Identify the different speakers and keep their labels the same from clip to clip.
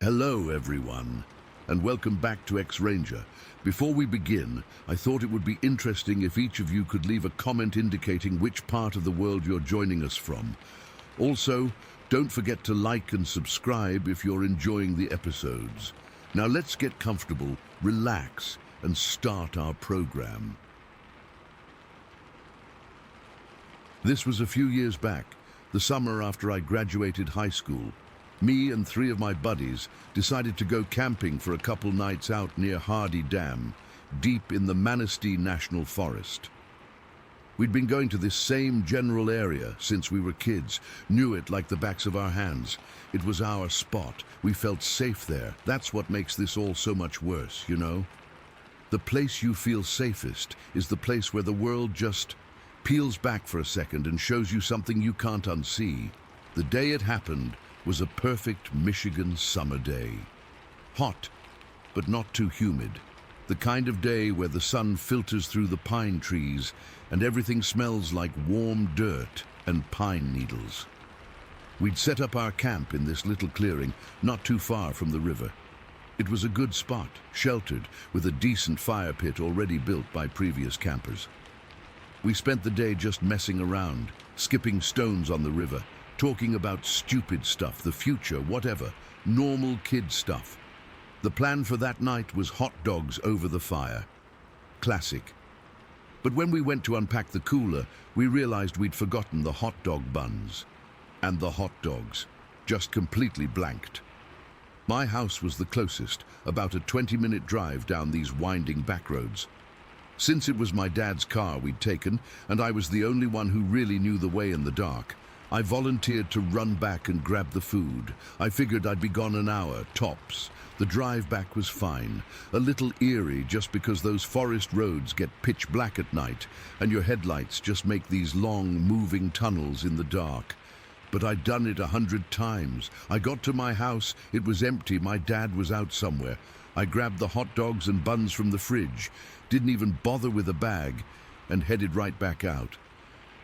Speaker 1: Hello everyone, and welcome back to X-Ranger. Before we begin, I thought it would be interesting if each of you could leave a comment indicating which part of the world you're joining us from. Also, don't forget to like and subscribe if you're enjoying the episodes. Now let's get comfortable, relax, and start our program. This was a few years back, the summer after I graduated high school. Me and 3 of my buddies decided to go camping for a couple nights out near Hardy Dam, deep in the Manistee National Forest. We'd been going to this same general area since we were kids, knew it like the backs of our hands. It was our spot. We felt safe there. That's what makes this all so much worse, you know? The place you feel safest is the place where the world just peels back for a second and shows you something you can't unsee. The day it happened was a perfect Michigan summer day. Hot, but not too humid. The kind of day where the sun filters through the pine trees and everything smells like warm dirt and pine needles. We'd set up our camp in this little clearing not too far from the river. It was a good spot, sheltered, with a decent fire pit already built by previous campers. We spent the day just messing around, skipping stones on the river, talking about stupid stuff, the future, whatever, normal kid stuff. The plan for that night was hot dogs over the fire. Classic. But when we went to unpack the cooler, we realized we'd forgotten the hot dog buns. And the hot dogs, just completely blanked. My house was the closest, about a 20-minute drive down these winding back roads. Since it was my dad's car we'd taken, and I was the only one who really knew the way in the dark, I volunteered to run back and grab the food. I figured I'd be gone an hour, tops. The drive back was fine, a little eerie just because those forest roads get pitch black at night and your headlights just make these long, moving tunnels in the dark. But I'd done it 100 times. I got to my house, it was empty, my dad was out somewhere. I grabbed the hot dogs and buns from the fridge, didn't even bother with a bag, and headed right back out.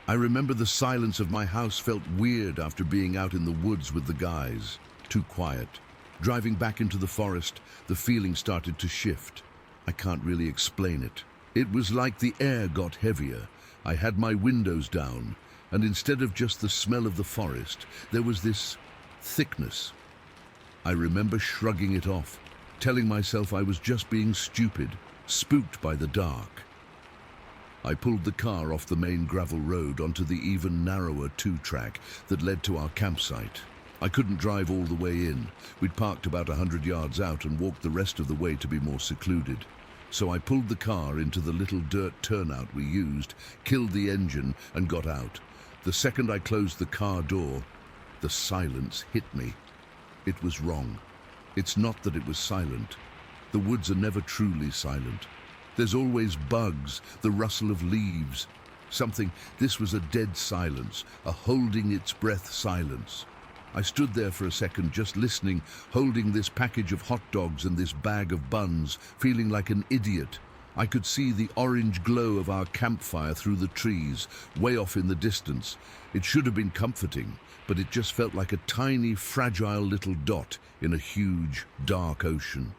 Speaker 1: I remember the silence of my house felt weird after being out in the woods with the guys. Too quiet. Driving back into the forest, the feeling started to shift. I can't really explain it. It was like the air got heavier. I had my windows down, and instead of just the smell of the forest, there was this thickness. I remember shrugging it off, telling myself I was just being stupid, spooked by the dark. I pulled the car off the main gravel road onto the even narrower 2-track that led to our campsite. I couldn't drive all the way in. We'd parked about 100 yards out and walked the rest of the way to be more secluded. So I pulled the car into the little dirt turnout we used, killed the engine, and got out. The second I closed the car door, the silence hit me. It was wrong. It's not that it was silent. The woods are never truly silent. There's always bugs, the rustle of leaves. This was a dead silence, a holding its breath silence. I stood there for a second just listening, holding this package of hot dogs and this bag of buns, feeling like an idiot. I could see the orange glow of our campfire through the trees, way off in the distance. It should have been comforting, but it just felt like a tiny, fragile little dot in a huge, dark ocean.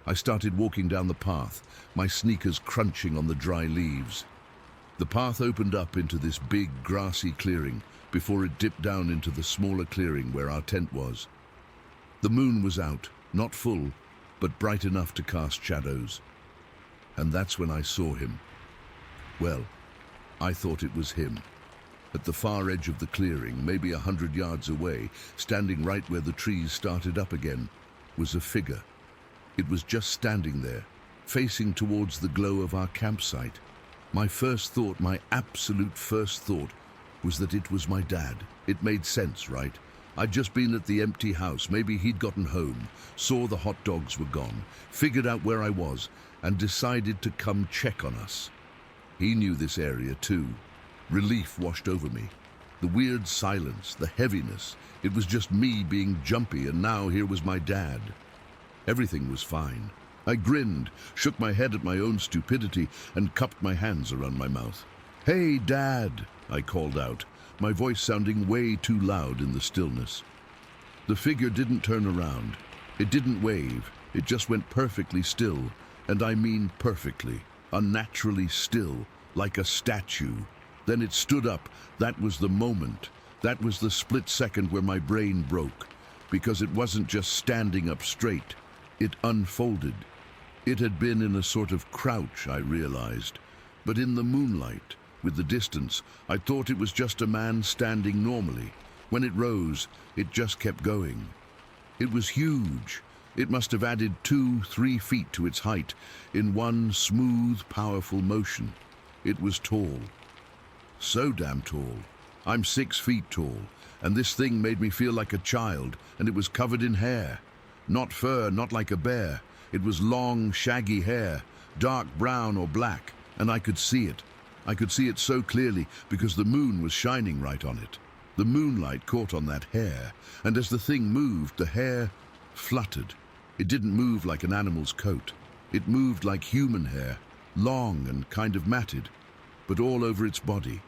Speaker 1: I started walking down the path, my sneakers crunching on the dry leaves. The path opened up into this big, grassy clearing before it dipped down into the smaller clearing where our tent was. The moon was out, not full, but bright enough to cast shadows. And that's when I saw him. Well, I thought it was him. At the far edge of the clearing, maybe 100 yards away, standing right where the trees started up again, was a figure. It was just standing there, facing towards the glow of our campsite. My absolute first thought, was that it was my dad. It made sense, right? I'd just been at the empty house, maybe he'd gotten home, saw the hot dogs were gone, figured out where I was, and decided to come check on us. He knew this area too. Relief washed over me. The weird silence, the heaviness, it was just me being jumpy, and now here was my dad. Everything was fine. I grinned, shook my head at my own stupidity, and cupped my hands around my mouth. "Hey, Dad," I called out, my voice sounding way too loud in the stillness. The figure didn't turn around. It didn't wave, it just went perfectly still, and I mean perfectly, unnaturally still, like a statue. Then it stood up. That was the moment. That was the split second where my brain broke, because it wasn't just standing up straight. It unfolded. It had been in a sort of crouch, I realized, but in the moonlight, with the distance, I thought it was just a man standing normally. When it rose, it just kept going. It was huge. It must have added 2-3 feet to its height in one smooth, powerful motion. It was tall. So damn tall. I'm 6 feet tall, and this thing made me feel like a child, and it was covered in hair. Not fur, not like a bear. It was long, shaggy hair, dark brown or black, and I could see it. I could see it so clearly because the moon was shining right on it. The moonlight caught on that hair, and as the thing moved, the hair fluttered. It didn't move like an animal's coat. It moved like human hair, long and kind of matted, but all over its body.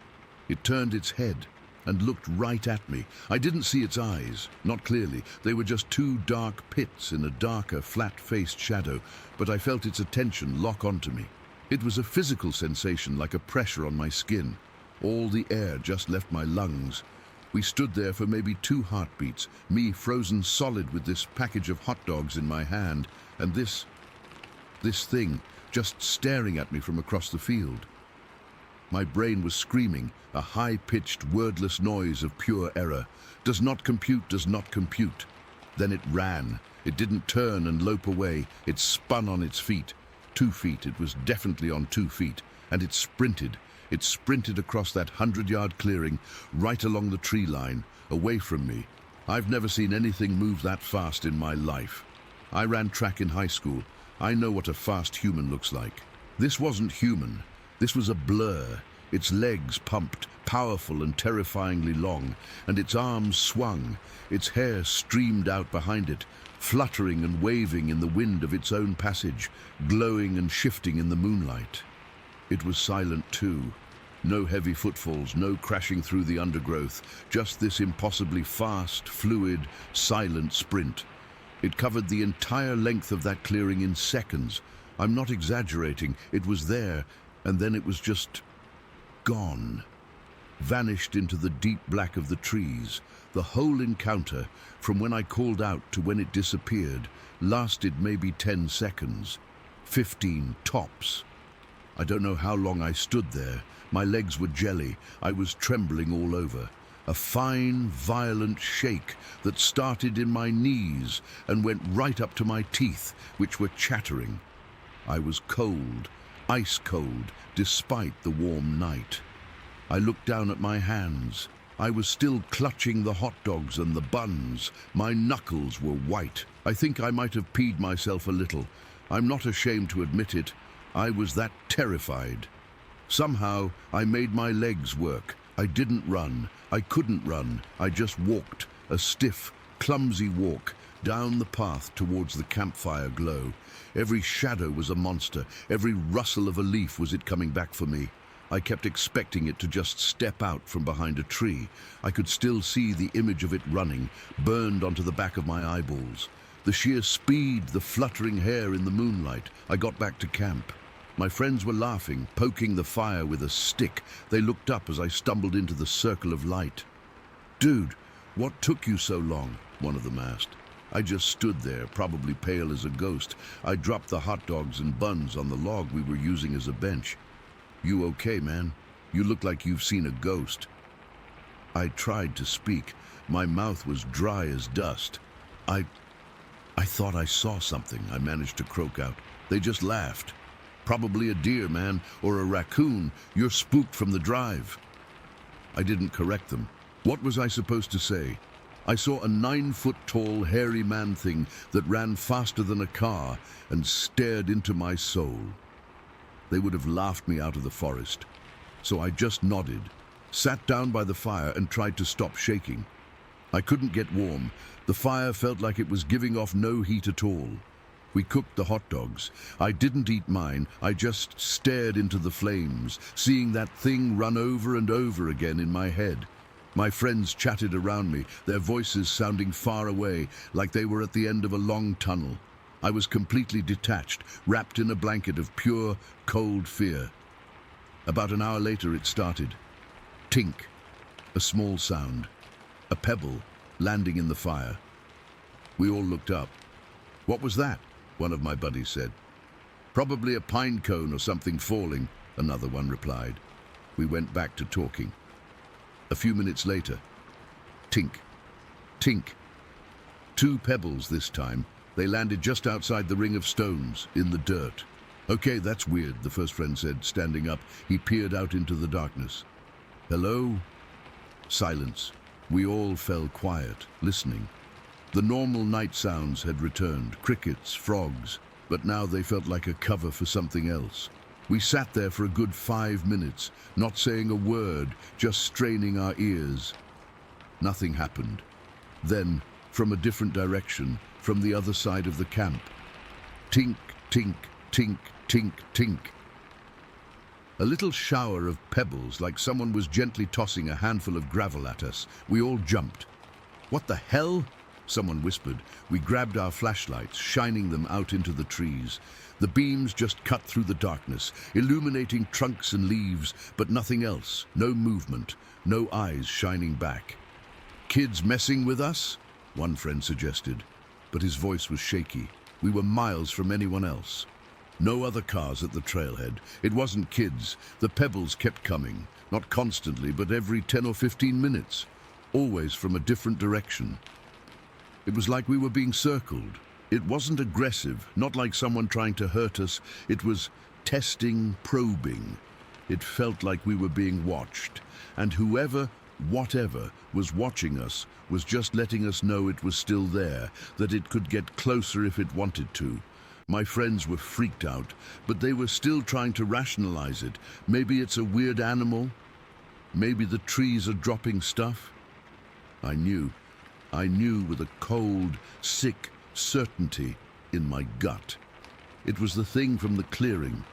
Speaker 1: It turned its head and looked right at me. I didn't see its eyes, not clearly. They were just 2 dark pits in a darker, flat-faced shadow, but I felt its attention lock onto me. It was a physical sensation, like a pressure on my skin. All the air just left my lungs. We stood there for maybe 2 heartbeats, me frozen solid with this package of hot dogs in my hand, and this thing just staring at me from across the field. My brain was screaming, a high-pitched, wordless noise of pure error. Does not compute, does not compute. Then it ran. It didn't turn and lope away. It spun on its feet. 2 feet, it was definitely on 2 feet. And it sprinted. It sprinted across that 100-yard clearing, right along the tree line, away from me. I've never seen anything move that fast in my life. I ran track in high school. I know what a fast human looks like. This wasn't human. This was a blur. Its legs pumped, powerful and terrifyingly long, and its arms swung. Its hair streamed out behind it, fluttering and waving in the wind of its own passage, glowing and shifting in the moonlight. It was silent too. No heavy footfalls, no crashing through the undergrowth, just this impossibly fast, fluid, silent sprint. It covered the entire length of that clearing in seconds. I'm not exaggerating. It was there, and then it was just gone. Vanished into the deep black of the trees. The whole encounter, from when I called out to when it disappeared, lasted maybe 10 seconds. 15 tops. I don't know how long I stood there. My legs were jelly. I was trembling all over. A fine, violent shake that started in my knees and went right up to my teeth, which were chattering. I was cold, ice cold, despite the warm night. I looked down at my hands. I was still clutching the hot dogs and the buns. My knuckles were white. I think I might have peed myself a little. I'm not ashamed to admit it. I was that terrified. Somehow, I made my legs work. I didn't run. I couldn't run. I just walked, a stiff, clumsy walk, down the path towards the campfire glow. Every shadow was a monster. Every rustle of a leaf was it coming back for me. I kept expecting it to just step out from behind a tree. I could still see the image of it running, burned onto the back of my eyeballs. The sheer speed, the fluttering hair in the moonlight. I got back to camp. My friends were laughing, poking the fire with a stick. They looked up as I stumbled into the circle of light. "Dude, what took you so long?" one of them asked. I just stood there, probably pale as a ghost. I dropped the hot dogs and buns on the log we were using as a bench. "You okay, man? You look like you've seen a ghost." I tried to speak. My mouth was dry as dust. I thought I saw something," I managed to croak out. "They just laughed. Probably a deer, man, or a raccoon. You're spooked from the drive." I didn't correct them. What was I supposed to say? I saw a 9-foot-tall, hairy man-thing that ran faster than a car and stared into my soul. They would have laughed me out of the forest. So I just nodded, sat down by the fire and tried to stop shaking. I couldn't get warm. The fire felt like it was giving off no heat at all. We cooked the hot dogs. I didn't eat mine. I just stared into the flames, seeing that thing run over and over again in my head. My friends chatted around me, their voices sounding far away, like they were at the end of a long tunnel. I was completely detached, wrapped in a blanket of pure, cold fear. About an hour later it started. Tink, a small sound, a pebble landing in the fire. We all looked up. "What was that?" one of my buddies said. "Probably a pine cone or something falling," another one replied. We went back to talking. A few minutes later, tink, tink. 2 pebbles this time. They landed just outside the ring of stones, in the dirt. "Okay, that's weird," the first friend said, standing up. He peered out into the darkness. "Hello?" Silence. We all fell quiet, listening. The normal night sounds had returned, crickets, frogs, but now they felt like a cover for something else. We sat there for a good 5 minutes, not saying a word, just straining our ears. Nothing happened. Then, from a different direction, from the other side of the camp, tink, tink, tink, tink, tink. A little shower of pebbles, like someone was gently tossing a handful of gravel at us. We all jumped. "What the hell?" someone whispered. We grabbed our flashlights, shining them out into the trees. The beams just cut through the darkness, illuminating trunks and leaves, but nothing else. No movement, no eyes shining back. "Kids messing with us?" one friend suggested, but his voice was shaky. We were miles from anyone else. No other cars at the trailhead. It wasn't kids. The pebbles kept coming, not constantly, but every 10 or 15 minutes, always from a different direction. It was like we were being circled. It wasn't aggressive, not like someone trying to hurt us. It was testing, probing. It felt like we were being watched, and whoever, whatever, was watching us was just letting us know it was still there, that it could get closer if it wanted to. My friends were freaked out, but they were still trying to rationalize it. Maybe it's a weird animal. Maybe the trees are dropping stuff. I knew with a cold, sick certainty in my gut. It was the thing from the clearing.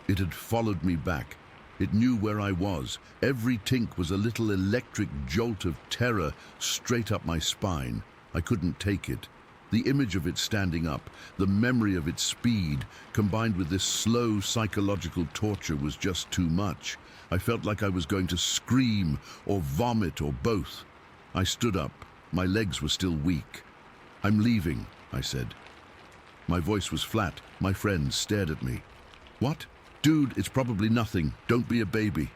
Speaker 1: It had followed me back. It knew where I was. Every tink was a little electric jolt of terror straight up my spine. I couldn't take it. The image of it standing up, the memory of its speed, combined with this slow psychological torture was just too much. I felt like I was going to scream or vomit or both. I stood up. My legs were still weak. "I'm leaving," I said. My voice was flat. My friends stared at me. "What?" "Dude, it's probably nothing. Don't be a baby."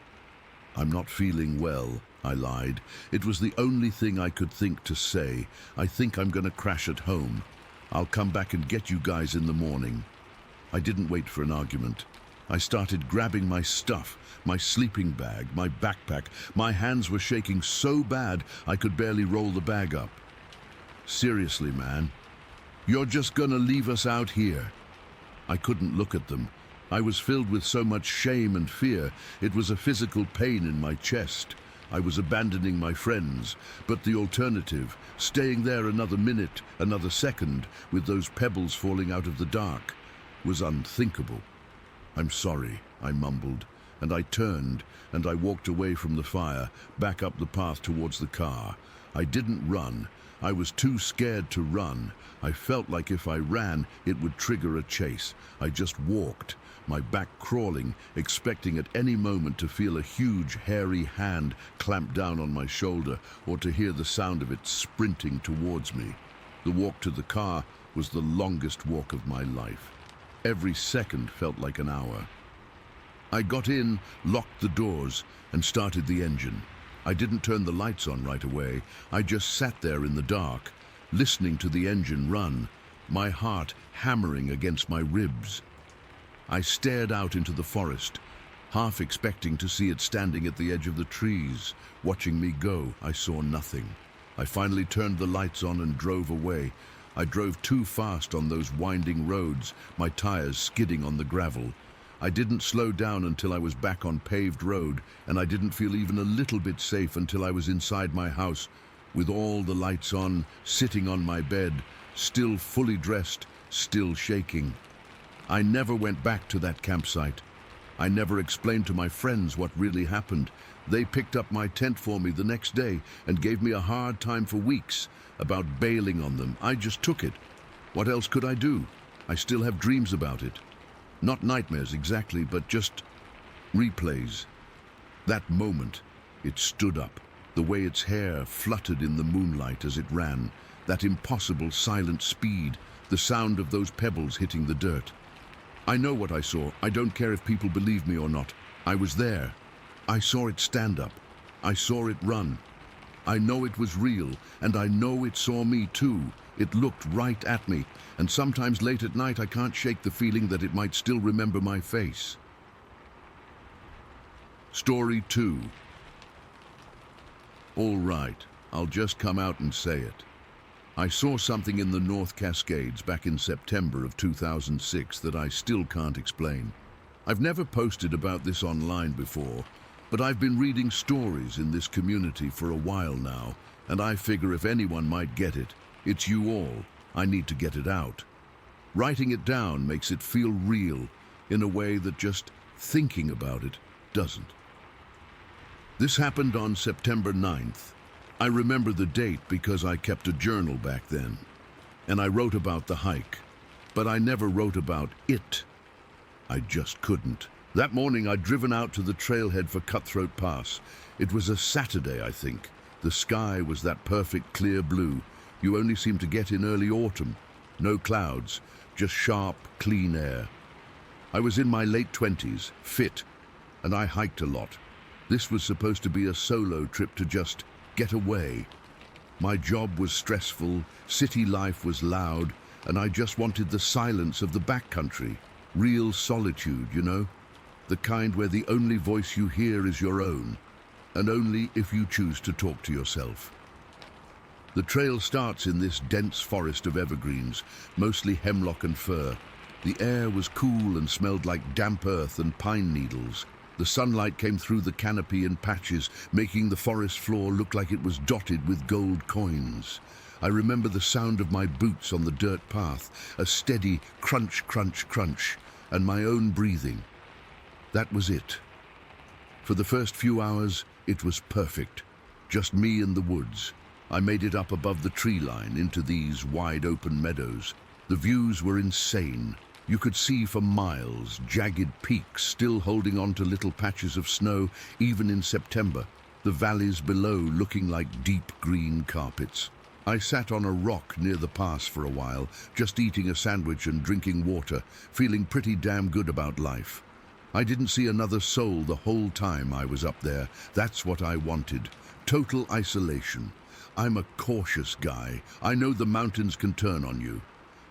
Speaker 1: "I'm not feeling well," I lied. It was the only thing I could think to say. "I think I'm gonna crash at home. I'll come back and get you guys in the morning." I didn't wait for an argument. I started grabbing my stuff, my sleeping bag, my backpack. My hands were shaking so bad I could barely roll the bag up. "Seriously, man, you're just gonna leave us out here?" I couldn't look at them. I was filled with so much shame and fear. It was a physical pain in my chest. I was abandoning my friends, but the alternative, staying there another minute, another second, with those pebbles falling out of the dark, was unthinkable. "I'm sorry," I mumbled, and I turned and I walked away from the fire, back up the path towards the car. I didn't run. I was too scared to run. I felt like if I ran, it would trigger a chase. I just walked, my back crawling, expecting at any moment to feel a huge, hairy hand clamp down on my shoulder or to hear the sound of it sprinting towards me. The walk to the car was the longest walk of my life. Every second felt like an hour. I got in, locked the doors, and started the engine. I didn't turn the lights on right away. I just sat there in the dark, listening to the engine run, my heart hammering against my ribs. I stared out into the forest, half expecting to see it standing at the edge of the trees. Watching me go, I saw nothing. I finally turned the lights on and drove away. I drove too fast on those winding roads, my tires skidding on the gravel. I didn't slow down until I was back on paved road, and I didn't feel even a little bit safe until I was inside my house, with all the lights on, sitting on my bed, still fully dressed, still shaking. I never went back to that campsite. I never explained to my friends what really happened. They picked up my tent for me the next day and gave me a hard time for weeks about bailing on them. I just took it. What else could I do? I still have dreams about it. Not nightmares exactly, but just replays. That moment, it stood up. The way its hair fluttered in the moonlight as it ran. That impossible silent speed. The sound of those pebbles hitting the dirt. I know what I saw. I don't care if people believe me or not. I was there. I saw it stand up. I saw it run. I know it was real, and I know it saw me too. It looked right at me, and sometimes late at night I can't shake the feeling that it might still remember my face. Story 2. All right, I'll just come out and say it. I saw something in the North Cascades back in September of 2006 that I still can't explain. I've never posted about this online before, but I've been reading stories in this community for a while now, and I figure if anyone might get it, it's you all. I need to get it out. Writing it down makes it feel real in a way that just thinking about it doesn't. This happened on September 9th. I remember the date because I kept a journal back then, and I wrote about the hike, but I never wrote about it. I just couldn't. That morning I'd driven out to the trailhead for Cutthroat Pass. It was a Saturday, I think. The sky was that perfect clear blue you only seem to get in early autumn. No clouds, just sharp, clean air. I was in my late 20s, fit, and I hiked a lot. This was supposed to be a solo trip to just get away. My job was stressful, city life was loud, and I just wanted the silence of the backcountry. Real solitude, you know? The kind where the only voice you hear is your own, and only if you choose to talk to yourself. The trail starts in this dense forest of evergreens, mostly hemlock and fir. The air was cool and smelled like damp earth and pine needles. The sunlight came through the canopy in patches, making the forest floor look like it was dotted with gold coins. I remember the sound of my boots on the dirt path, a steady crunch, crunch, crunch, and my own breathing. That was it. For the first few hours, it was perfect. Just me and the woods. I made it up above the tree line into these wide open meadows. The views were insane. You could see for miles, jagged peaks still holding on to little patches of snow, even in September, the valleys below looking like deep green carpets. I sat on a rock near the pass for a while, just eating a sandwich and drinking water, feeling pretty damn good about life. I didn't see another soul the whole time I was up there. That's what I wanted. Total isolation. I'm a cautious guy. I know the mountains can turn on you.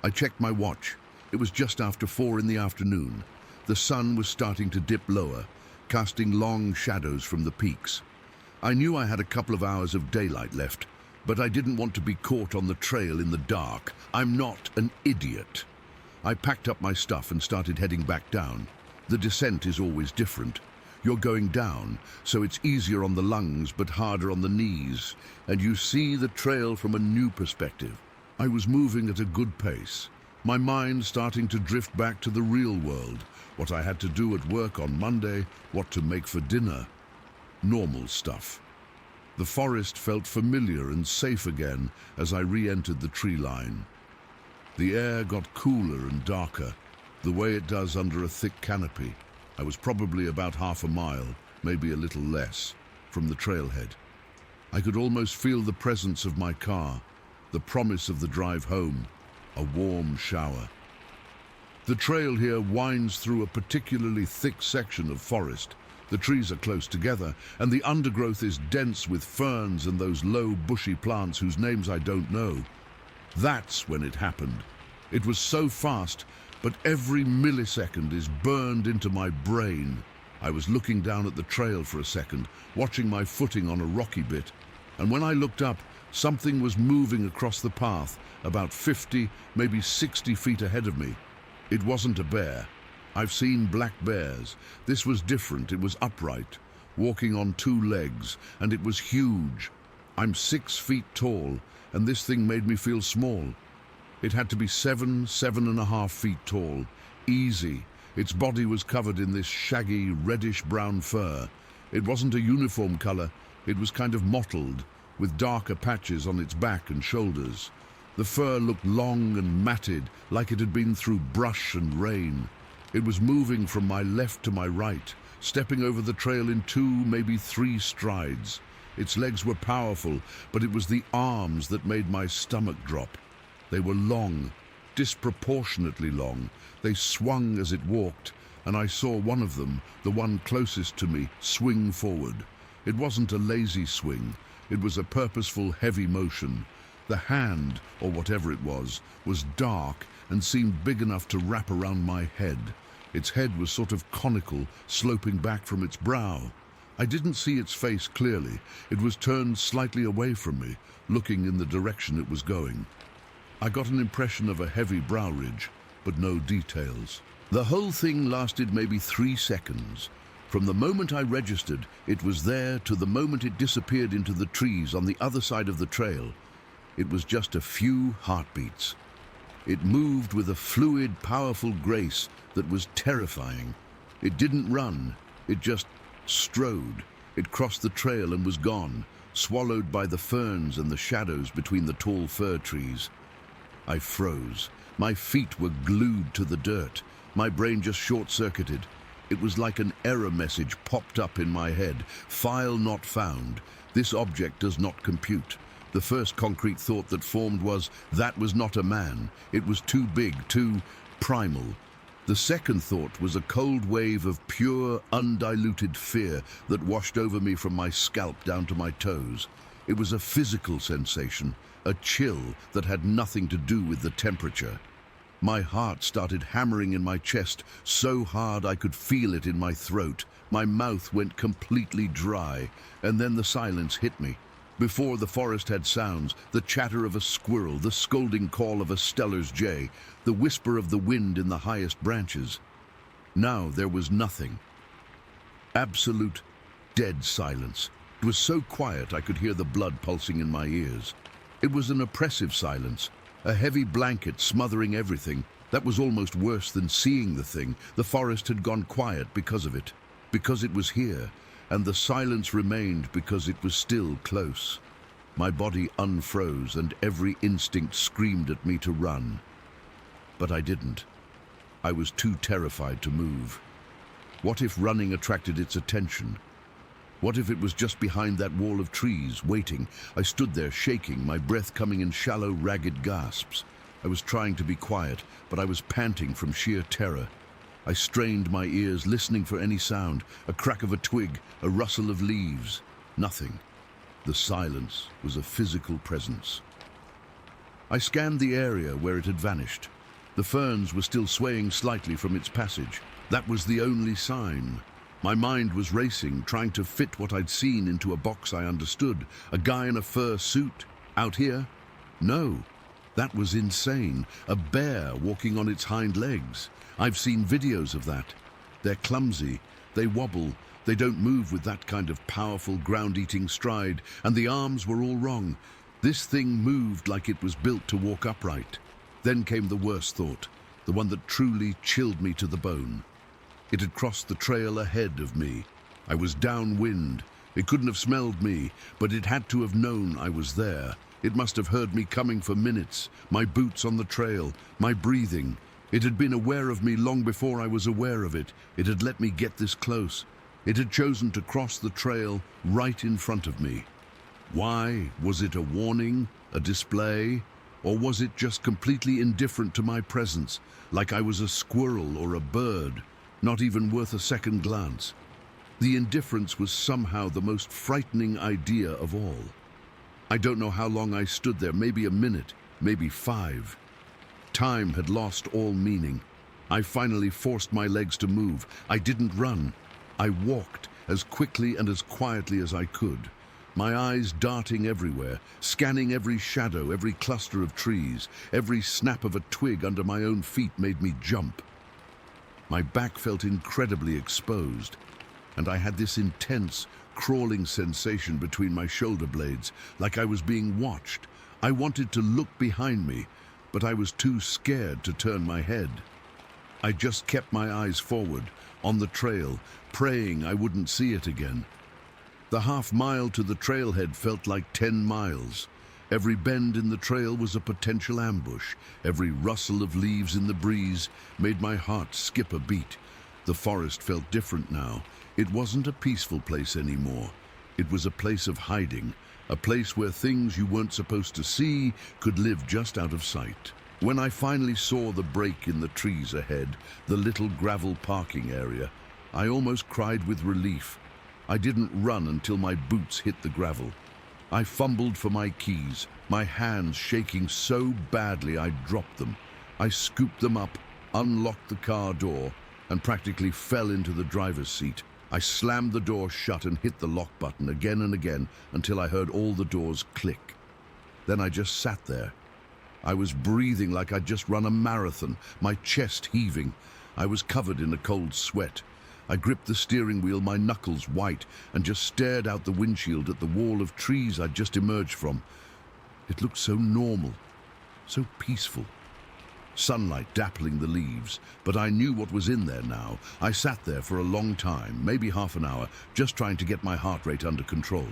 Speaker 1: I checked my watch. It was just after 4 in the afternoon. The sun was starting to dip lower, casting long shadows from the peaks. I knew I had a couple of hours of daylight left, but I didn't want to be caught on the trail in the dark. I'm not an idiot. I packed up my stuff and started heading back down. The descent is always different. You're going down, so it's easier on the lungs but harder on the knees, and you see the trail from a new perspective. I was moving at a good pace, my mind starting to drift back to the real world, what I had to do at work on Monday, what to make for dinner. Normal stuff. The forest felt familiar and safe again as I re-entered the tree line. The air got cooler and darker, the way it does under a thick canopy. I was probably about half a mile, maybe a little less, from the trailhead. I could almost feel the presence of my car, the promise of the drive home, a warm shower. The trail here winds through a particularly thick section of forest. The trees are close together, and the undergrowth is dense with ferns and those low, bushy plants whose names I don't know. That's when it happened. It was so fast, but every millisecond is burned into my brain. I was looking down at the trail for a second, watching my footing on a rocky bit, and when I looked up, something was moving across the path, about 50, maybe 60 feet ahead of me. It wasn't a bear. I've seen black bears. This was different. It was upright, walking on 2 legs, and it was huge. I'm 6 feet tall, and this thing made me feel small. It had to be 7.5 feet tall, easy, Its body was covered in this shaggy, reddish-brown fur. It wasn't a uniform color, it was kind of mottled, with darker patches on its back and shoulders. The fur looked long and matted, like it had been through brush and rain. It was moving from my left to my right, stepping over the trail in 2, maybe 3 strides. Its legs were powerful, but it was the arms that made my stomach drop. They were long, disproportionately long. They swung as it walked, and I saw one of them, the one closest to me, swing forward. It wasn't a lazy swing. It was a purposeful, heavy motion. The hand, or whatever it was dark and seemed big enough to wrap around my head. Its head was sort of conical, sloping back from its brow. I didn't see its face clearly. It was turned slightly away from me, looking in the direction it was going. I got an impression of a heavy brow ridge, but no details. The whole thing lasted maybe 3 seconds. From the moment I registered it was there to the moment it disappeared into the trees on the other side of the trail, it was just a few heartbeats. It moved with a fluid, powerful grace that was terrifying. It didn't run, it just strode. It crossed the trail and was gone, swallowed by the ferns and the shadows between the tall fir trees. I froze. My feet were glued to the dirt. My brain just short-circuited. It was like an error message popped up in my head. File not found. This object does not compute. The first concrete thought that formed was, that was not a man. It was too big, too primal. The second thought was a cold wave of pure, undiluted fear that washed over me from my scalp down to my toes. It was a physical sensation, a chill that had nothing to do with the temperature. My heart started hammering in my chest so hard I could feel it in my throat. My mouth went completely dry, and then the silence hit me. Before the forest had sounds, the chatter of a squirrel, the scolding call of a Steller's jay, the whisper of the wind in the highest branches. Now there was nothing. Absolute, dead silence. It was so quiet I could hear the blood pulsing in my ears. It was an oppressive silence, a heavy blanket smothering everything. That was almost worse than seeing the thing. The forest had gone quiet because of it, because it was here. And the silence remained because it was still close. My body unfroze and every instinct screamed at me to run. But I didn't. I was too terrified to move. What if running attracted its attention? What if it was just behind that wall of trees, waiting? I stood there shaking, my breath coming in shallow, ragged gasps. I was trying to be quiet, but I was panting from sheer terror. I strained my ears, listening for any sound, a crack of a twig, a rustle of leaves. Nothing. The silence was a physical presence. I scanned the area where it had vanished. The ferns were still swaying slightly from its passage. That was the only sign. My mind was racing, trying to fit what I'd seen into a box I understood. A guy in a fur suit. Out here? No. That was insane. A bear walking on its hind legs. I've seen videos of that. They're clumsy, they wobble, they don't move with that kind of powerful ground-eating stride, and the arms were all wrong. This thing moved like it was built to walk upright. Then came the worst thought, the one that truly chilled me to the bone. It had crossed the trail ahead of me. I was downwind. It couldn't have smelled me, but it had to have known I was there. It must have heard me coming for minutes, my boots on the trail, my breathing. It had been aware of me long before I was aware of it. It had let me get this close. It had chosen to cross the trail right in front of me. Why? Was it a warning, a display? Or was it just completely indifferent to my presence, like I was a squirrel or a bird, not even worth a second glance? The indifference was somehow the most frightening idea of all. I don't know how long I stood there, maybe a minute, maybe 5. Time had lost all meaning. I finally forced my legs to move. I didn't run. I walked as quickly and as quietly as I could, my eyes darting everywhere, scanning every shadow, every cluster of trees. Every snap of a twig under my own feet made me jump. My back felt incredibly exposed, and I had this intense, crawling sensation between my shoulder blades, like I was being watched. I wanted to look behind me, but I was too scared to turn my head. I just kept my eyes forward, on the trail, praying I wouldn't see it again. The half-mile to the trailhead felt like 10 miles. Every bend in the trail was a potential ambush. Every rustle of leaves in the breeze made my heart skip a beat. The forest felt different now. It wasn't a peaceful place anymore. It was a place of hiding, a place where things you weren't supposed to see could live just out of sight. When I finally saw the break in the trees ahead, the little gravel parking area, I almost cried with relief. I didn't run until my boots hit the gravel. I fumbled for my keys, my hands shaking so badly I dropped them. I scooped them up, unlocked the car door, and practically fell into the driver's seat. I slammed the door shut and hit the lock button again and again until I heard all the doors click. Then I just sat there. I was breathing like I'd just run a marathon, my chest heaving. I was covered in a cold sweat. I gripped the steering wheel, my knuckles white, and just stared out the windshield at the wall of trees I'd just emerged from. It looked so normal, so peaceful. Sunlight dappling the leaves, but I knew what was in there now. I sat there for a long time, maybe half an hour, just trying to get my heart rate under control.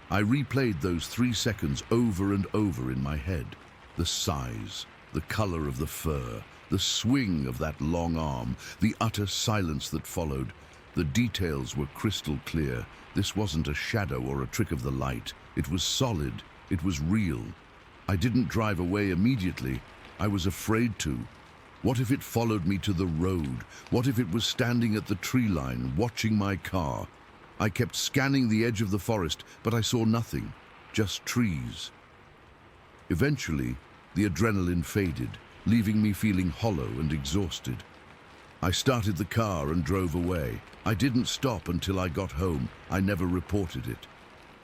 Speaker 1: I replayed those 3 seconds over and over in my head. The size, the color of the fur, the swing of that long arm, the utter silence that followed. The details were crystal clear. This wasn't a shadow or a trick of the light. It was solid. It was real. I didn't drive away immediately. I was afraid to. What if it followed me to the road? What if it was standing at the tree line, watching my car? I kept scanning the edge of the forest, but I saw nothing, just trees. Eventually, the adrenaline faded, leaving me feeling hollow and exhausted. I started the car and drove away. I didn't stop until I got home. I never reported it.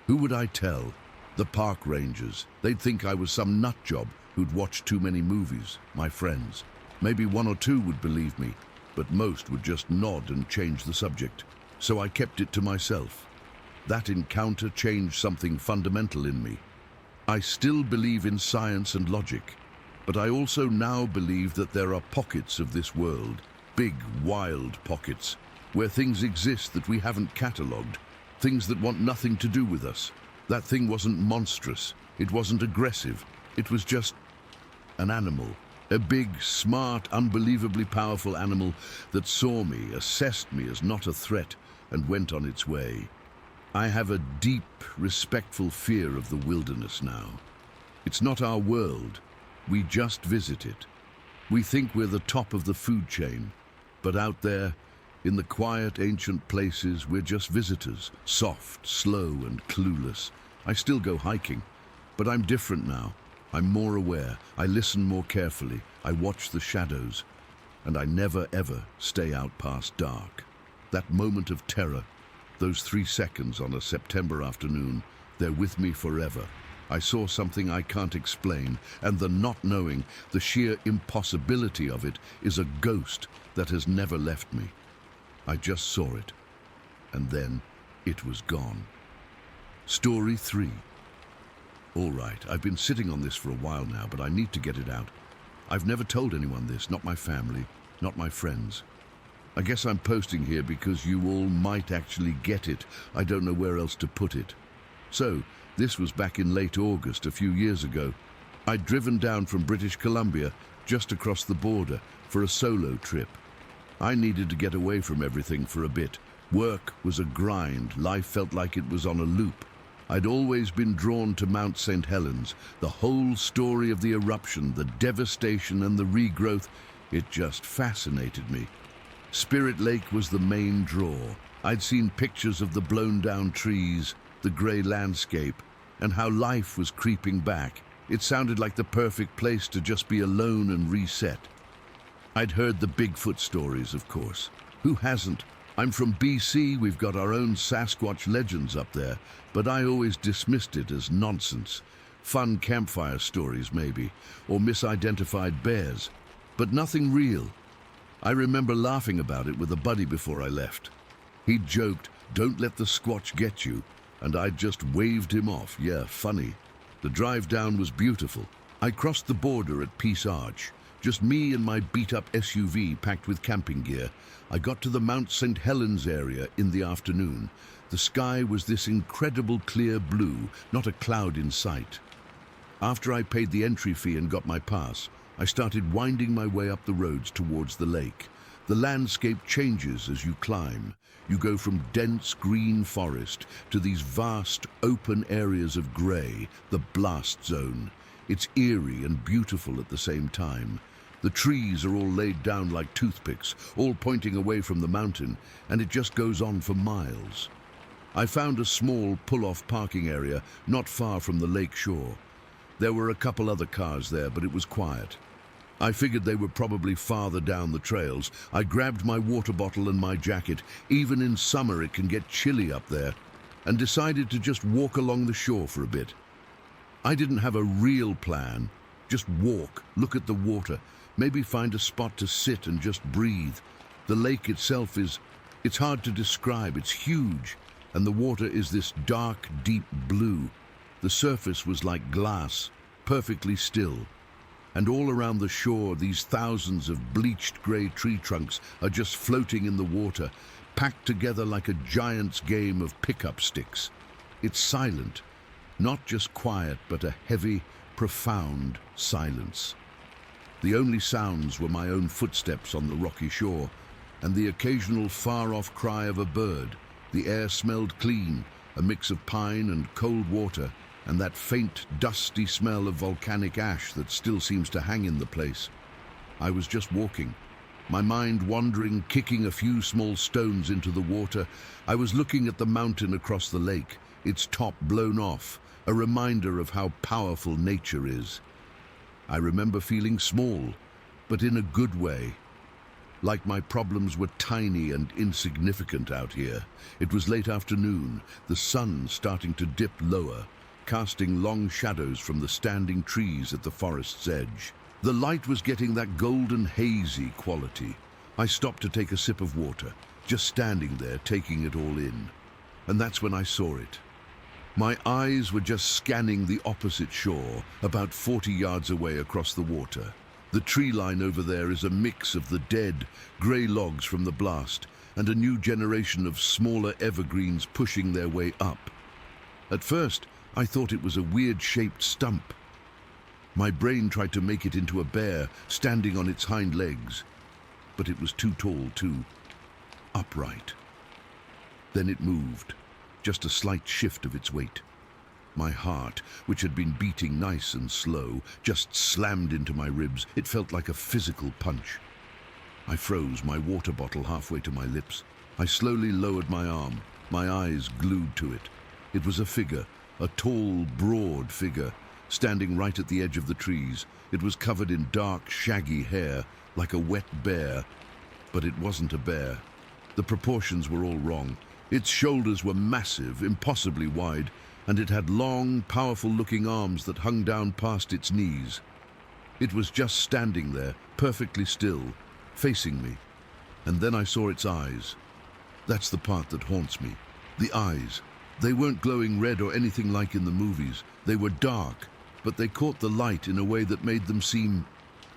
Speaker 1: Who would I tell? The park rangers. They'd think I was some nut job who'd watched too many movies. My friends. Maybe 1 or 2 would believe me, but most would just nod and change the subject. So I kept it to myself. That encounter changed something fundamental in me. I still believe in science and logic, but I also now believe that there are pockets of this world, big, wild pockets, where things exist that we haven't catalogued, things that want nothing to do with us. That thing wasn't monstrous, it wasn't aggressive, it was just an animal. A big, smart, unbelievably powerful animal that saw me, assessed me as not a threat, and went on its way. I have a deep, respectful fear of the wilderness now. It's not our world. We just visit it. We think we're the top of the food chain, but out there, in the quiet, ancient places, we're just visitors, soft, slow, and clueless. I still go hiking, but I'm different now. I'm more aware. I listen more carefully. I watch the shadows, and I never, ever stay out past dark. That moment of terror, those 3 seconds on a September afternoon, they're with me forever. I saw something I can't explain, and the not knowing, the sheer impossibility of it, is a ghost that has never left me. I just saw it, and then it was gone. Story 3. All right, I've been sitting on this for a while now, but I need to get it out. I've never told anyone this, not my family, not my friends. I guess I'm posting here because you all might actually get it. I don't know where else to put it. So, this was back in late August, a few years ago. I'd driven down from British Columbia, just across the border, for a solo trip. I needed to get away from everything for a bit. Work was a grind. Life felt like it was on a loop. I'd always been drawn to Mount St. Helens. The whole story of the eruption, the devastation and the regrowth, it just fascinated me. Spirit Lake was the main draw. I'd seen pictures of the blown down trees, the grey landscape, and how life was creeping back. It sounded like the perfect place to just be alone and reset. I'd heard the Bigfoot stories, of course. Who hasn't? I'm from BC, we've got our own Sasquatch legends up there, but I always dismissed it as nonsense. Fun campfire stories, maybe, or misidentified bears, but nothing real. I remember laughing about it with a buddy before I left. He'd joked, "Don't let the Squatch get you," and I'd just waved him off. Yeah, funny. The drive down was beautiful. I crossed the border at Peace Arch, Just me and my beat-up SUV packed with camping gear. I got to the Mount St. Helens area in the afternoon. The sky was this incredible clear blue, not a cloud in sight. After I paid the entry fee and got my pass, I started winding my way up the roads towards the lake. The landscape changes as you climb. You go from dense green forest to these vast open areas of grey, the blast zone. It's eerie and beautiful at the same time. The trees are all laid down like toothpicks, all pointing away from the mountain, and it just goes on for miles. I found a small pull-off parking area not far from the lake shore. There were a couple other cars there, but it was quiet. I figured they were probably farther down the trails. I grabbed my water bottle and my jacket. Even in summer it can get chilly up there, and decided to just walk along the shore for a bit. I didn't have a real plan. Just walk, look at the water, maybe find a spot to sit and just breathe. The lake itself it's hard to describe. It's huge, and the water is this dark, deep blue. The surface was like glass, perfectly still. And all around the shore, these thousands of bleached grey tree trunks are just floating in the water, packed together like a giant's game of pickup sticks. It's silent, not just quiet, but a heavy, profound silence. The only sounds were my own footsteps on the rocky shore, and the occasional far-off cry of a bird. The air smelled clean, a mix of pine and cold water, and that faint, dusty smell of volcanic ash that still seems to hang in the place. I was just walking, my mind wandering, kicking a few small stones into the water. I was looking at the mountain across the lake, its top blown off, a reminder of how powerful nature is. I remember feeling small, but in a good way. Like my problems were tiny and insignificant out here. It was late afternoon, the sun starting to dip lower, casting long shadows from the standing trees at the forest's edge. The light was getting that golden hazy quality. I stopped to take a sip of water, just standing there taking it all in. And that's when I saw it. My eyes were just scanning the opposite shore, about 40 yards away across the water. The tree line over there is a mix of the dead, grey logs from the blast and a new generation of smaller evergreens pushing their way up. At first, I thought it was a weird-shaped stump. My brain tried to make it into a bear standing on its hind legs, but it was too tall, too upright. Then it moved, just a slight shift of its weight. My heart, which had been beating nice and slow, just slammed into my ribs. It felt like a physical punch. I froze, my water bottle halfway to my lips. I slowly lowered my arm, my eyes glued to it. It was a figure. A tall, broad figure, standing right at the edge of the trees. It was covered in dark, shaggy hair, like a wet bear. But it wasn't a bear. The proportions were all wrong. Its shoulders were massive, impossibly wide, and it had long, powerful-looking arms that hung down past its knees. It was just standing there, perfectly still, facing me. And then I saw its eyes. That's the part that haunts me. The eyes. They weren't glowing red or anything like in the movies. They were dark, but they caught the light in a way that made them seem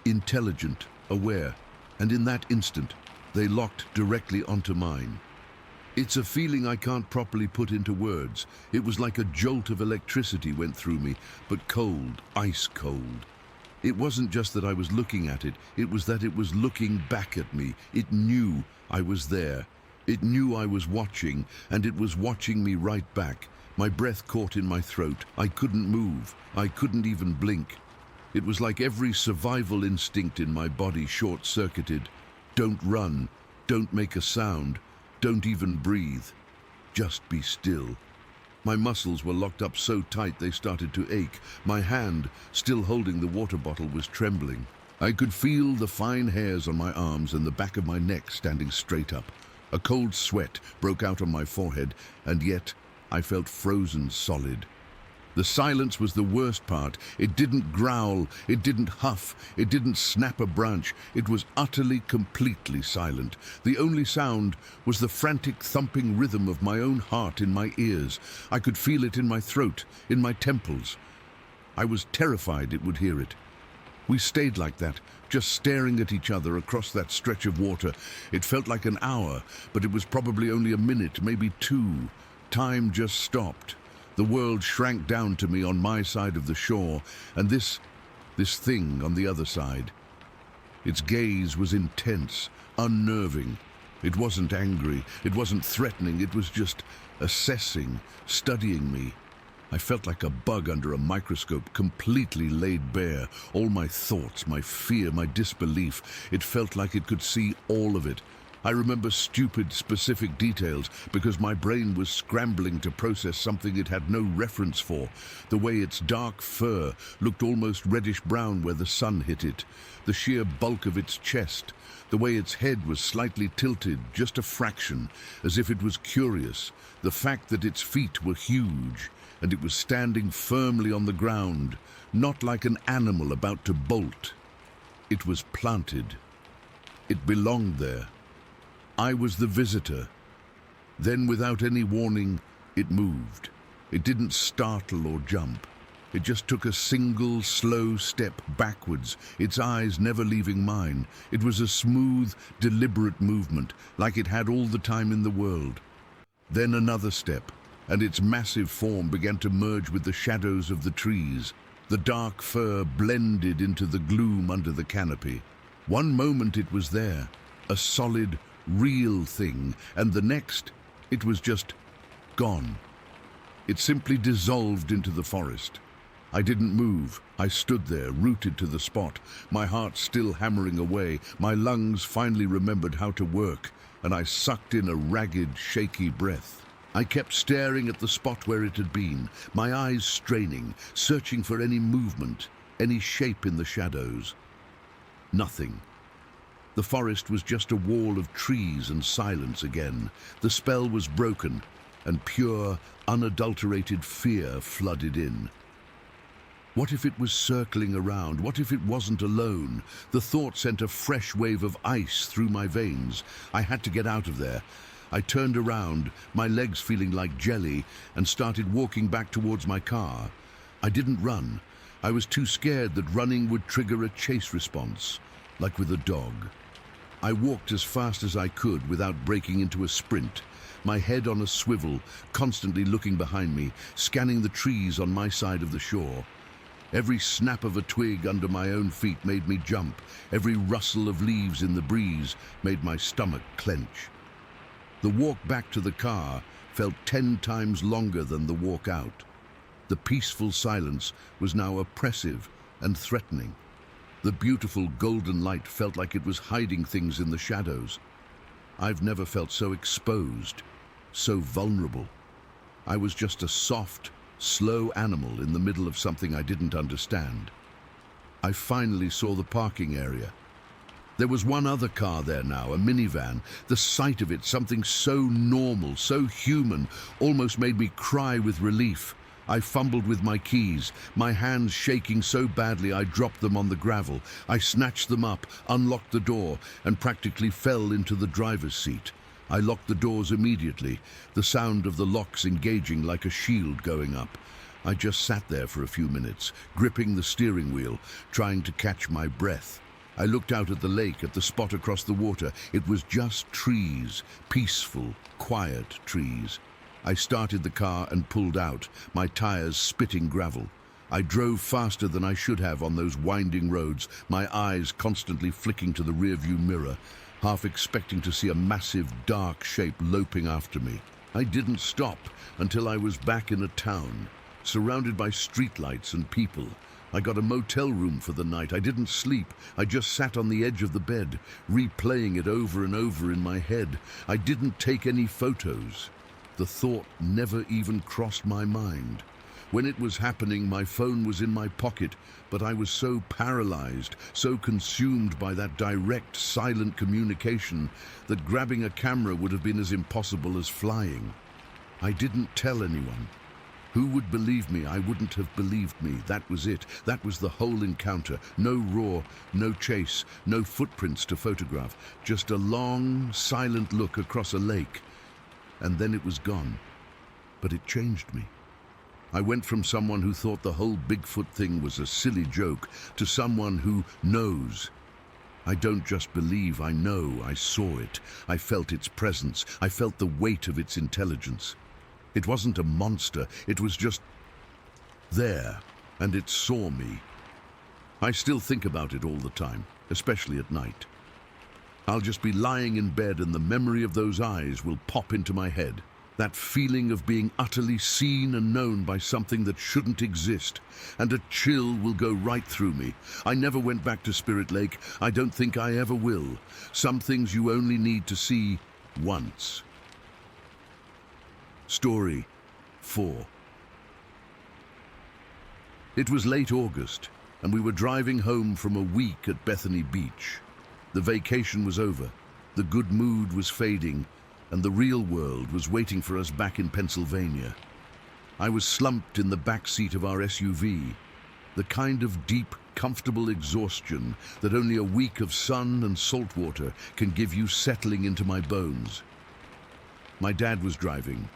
Speaker 1: intelligent, aware. And in that instant, they locked directly onto mine. It's a feeling I can't properly put into words. It was like a jolt of electricity went through me, but cold, ice cold. It wasn't just that I was looking at it, it was that it was looking back at me. It knew I was there. It knew I was watching, and it was watching me right back. My breath caught in my throat. I couldn't move. I couldn't even blink. It was like every survival instinct in my body short-circuited. Don't run. Don't make a sound. Don't even breathe. Just be still. My muscles were locked up so tight they started to ache. My hand, still holding the water bottle, was trembling. I could feel the fine hairs on my arms and the back of my neck standing straight up. A cold sweat broke out on my forehead, and yet I felt frozen solid. The silence was the worst part. It didn't growl, it didn't huff, it didn't snap a branch. It was utterly, completely silent. The only sound was the frantic thumping rhythm of my own heart in my ears. I could feel it in my throat, in my temples. I was terrified it would hear it. We stayed like that, just staring at each other across that stretch of water. It felt like an hour, but it was probably only a minute, maybe two. Time just stopped. The world shrank down to me on my side of the shore, and this thing on the other side. Its gaze was intense, unnerving. It wasn't angry, it wasn't threatening, it was just assessing, studying me. I felt like a bug under a microscope, completely laid bare. All my thoughts, my fear, my disbelief. It felt like it could see all of it. I remember stupid, specific details because my brain was scrambling to process something it had no reference for. The way its dark fur looked almost reddish-brown where the sun hit it. The sheer bulk of its chest. The way its head was slightly tilted, just a fraction, as if it was curious. The fact that its feet were huge, and it was standing firmly on the ground, not like an animal about to bolt. It was planted. It belonged there. I was the visitor. Then, without any warning, it moved. It didn't startle or jump. It just took a single, slow step backwards, its eyes never leaving mine. It was a smooth, deliberate movement, like it had all the time in the world. Then another step, and its massive form began to merge with the shadows of the trees. The dark fur blended into the gloom under the canopy. One moment it was there, a solid, real thing, and the next, it was just gone. It simply dissolved into the forest. I didn't move. I stood there, rooted to the spot, my heart still hammering away. My lungs finally remembered how to work, and I sucked in a ragged, shaky breath. I kept staring at the spot where it had been, my eyes straining, searching for any movement, any shape in the shadows. Nothing. The forest was just a wall of trees and silence again. The spell was broken, and pure, unadulterated fear flooded in. What if it was circling around? What if it wasn't alone? The thought sent a fresh wave of ice through my veins. I had to get out of there. I turned around, my legs feeling like jelly, and started walking back towards my car. I didn't run. I was too scared that running would trigger a chase response, like with a dog. I walked as fast as I could without breaking into a sprint, my head on a swivel, constantly looking behind me, scanning the trees on my side of the shore. Every snap of a twig under my own feet made me jump. Every rustle of leaves in the breeze made my stomach clench. The walk back to the car felt 10 times longer than the walk out. The peaceful silence was now oppressive and threatening. The beautiful golden light felt like it was hiding things in the shadows. I've never felt so exposed, so vulnerable. I was just a soft, slow animal in the middle of something I didn't understand. I finally saw the parking area. There was one other car there now, a minivan. The sight of it, something so normal, so human, almost made me cry with relief. I fumbled with my keys, my hands shaking so badly I dropped them on the gravel. I snatched them up, unlocked the door, and practically fell into the driver's seat. I locked the doors immediately, the sound of the locks engaging like a shield going up. I just sat there for a few minutes, gripping the steering wheel, trying to catch my breath. I looked out at the lake, at the spot across the water. It was just trees, peaceful, quiet trees. I started the car and pulled out, my tires spitting gravel. I drove faster than I should have on those winding roads, my eyes constantly flicking to the rearview mirror, half expecting to see a massive, dark shape loping after me. I didn't stop until I was back in a town, surrounded by streetlights and people. I got a motel room for the night. I didn't sleep. I just sat on the edge of the bed, replaying it over and over in my head. I didn't take any photos. The thought never even crossed my mind. When it was happening, my phone was in my pocket, but I was so paralyzed, so consumed by that direct, silent communication, that grabbing a camera would have been as impossible as flying. I didn't tell anyone. Who would believe me? I wouldn't have believed me. That was it. That was the whole encounter. No roar, no chase, no footprints to photograph. Just a long, silent look across a lake. And then it was gone. But it changed me. I went from someone who thought the whole Bigfoot thing was a silly joke to someone who knows. I don't just believe, I know. I saw it. I felt its presence. I felt the weight of its intelligence. It wasn't a monster. It was just there, and it saw me. I still think about it all the time, especially at night. I'll just be lying in bed and the memory of those eyes will pop into my head. That feeling of being utterly seen and known by something that shouldn't exist, and a chill will go right through me. I never went back to Spirit Lake. I don't think I ever will. Some things you only need to see once. Story 4. It was late August, and we were driving home from a week at Bethany Beach. The vacation was over, the good mood was fading, and the real world was waiting for us back in Pennsylvania. I was slumped in the back seat of our SUV, the kind of deep, comfortable exhaustion that only a week of sun and salt water can give you, settling into my bones. My dad was driving.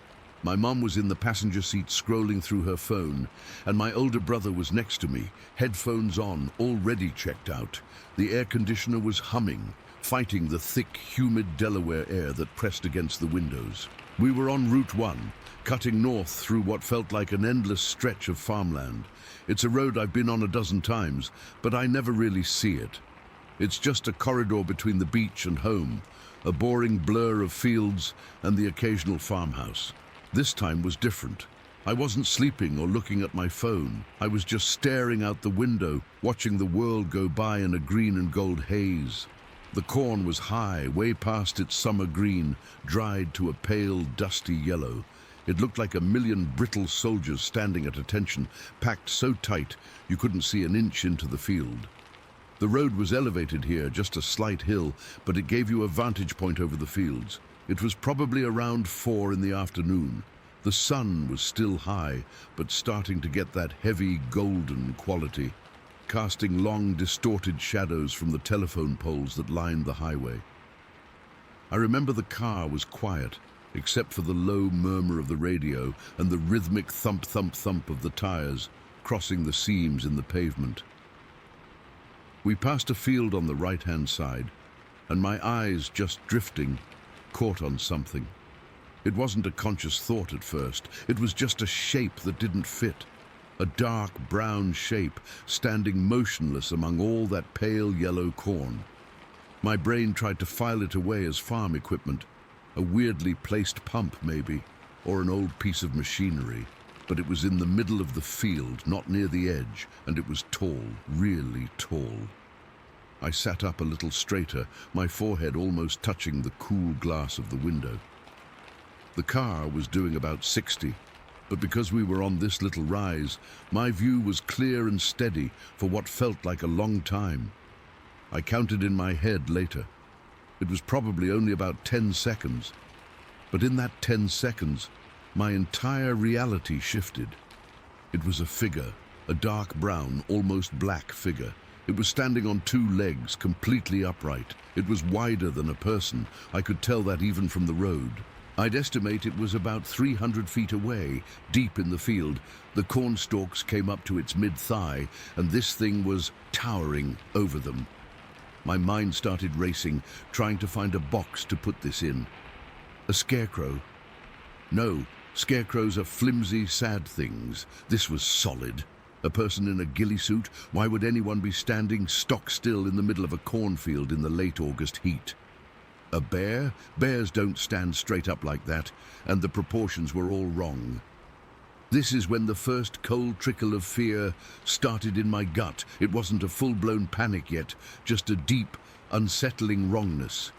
Speaker 1: My mum was in the passenger seat scrolling through her phone, and my older brother was next to me, headphones on, already checked out. The air conditioner was humming, fighting the thick, humid Delaware air that pressed against the windows. We were on Route 1, cutting north through what felt like an endless stretch of farmland. It's a road I've been on a dozen times, but I never really see it. It's just a corridor between the beach and home, a boring blur of fields and the occasional farmhouse. This time was different. I wasn't sleeping or looking at my phone. I was just staring out the window, watching the world go by in a green and gold haze. The corn was high, way past its summer green, dried to a pale, dusty yellow. It looked like a million brittle soldiers standing at attention, packed so tight you couldn't see an inch into the field. The road was elevated here, just a slight hill, but it gave you a vantage point over the fields. It was probably around 4 in the afternoon. The sun was still high, but starting to get that heavy, golden quality, casting long, distorted shadows from the telephone poles that lined the highway. I remember the car was quiet, except for the low murmur of the radio and the rhythmic thump, thump, thump of the tires crossing the seams in the pavement. We passed a field on the right-hand side, and my eyes, just drifting, caught on something. It wasn't a conscious thought at first. It was just a shape that didn't fit. A dark brown shape standing motionless among all that pale yellow corn. My brain tried to file it away as farm equipment, a weirdly placed pump maybe, or an old piece of machinery. But it was in the middle of the field, not near the edge, and it was tall, really tall. I sat up a little straighter, my forehead almost touching the cool glass of the window. The car was doing about 60, but because we were on this little rise, my view was clear and steady for what felt like a long time. I counted in my head later. It was probably only about 10 seconds, but in that 10 seconds, my entire reality shifted. It was a figure, a dark brown, almost black figure. It was standing on 2 legs, completely upright. It was wider than a person. I could tell that even from the road. I'd estimate it was about 300 feet away, deep in the field. The corn stalks came up to its mid-thigh, and this thing was towering over them. My mind started racing, trying to find a box to put this in. A scarecrow? No, scarecrows are flimsy, sad things. This was solid. A person in a ghillie suit? Why would anyone be standing stock still in the middle of a cornfield in the late August heat? A bear? Bears don't stand straight up like that, and the proportions were all wrong. This is when the first cold trickle of fear started in my gut. It wasn't a full-blown panic yet, just a deep, unsettling wrongness.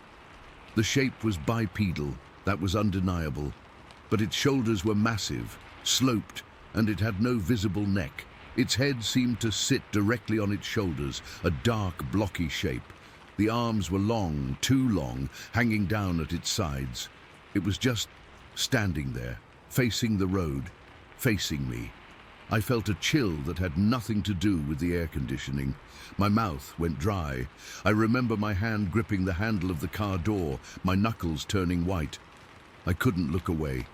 Speaker 1: The shape was bipedal, that was undeniable, but its shoulders were massive, sloped, and it had no visible neck. Its head seemed to sit directly on its shoulders, a dark, blocky shape. The arms were long, too long, hanging down at its sides. It was just standing there, facing the road, facing me. I felt a chill that had nothing to do with the air conditioning. My mouth went dry. I remember my hand gripping the handle of the car door, my knuckles turning white. I couldn't look away.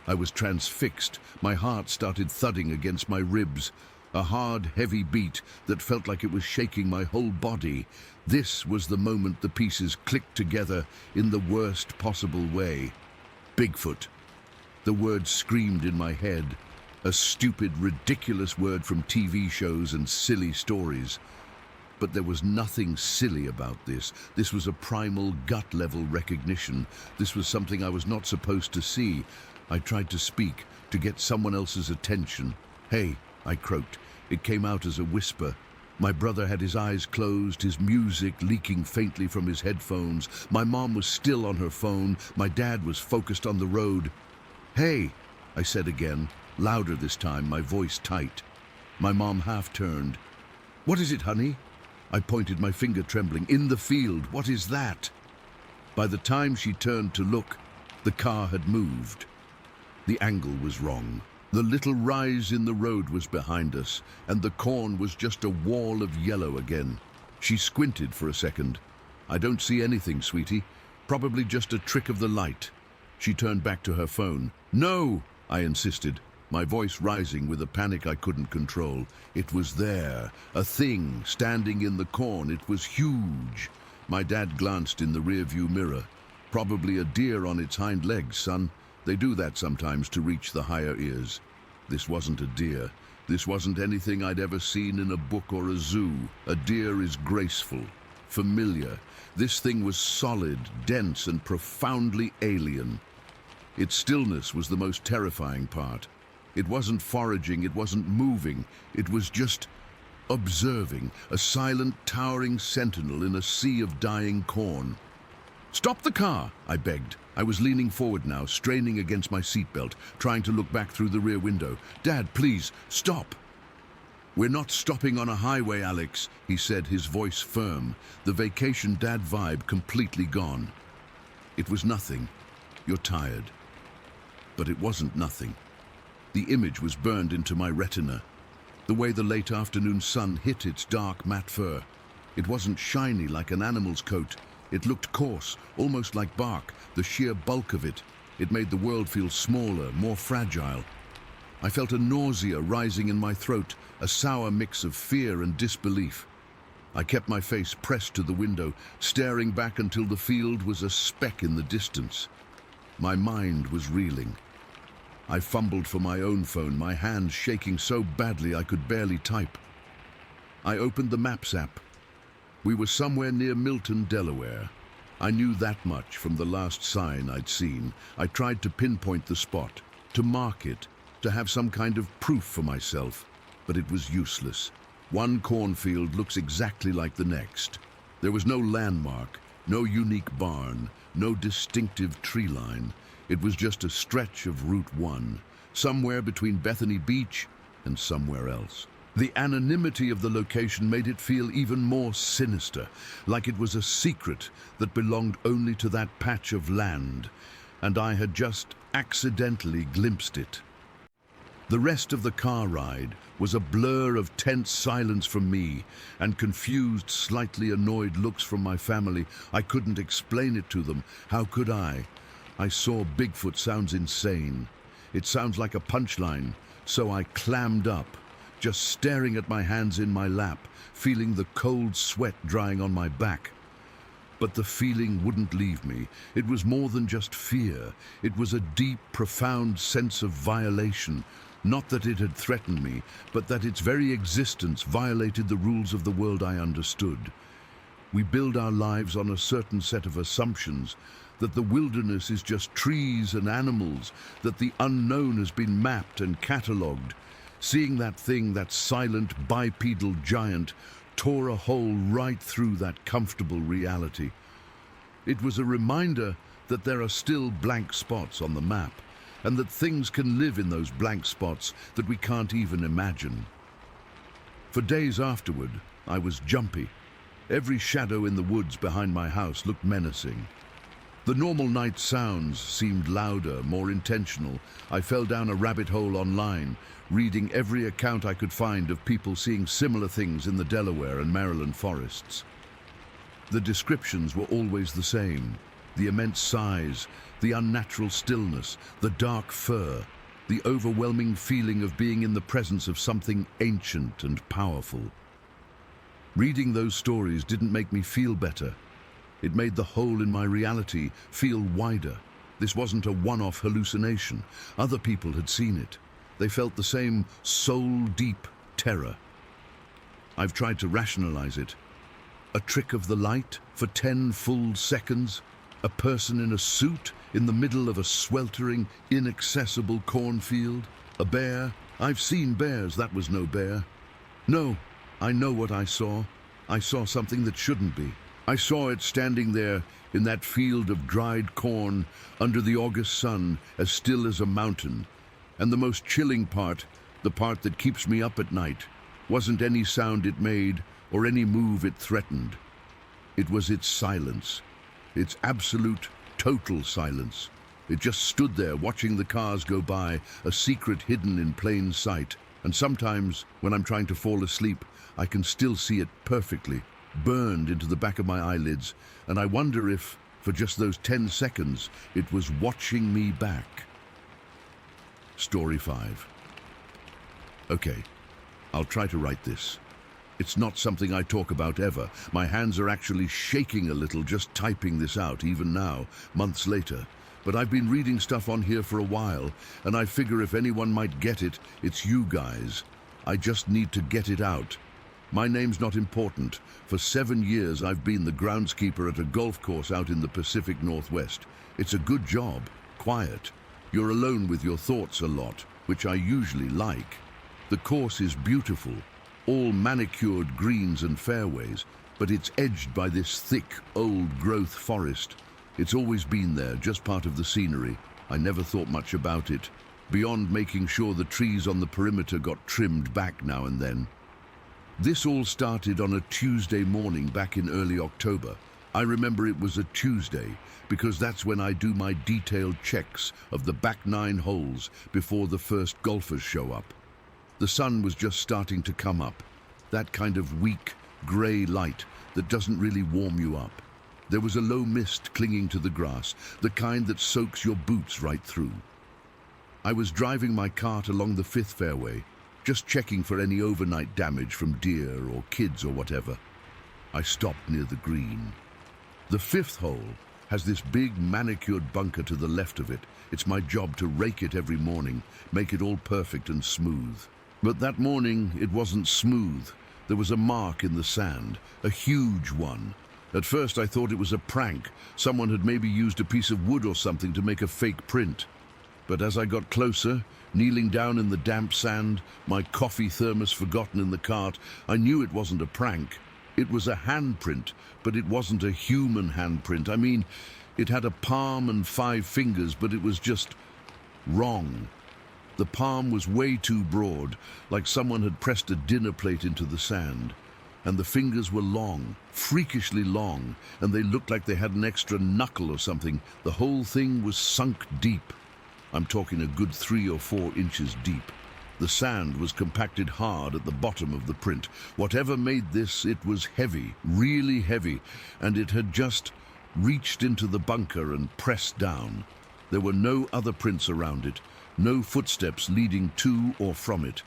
Speaker 1: I was transfixed. My heart started thudding against my ribs, a hard, heavy beat that felt like it was shaking my whole body. This was the moment the pieces clicked together in the worst possible way. Bigfoot. The word screamed in my head, a stupid, ridiculous word from TV shows and silly stories. But there was nothing silly about this. This was a primal, gut-level recognition. This was something I was not supposed to see. I tried to speak, to get someone else's attention. "Hey," I croaked. It came out as a whisper. My brother had his eyes closed, his music leaking faintly from his headphones. My mom was still on her phone. My dad was focused on the road. "Hey," I said again, louder this time, my voice tight. My mom half turned. "What is it, honey?" I pointed, my finger trembling. "In the field, what is that?" By the time she turned to look, the car had moved. The angle was wrong. The little rise in the road was behind us, and the corn was just a wall of yellow again. She squinted for a second. "I don't see anything, sweetie. Probably just a trick of the light." She turned back to her phone. "No," I insisted, my voice rising with a panic I couldn't control. It was there, a thing standing in the corn. It was huge. My dad glanced in the rearview mirror. "Probably a deer on its hind legs, son. They do that sometimes to reach the higher ears." This wasn't a deer. This wasn't anything I'd ever seen in a book or a zoo. A deer is graceful, familiar. This thing was solid, dense, and profoundly alien. Its stillness was the most terrifying part. It wasn't foraging, it wasn't moving. It was just observing, a silent, towering sentinel in a sea of dying corn. "Stop the car," I begged. I was leaning forward now, straining against my seatbelt, trying to look back through the rear window. "Dad, please, stop." "We're not stopping on a highway, Alex," he said, his voice firm, the vacation dad vibe completely gone. "It was nothing. You're tired." But it wasn't nothing. The image was burned into my retina. The way the late afternoon sun hit its dark matte fur. It wasn't shiny like an animal's coat. It looked coarse, almost like bark, the sheer bulk of it. It made the world feel smaller, more fragile. I felt a nausea rising in my throat, a sour mix of fear and disbelief. I kept my face pressed to the window, staring back until the field was a speck in the distance. My mind was reeling. I fumbled for my own phone, my hands shaking so badly I could barely type. I opened the Maps app. We were somewhere near Milton, Delaware. I knew that much from the last sign I'd seen. I tried to pinpoint the spot, to mark it, to have some kind of proof for myself, but it was useless. One cornfield looks exactly like the next. There was no landmark, no unique barn, no distinctive tree line. It was just a stretch of Route 1, somewhere between Bethany Beach and somewhere else. The anonymity of the location made it feel even more sinister, like it was a secret that belonged only to that patch of land, and I had just accidentally glimpsed it. The rest of the car ride was a blur of tense silence from me and confused, slightly annoyed looks from my family. I couldn't explain it to them. How could I? I saw Bigfoot sounds insane. It sounds like a punchline, so I clammed up, just staring at my hands in my lap, feeling the cold sweat drying on my back. But the feeling wouldn't leave me. It was more than just fear. It was a deep, profound sense of violation. Not that it had threatened me, but that its very existence violated the rules of the world I understood. We build our lives on a certain set of assumptions, that the wilderness is just trees and animals, that the unknown has been mapped and catalogued. Seeing that thing, that silent bipedal giant, tore a hole right through that comfortable reality. It was a reminder that there are still blank spots on the map, and that things can live in those blank spots that we can't even imagine. For days afterward, I was jumpy. Every shadow in the woods behind my house looked menacing. The normal night sounds seemed louder, more intentional. I fell down a rabbit hole online, reading every account I could find of people seeing similar things in the Delaware and Maryland forests. The descriptions were always the same. The immense size, the unnatural stillness, the dark fur, the overwhelming feeling of being in the presence of something ancient and powerful. Reading those stories didn't make me feel better. It made the hole in my reality feel wider. This wasn't a one-off hallucination. Other people had seen it. They felt the same soul-deep terror. I've tried to rationalize it. A trick of the light for 10 full seconds? A person in a suit in the middle of a sweltering, inaccessible cornfield? A bear? I've seen bears, that was no bear. No, I know what I saw. I saw something that shouldn't be. I saw it standing there in that field of dried corn under the August sun, as still as a mountain. And the most chilling part, the part that keeps me up at night, wasn't any sound it made or any move it threatened. It was its silence, its absolute, total silence. It just stood there watching the cars go by, a secret hidden in plain sight. And sometimes, when I'm trying to fall asleep, I can still see it perfectly, burned into the back of my eyelids, and I wonder if, for just those 10 seconds, it was watching me back. Story 5. Okay, I'll try to write this. It's not something I talk about ever. My hands are actually shaking a little just typing this out, even now, months later. But I've been reading stuff on here for a while, and I figure if anyone might get it, it's you guys. I just need to get it out. My name's not important. For 7 years, I've been the groundskeeper at a golf course out in the Pacific Northwest. It's a good job, quiet. You're alone with your thoughts a lot, which I usually like. The course is beautiful, all manicured greens and fairways, but it's edged by this thick, old-growth forest. It's always been there, just part of the scenery. I never thought much about it, beyond making sure the trees on the perimeter got trimmed back now and then. This all started on a Tuesday morning back in early October. I remember it was a Tuesday because that's when I do my detailed checks of the back 9 holes before the first golfers show up. The sun was just starting to come up, that kind of weak, grey light that doesn't really warm you up. There was a low mist clinging to the grass, the kind that soaks your boots right through. I was driving my cart along the 5th fairway, just checking for any overnight damage from deer or kids or whatever. I stopped near the green. The 5th hole has this big manicured bunker to the left of it. It's my job to rake it every morning, make it all perfect and smooth. But that morning, it wasn't smooth. There was a mark in the sand, a huge one. At first, I thought it was a prank. Someone had maybe used a piece of wood or something to make a fake print. But as I got closer, kneeling down in the damp sand, my coffee thermos forgotten in the cart, I knew it wasn't a prank. It was a handprint, but it wasn't a human handprint. I mean, it had a palm and 5 fingers, but it was just wrong. The palm was way too broad, like someone had pressed a dinner plate into the sand. And the fingers were long, freakishly long, and they looked like they had an extra knuckle or something. The whole thing was sunk deep. I'm talking a good 3 or 4 inches deep. The sand was compacted hard at the bottom of the print. Whatever made this, it was heavy, really heavy, and it had just reached into the bunker and pressed down. There were no other prints around it, no footsteps leading to or from it.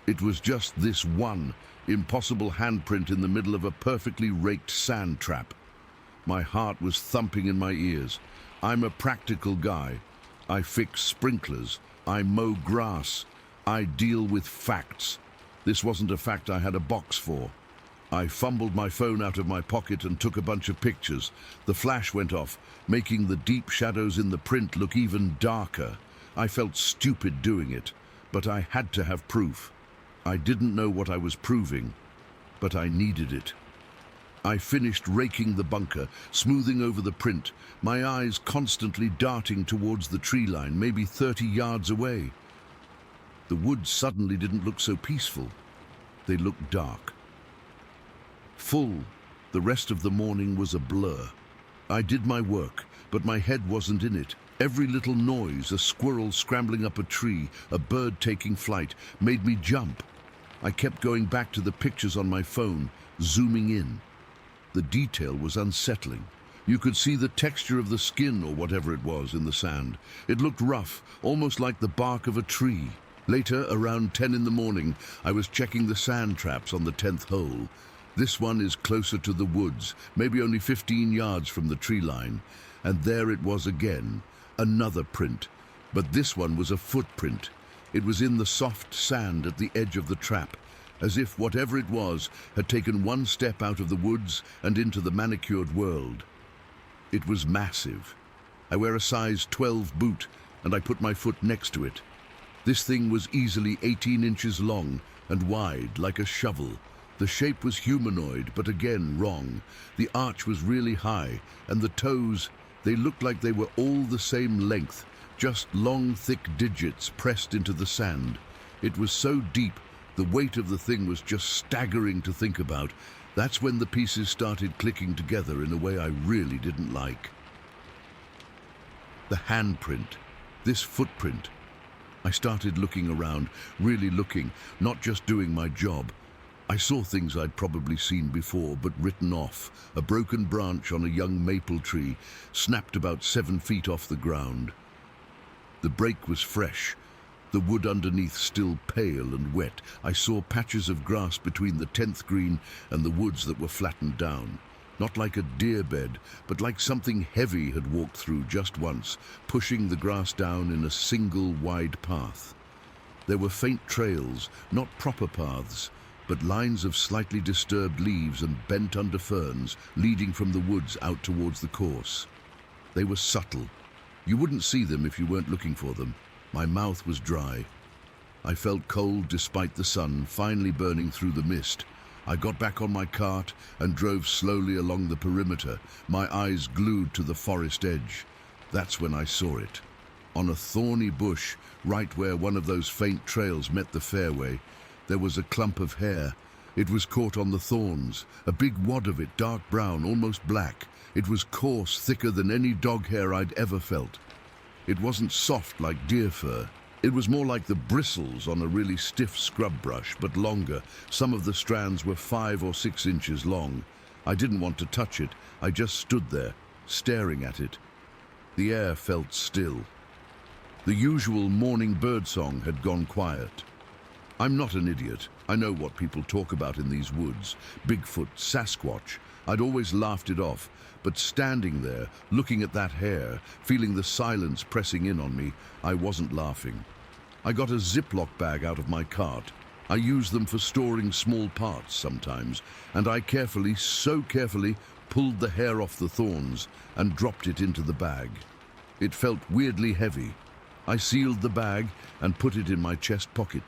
Speaker 1: It was just this one impossible handprint in the middle of a perfectly raked sand trap. My heart was thumping in my ears. I'm a practical guy. I fix sprinklers. I mow grass. I deal with facts. This wasn't a fact I had a box for. I fumbled my phone out of my pocket and took a bunch of pictures. The flash went off, making the deep shadows in the print look even darker. I felt stupid doing it, but I had to have proof. I didn't know what I was proving, but I needed it. I finished raking the bunker, smoothing over the print, my eyes constantly darting towards the tree line, maybe 30 yards away. The woods suddenly didn't look so peaceful. They looked dark. Full. The rest of the morning was a blur. I did my work, but my head wasn't in it. Every little noise, a squirrel scrambling up a tree, a bird taking flight, made me jump. I kept going back to the pictures on my phone, zooming in. The detail was unsettling. You could see the texture of the skin or whatever it was in the sand. It looked rough, almost like the bark of a tree. Later, around 10 in the morning, I was checking the sand traps on the 10th hole. This one is closer to the woods, maybe only 15 yards from the tree line. And there it was again, another print. But this one was a footprint. It was in the soft sand at the edge of the trap, as if whatever it was had taken one step out of the woods and into the manicured world. It was massive. I wear a size 12 boot, and I put my foot next to it. This thing was easily 18 inches long and wide, like a shovel. The shape was humanoid, but again wrong. The arch was really high, and the toes, they looked like they were all the same length, just long, thick digits pressed into the sand. It was so deep, the weight of the thing was just staggering to think about. That's when the pieces started clicking together in a way I really didn't like. The handprint, this footprint. I started looking around, really looking, not just doing my job. I saw things I'd probably seen before, but written off. A broken branch on a young maple tree, snapped about 7 feet off the ground. The break was fresh, the wood underneath still pale and wet. I saw patches of grass between the 10th green and the woods that were flattened down. Not like a deer bed, but like something heavy had walked through just once, pushing the grass down in a single wide path. There were faint trails, not proper paths, but lines of slightly disturbed leaves and bent under ferns leading from the woods out towards the course. They were subtle. You wouldn't see them if you weren't looking for them. My mouth was dry. I felt cold despite the sun finally burning through the mist. I got back on my cart and drove slowly along the perimeter, my eyes glued to the forest edge. That's when I saw it. On a thorny bush, right where one of those faint trails met the fairway, there was a clump of hair. It was caught on the thorns, a big wad of it, dark brown, almost black. It was coarse, thicker than any dog hair I'd ever felt. It wasn't soft like deer fur. It was more like the bristles on a really stiff scrub brush, but longer. Some of the strands were 5 or 6 inches long. I didn't want to touch it. I just stood there, staring at it. The air felt still. The usual morning birdsong had gone quiet. I'm not an idiot. I know what people talk about in these woods. Bigfoot, Sasquatch. I'd always laughed it off. But standing there, looking at that hair, feeling the silence pressing in on me, I wasn't laughing. I got a Ziploc bag out of my cart. I use them for storing small parts sometimes, and I carefully, so carefully, pulled the hair off the thorns and dropped it into the bag. It felt weirdly heavy. I sealed the bag and put it in my chest pocket.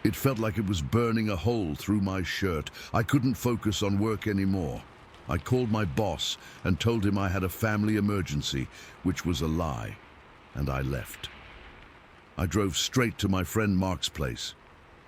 Speaker 1: It felt like it was burning a hole through my shirt. I couldn't focus on work anymore. I called my boss and told him I had a family emergency, which was a lie, and I left. I drove straight to my friend Mark's place.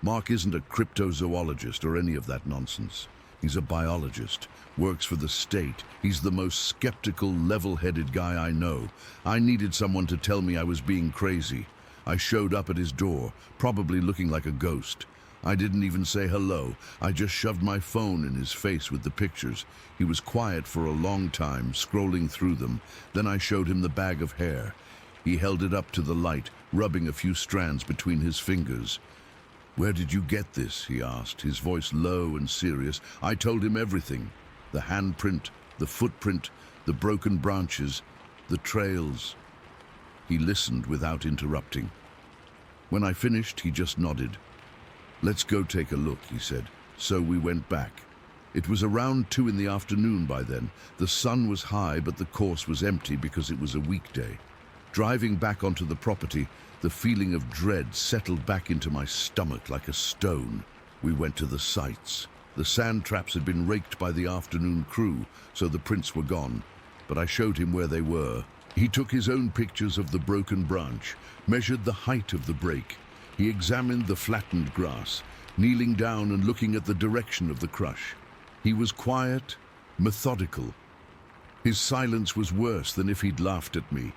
Speaker 1: Mark isn't a cryptozoologist or any of that nonsense. He's a biologist, works for the state. He's the most skeptical, level-headed guy I know. I needed someone to tell me I was being crazy. I showed up at his door, probably looking like a ghost. I didn't even say hello. I just shoved my phone in his face with the pictures. He was quiet for a long time, scrolling through them. Then I showed him the bag of hair. He held it up to the light, rubbing a few strands between his fingers. "Where did you get this?" he asked, his voice low and serious. I told him everything. The handprint, the footprint, the broken branches, the trails. He listened without interrupting. When I finished, he just nodded. "Let's go take a look," he said. So we went back. It was around 2 in the afternoon by then. The sun was high, but the course was empty because it was a weekday. Driving back onto the property, the feeling of dread settled back into my stomach like a stone. We went to the sites. The sand traps had been raked by the afternoon crew, so the prints were gone. But I showed him where they were. He took his own pictures of the broken branch, measured the height of the break. He examined the flattened grass, kneeling down and looking at the direction of the crush. He was quiet, methodical. His silence was worse than if he'd laughed at me.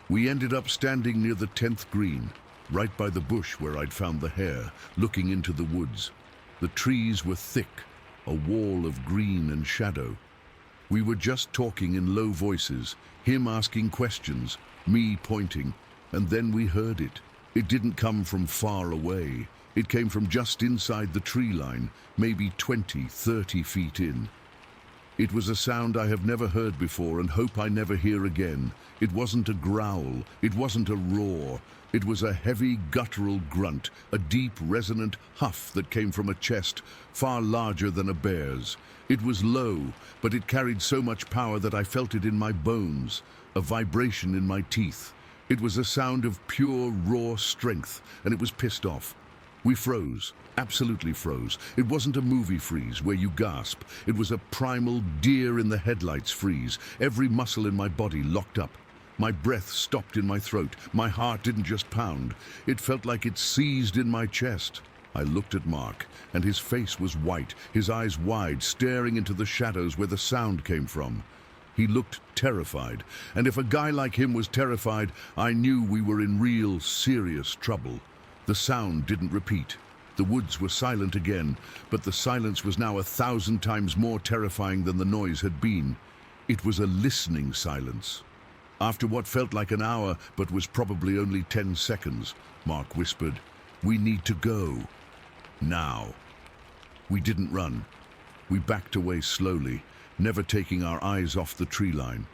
Speaker 1: We ended up standing near the 10th green, right by the bush where I'd found the hair, looking into the woods. The trees were thick, a wall of green and shadow. We were just talking in low voices, him asking questions, me pointing, and then we heard it. It didn't come from far away. It came from just inside the tree line, maybe 20, 30 feet in. It was a sound I have never heard before and hope I never hear again. It wasn't a growl, it wasn't a roar. It was a heavy guttural grunt, a deep resonant huff that came from a chest far larger than a bear's. It was low, but it carried so much power that I felt it in my bones, a vibration in my teeth. It was a sound of pure, raw strength, and it was pissed off. We froze, absolutely froze. It wasn't a movie freeze where you gasp. It was a primal deer in the headlights freeze. Every muscle in my body locked up. My breath stopped in my throat. My heart didn't just pound. It felt like it seized in my chest. I looked at Mark, and his face was white, his eyes wide, staring into the shadows where the sound came from. He looked terrified, and if a guy like him was terrified, I knew we were in real, serious trouble. The sound didn't repeat. The woods were silent again, but the silence was now 1,000 times more terrifying than the noise had been. It was a listening silence. After what felt like an hour, but was probably only 10 seconds, Mark whispered, "We need to go. Now." We didn't run. We backed away slowly, never taking our eyes off the tree line.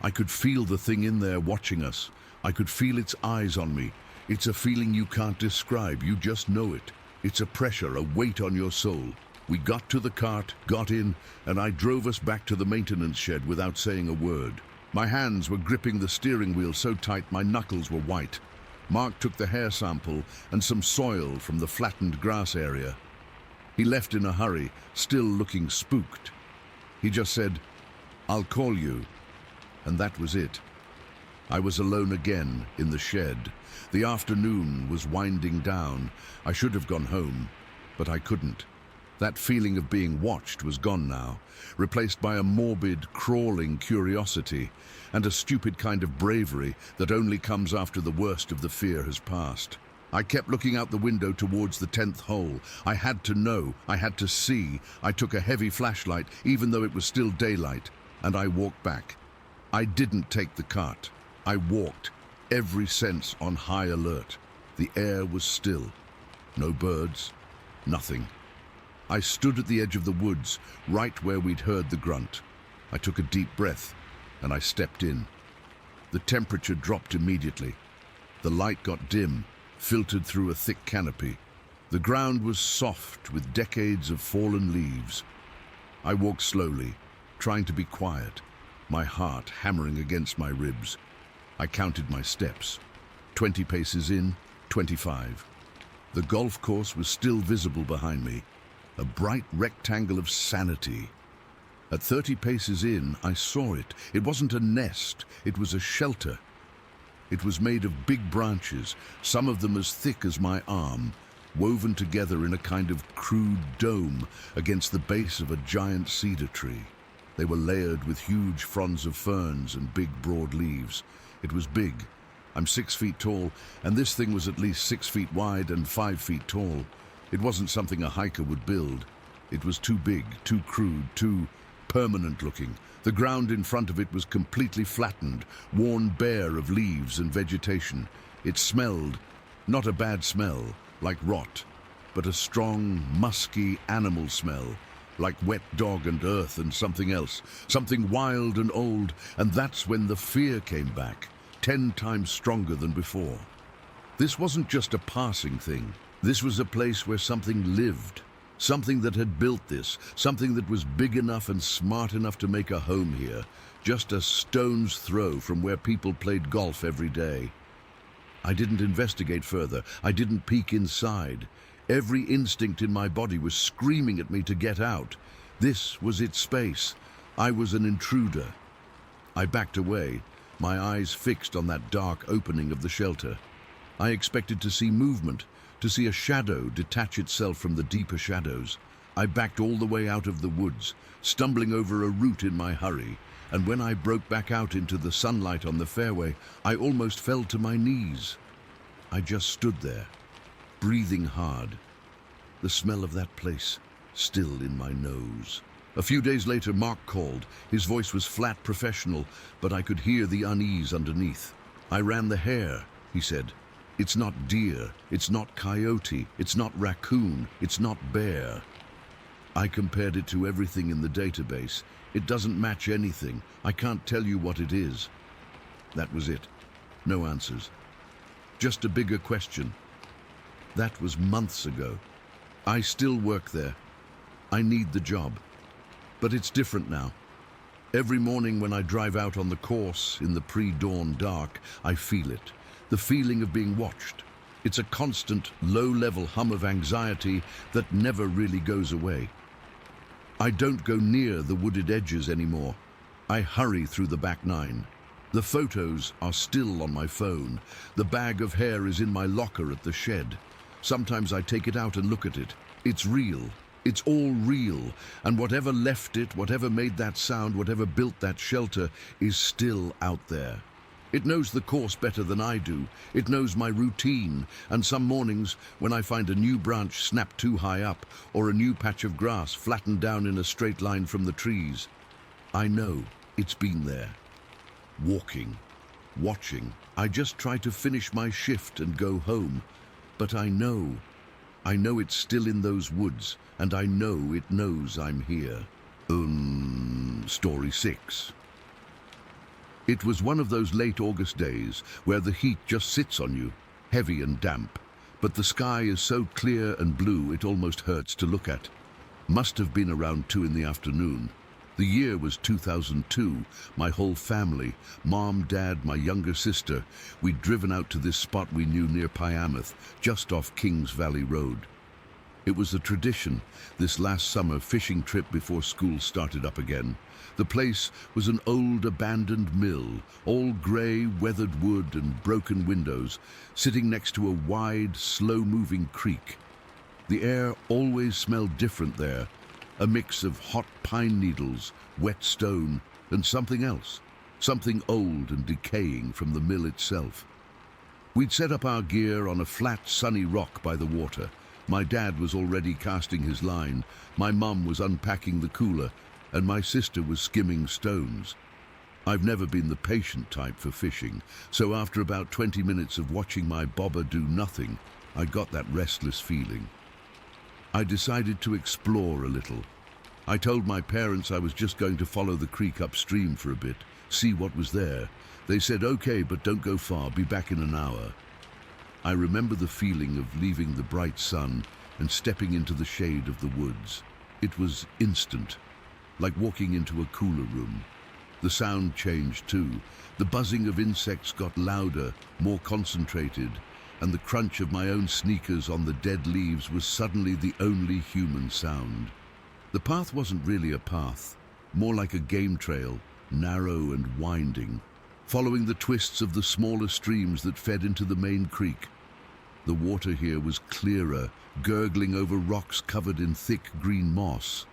Speaker 1: I could feel the thing in there watching us. I could feel its eyes on me. It's a feeling you can't describe, you just know it. It's a pressure, a weight on your soul. We got to the cart, got in, and I drove us back to the maintenance shed without saying a word. My hands were gripping the steering wheel so tight my knuckles were white. Mark took the hair sample and some soil from the flattened grass area. He left in a hurry, still looking spooked. He just said, "I'll call you." And that was it. I was alone again in the shed. The afternoon was winding down. I should have gone home, but I couldn't. That feeling of being watched was gone now, replaced by a morbid, crawling curiosity and a stupid kind of bravery that only comes after the worst of the fear has passed. I kept looking out the window towards the 10th hole. I had to know, I had to see. I took a heavy flashlight, even though it was still daylight, and I walked back. I didn't take the cart. I walked, every sense on high alert. The air was still. No birds, nothing. I stood at the edge of the woods, right where we'd heard the grunt. I took a deep breath, and I stepped in. The temperature dropped immediately. The light got dim, filtered through a thick canopy. The ground was soft with decades of fallen leaves. I walked slowly, trying to be quiet, my heart hammering against my ribs. I counted my steps. 20 paces in, 25. The golf course was still visible behind me, a bright rectangle of sanity. At 30 paces in, I saw it. It wasn't a nest, it was a shelter. It was made of big branches, some of them as thick as my arm, woven together in a kind of crude dome against the base of a giant cedar tree. They were layered with huge fronds of ferns and big broad leaves. It was big. I'm 6 feet tall, and this thing was at least 6 feet wide and 5 feet tall. It wasn't something a hiker would build. It was too big, too crude, too permanent looking. The ground in front of it was completely flattened, worn bare of leaves and vegetation. It smelled, not a bad smell, like rot, but a strong, musky animal smell, like wet dog and earth and something else, something wild and old, and that's when the fear came back, 10 times stronger than before. This wasn't just a passing thing. This was a place where something lived, something that had built this, something that was big enough and smart enough to make a home here, just a stone's throw from where people played golf every day. I didn't investigate further. I didn't peek inside. Every instinct in my body was screaming at me to get out. This was its space. I was an intruder. I backed away, my eyes fixed on that dark opening of the shelter. I expected to see movement, to see a shadow detach itself from the deeper shadows. I backed all the way out of the woods, stumbling over a root in my hurry, and when I broke back out into the sunlight on the fairway, I almost fell to my knees. I just stood there, breathing hard, the smell of that place still in my nose. A few days later, Mark called. His voice was flat professional, but I could hear the unease underneath. "I ran the hare," he said. "It's not deer, it's not coyote, it's not raccoon, it's not bear." I compared it to everything in the database. It doesn't match anything. I can't tell you what it is. That was it. No answers. Just a bigger question. That was months ago. I still work there. I need the job. But it's different now. Every morning when I drive out on the course in the pre-dawn dark, I feel it. The feeling of being watched. It's a constant, low-level hum of anxiety that never really goes away. I don't go near the wooded edges anymore. I hurry through the back nine. The photos are still on my phone. The bag of hair is in my locker at the shed. Sometimes I take it out and look at it. It's real. It's all real. And whatever left it, whatever made that sound, whatever built that shelter, is still out there. It knows the course better than I do. It knows my routine. And some mornings, when I find a new branch snapped too high up, or a new patch of grass flattened down in a straight line from the trees, I know it's been there. Walking, watching. I just try to finish my shift and go home. But I know it's still in those woods, and I know it knows I'm here. Story 6. It was one of those late August days where the heat just sits on you, heavy and damp, but the sky is so clear and blue it almost hurts to look at. Must have been around 2 in the afternoon. The year was 2002. My whole family, Mom, Dad, my younger sister, we'd driven out to this spot we knew near Pyamouth, just off Kings Valley Road. It was a tradition, this last summer fishing trip before school started up again. The place was an old abandoned mill, all grey, weathered wood and broken windows, sitting next to a wide, slow-moving creek. The air always smelled different there, a mix of hot pine needles, wet stone, and something else, something old and decaying from the mill itself. We'd set up our gear on a flat, sunny rock by the water. My dad was already casting his line, my mum was unpacking the cooler, and my sister was skimming stones. I've never been the patient type for fishing, so after about 20 minutes of watching my bobber do nothing, I got that restless feeling. I decided to explore a little. I told my parents I was just going to follow the creek upstream for a bit, see what was there. They said, "Okay, but don't go far, be back in an hour." I remember the feeling of leaving the bright sun and stepping into the shade of the woods. It was instant, like walking into a cooler room. The sound changed too. The buzzing of insects got louder, more concentrated, and the crunch of my own sneakers on the dead leaves was suddenly the only human sound. The path wasn't really a path, more like a game trail, narrow and winding, following the twists of the smaller streams that fed into the main creek. The water here was clearer, gurgling over rocks covered in thick green moss.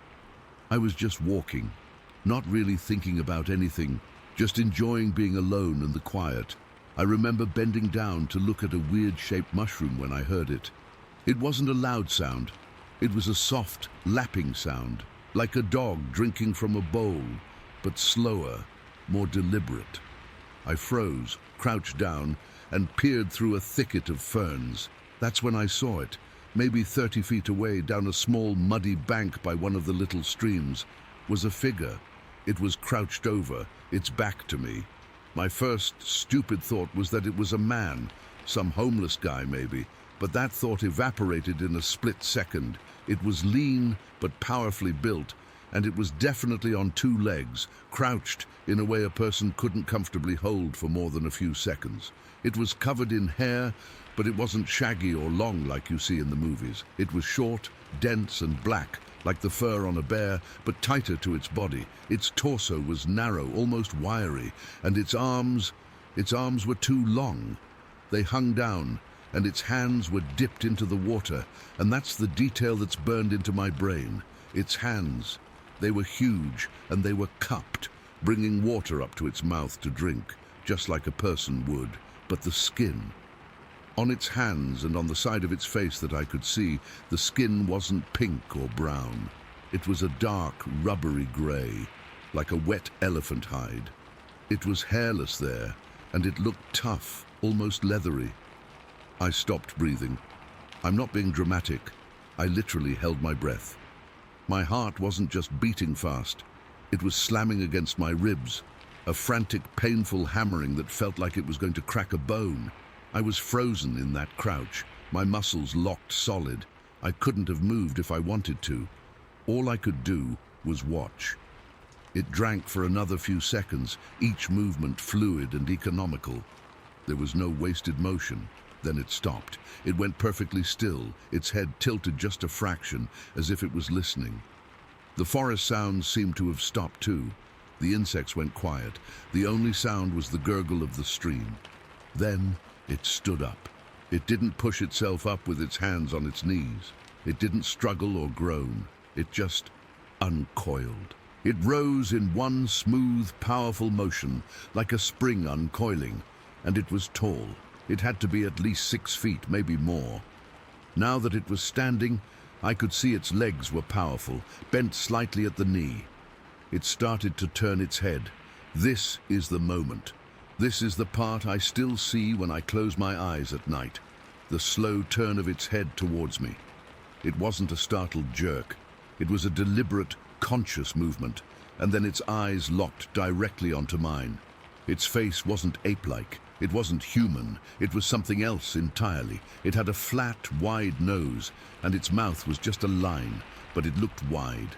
Speaker 1: I was just walking, not really thinking about anything, just enjoying being alone and the quiet. I remember bending down to look at a weird-shaped mushroom when I heard it. It wasn't a loud sound. It was a soft, lapping sound, like a dog drinking from a bowl, but slower, more deliberate. I froze, crouched down, and peered through a thicket of ferns. That's when I saw it, maybe 30 feet away down a small muddy bank by one of the little streams, was a figure. It was crouched over, its back to me. My first stupid thought was that it was a man, some homeless guy maybe, but that thought evaporated in a split second. It was lean but powerfully built, and it was definitely on 2 legs, crouched in a way a person couldn't comfortably hold for more than a few seconds. It was covered in hair, but it wasn't shaggy or long like you see in the movies. It was short, dense and black, like the fur on a bear, but tighter to its body. Its torso was narrow, almost wiry, and its arms were too long. They hung down, and its hands were dipped into the water, and that's the detail that's burned into my brain. Its hands, they were huge, and they were cupped, bringing water up to its mouth to drink, just like a person would. But the skin, on its hands and on the side of its face that I could see, the skin wasn't pink or brown. It was a dark, rubbery grey, like a wet elephant hide. It was hairless there, and it looked tough, almost leathery. I stopped breathing. I'm not being dramatic. I literally held my breath. My heart wasn't just beating fast. It was slamming against my ribs, a frantic, painful hammering that felt like it was going to crack a bone. I was frozen in that crouch, my muscles locked solid. I couldn't have moved if I wanted to. All I could do was watch. It drank for another few seconds, each movement fluid and economical. There was no wasted motion. Then it stopped. It went perfectly still, its head tilted just a fraction, as if it was listening. The forest sounds seemed to have stopped too. The insects went quiet. The only sound was the gurgle of the stream. Then it stood up. It didn't push itself up with its hands on its knees. It didn't struggle or groan. It just uncoiled. It rose in one smooth, powerful motion, like a spring uncoiling, and it was tall. It had to be at least 6 feet, maybe more. Now that it was standing, I could see its legs were powerful, bent slightly at the knee. It started to turn its head. This is the moment. This is the part I still see when I close my eyes at night. The slow turn of its head towards me. It wasn't a startled jerk. It was a deliberate, conscious movement, and then its eyes locked directly onto mine. Its face wasn't ape-like. It wasn't human. It was something else entirely. It had a flat, wide nose, and its mouth was just a line, but it looked wide.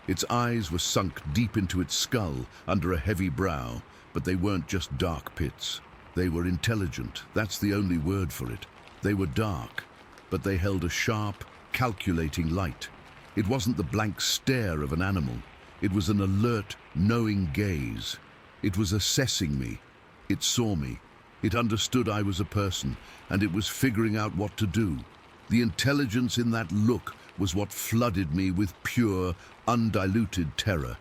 Speaker 1: Its eyes were sunk deep into its skull, under a heavy brow, but they weren't just dark pits. They were intelligent. That's the only word for it. They were dark, but they held a sharp, calculating light. It wasn't the blank stare of an animal. It was an alert, knowing gaze. It was assessing me. It saw me. It understood I was a person, and it was figuring out what to do. The intelligence in that look was what flooded me with pure, undiluted terror.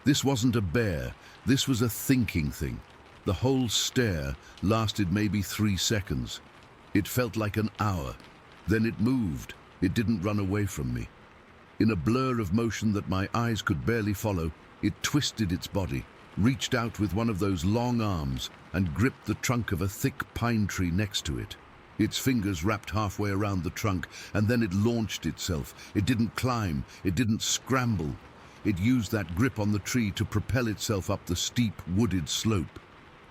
Speaker 1: This wasn't a bear. This was a thinking thing. The whole stare lasted maybe 3 seconds. It felt like an hour. Then it moved. It didn't run away from me. In a blur of motion that my eyes could barely follow, it twisted its body, reached out with one of those long arms, and gripped the trunk of a thick pine tree next to it. Its fingers wrapped halfway around the trunk, and then it launched itself. It didn't climb. It didn't scramble. It used that grip on the tree to propel itself up the steep, wooded slope.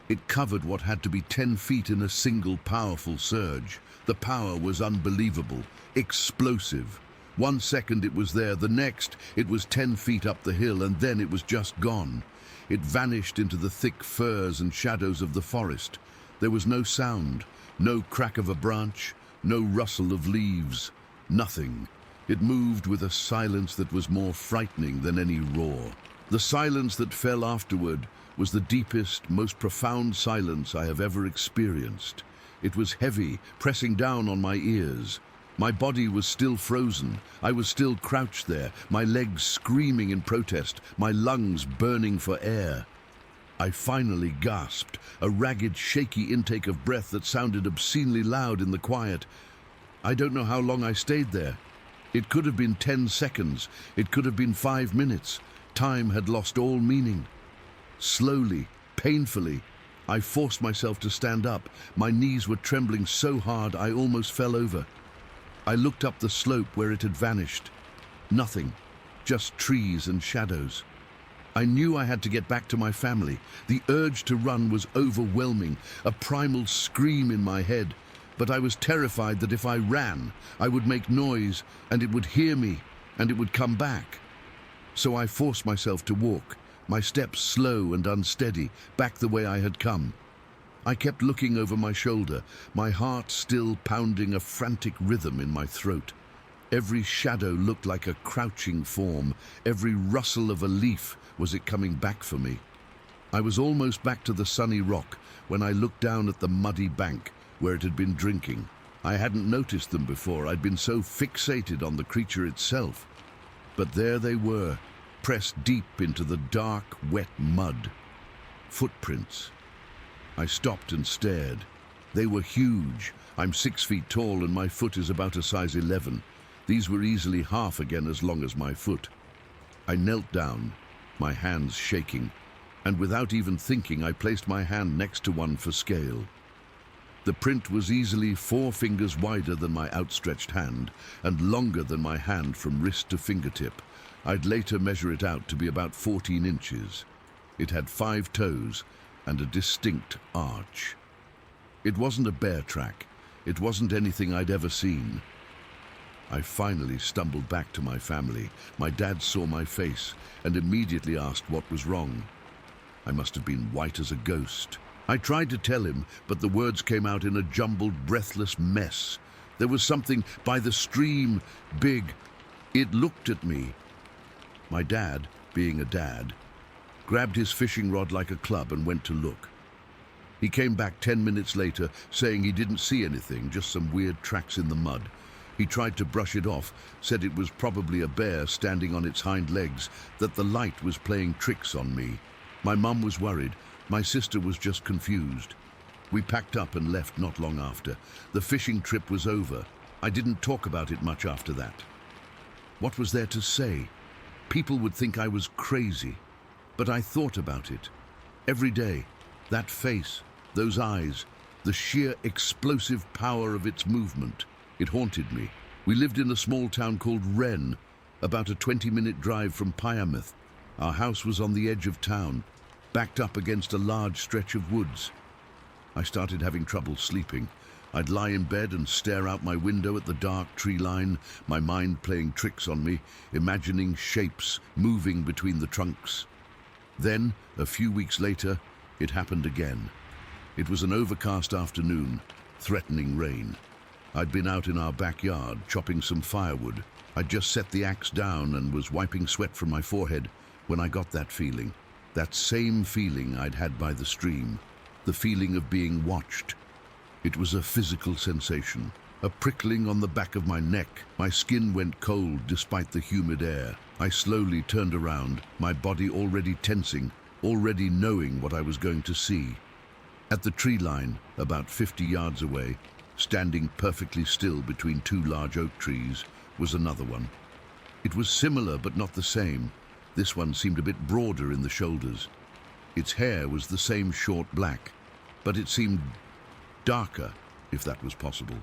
Speaker 1: It covered what had to be 10 feet in a single powerful surge. The power was unbelievable, explosive. 1 second it was there, the next it was 10 feet up the hill, and then it was just gone. It vanished into the thick firs and shadows of the forest. There was no sound, no crack of a branch, no rustle of leaves, nothing. It moved with a silence that was more frightening than any roar. The silence that fell afterward was the deepest, most profound silence I have ever experienced. It was heavy, pressing down on my ears. My body was still frozen. I was still crouched there, my legs screaming in protest, my lungs burning for air. I finally gasped, a ragged, shaky intake of breath that sounded obscenely loud in the quiet. I don't know how long I stayed there. It could have been 10 seconds. It could have been 5 minutes. Time had lost all meaning. Slowly, painfully, I forced myself to stand up. My knees were trembling so hard I almost fell over. I looked up the slope where it had vanished. Nothing, just trees and shadows. I knew I had to get back to my family. The urge to run was overwhelming, a primal scream in my head. But I was terrified that if I ran, I would make noise, and it would hear me, and it would come back. So I forced myself to walk, my steps slow and unsteady, back the way I had come. I kept looking over my shoulder, my heart still pounding a frantic rhythm in my throat. Every shadow looked like a crouching form. Every rustle of a leaf was it coming back for me. I was almost back to the sunny rock when I looked down at the muddy bank where it had been drinking. I hadn't noticed them before. I'd been so fixated on the creature itself. But there they were, pressed deep into the dark, wet mud. Footprints. I stopped and stared. They were huge. I'm 6 feet tall and my foot is about a size 11. These were easily half again as long as my foot. I knelt down, my hands shaking, and without even thinking, I placed my hand next to one for scale. The print was easily 4 fingers wider than my outstretched hand and longer than my hand from wrist to fingertip. I'd later measure it out to be about 14 inches. It had 5 toes and a distinct arch. It wasn't a bear track. It wasn't anything I'd ever seen. I finally stumbled back to my family. My dad saw my face and immediately asked what was wrong. I must have been white as a ghost. I tried to tell him, but the words came out in a jumbled, breathless mess. There was something by the stream, big. It looked at me. My dad, being a dad, grabbed his fishing rod like a club and went to look. He came back 10 minutes later saying he didn't see anything, just some weird tracks in the mud. He tried to brush it off, said it was probably a bear standing on its hind legs, that the light was playing tricks on me. My mum was worried. My sister was just confused. We packed up and left not long after. The fishing trip was over. I didn't talk about it much after that. What was there to say? People would think I was crazy. But I thought about it. Every day, that face, those eyes, the sheer explosive power of its movement. It haunted me. We lived in a small town called Wren, about a 20-minute drive from Pyamouth. Our house was on the edge of town, backed up against a large stretch of woods. I started having trouble sleeping. I'd lie in bed and stare out my window at the dark tree line, my mind playing tricks on me, imagining shapes moving between the trunks. Then, a few weeks later, it happened again. It was an overcast afternoon, threatening rain. I'd been out in our backyard, chopping some firewood. I'd just set the axe down and was wiping sweat from my forehead when I got that feeling. That same feeling I'd had by the stream, the feeling of being watched. It was a physical sensation, a prickling on the back of my neck. My skin went cold despite the humid air. I slowly turned around, my body already tensing, already knowing what I was going to see. At the tree line, about 50 yards away, standing perfectly still between 2 large oak trees, was another one. It was similar but not the same. This one seemed a bit broader in the shoulders. Its hair was the same short black, but it seemed darker, if that was possible.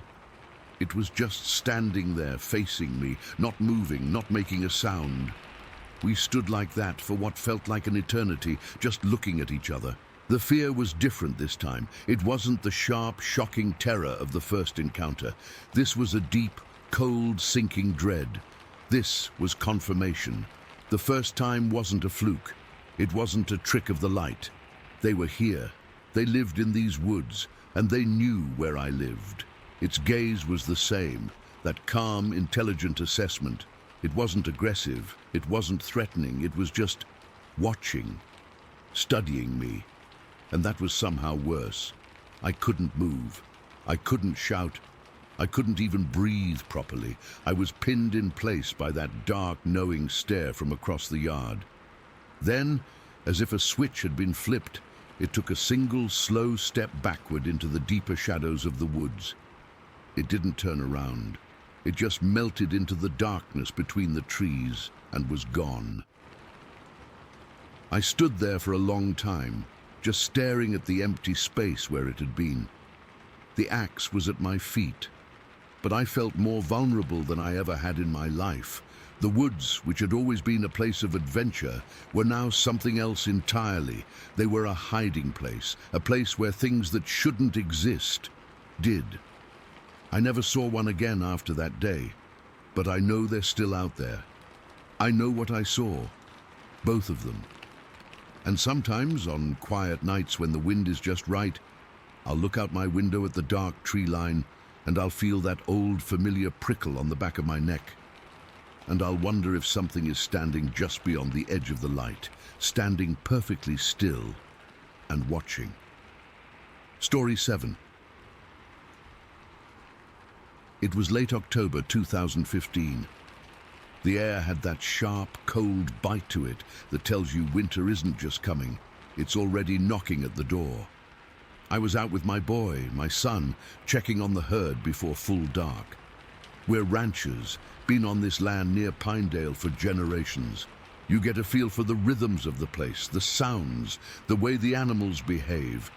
Speaker 1: It was just standing there, facing me, not moving, not making a sound. We stood like that for what felt like an eternity, just looking at each other. The fear was different this time. It wasn't the sharp, shocking terror of the first encounter. This was a deep, cold, sinking dread. This was confirmation. The first time wasn't a fluke. It wasn't a trick of the light. They were here. They lived in these woods, and they knew where I lived. Its gaze was the same, that calm, intelligent assessment. It wasn't aggressive. It wasn't threatening. It was just watching, studying me. And that was somehow worse. I couldn't move. I couldn't shout. I couldn't even breathe properly. I was pinned in place by that dark, knowing stare from across the yard. Then, as if a switch had been flipped, it took a single, slow step backward into the deeper shadows of the woods. It didn't turn around. It just melted into the darkness between the trees and was gone. I stood there for a long time, just staring at the empty space where it had been. The axe was at my feet, but I felt more vulnerable than I ever had in my life. The woods, which had always been a place of adventure, were now something else entirely. They were a hiding place, a place where things that shouldn't exist did. I never saw one again after that day, but I know they're still out there. I know what I saw, both of them. And sometimes, on quiet nights when the wind is just right, I'll look out my window at the dark tree line and I'll feel that old familiar prickle on the back of my neck. And I'll wonder if something is standing just beyond the edge of the light, standing perfectly still and watching. Story 7. It was late October 2015. The air had that sharp, cold bite to it that tells you winter isn't just coming, it's already knocking at the door. I was out with my boy, my son, checking on the herd before full dark. We're ranchers, been on this land near Pinedale for generations. You get a feel for the rhythms of the place, the sounds, the way the animals behave.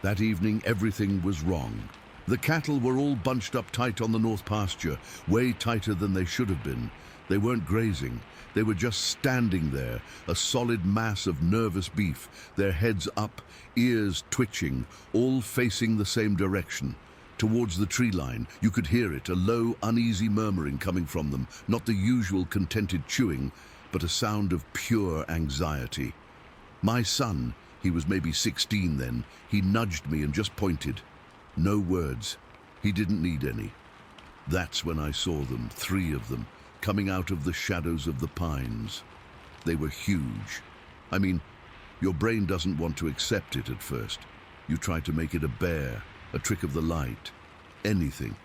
Speaker 1: That evening, everything was wrong. The cattle were all bunched up tight on the north pasture, way tighter than they should have been. They weren't grazing. They were just standing there, a solid mass of nervous beef, their heads up, ears twitching, all facing the same direction. Towards the tree line, you could hear it, a low, uneasy murmuring coming from them, not the usual contented chewing, but a sound of pure anxiety. My son, he was maybe 16 then, he nudged me and just pointed. No words. He didn't need any. That's when I saw them, 3 of them, coming out of the shadows of the pines. They were huge. I mean, your brain doesn't want to accept it at first. You try to make it a bear, a trick of the light, anything.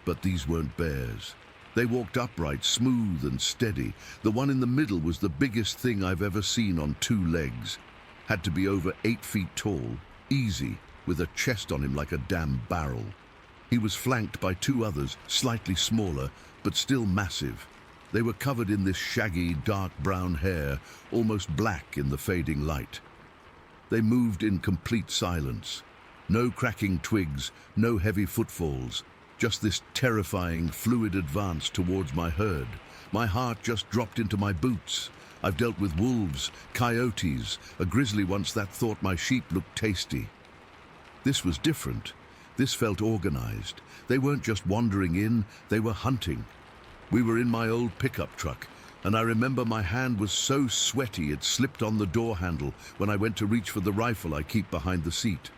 Speaker 1: But these weren't bears. They walked upright, smooth and steady. The one in the middle was the biggest thing I've ever seen on 2 legs. Had to be over 8 feet tall, easy, with a chest on him like a damn barrel. He was flanked by 2 others, slightly smaller, but still massive. They were covered in this shaggy, dark brown hair, almost black in the fading light. They moved in complete silence. No cracking twigs, no heavy footfalls. Just this terrifying, fluid advance towards my herd. My heart just dropped into my boots. I've dealt with wolves, coyotes, a grizzly once that thought my sheep looked tasty. This was different. This felt organized. They weren't just wandering in, they were hunting. We were in my old pickup truck, and I remember my hand was so sweaty it slipped on the door handle when I went to reach for the rifle I keep behind the seat.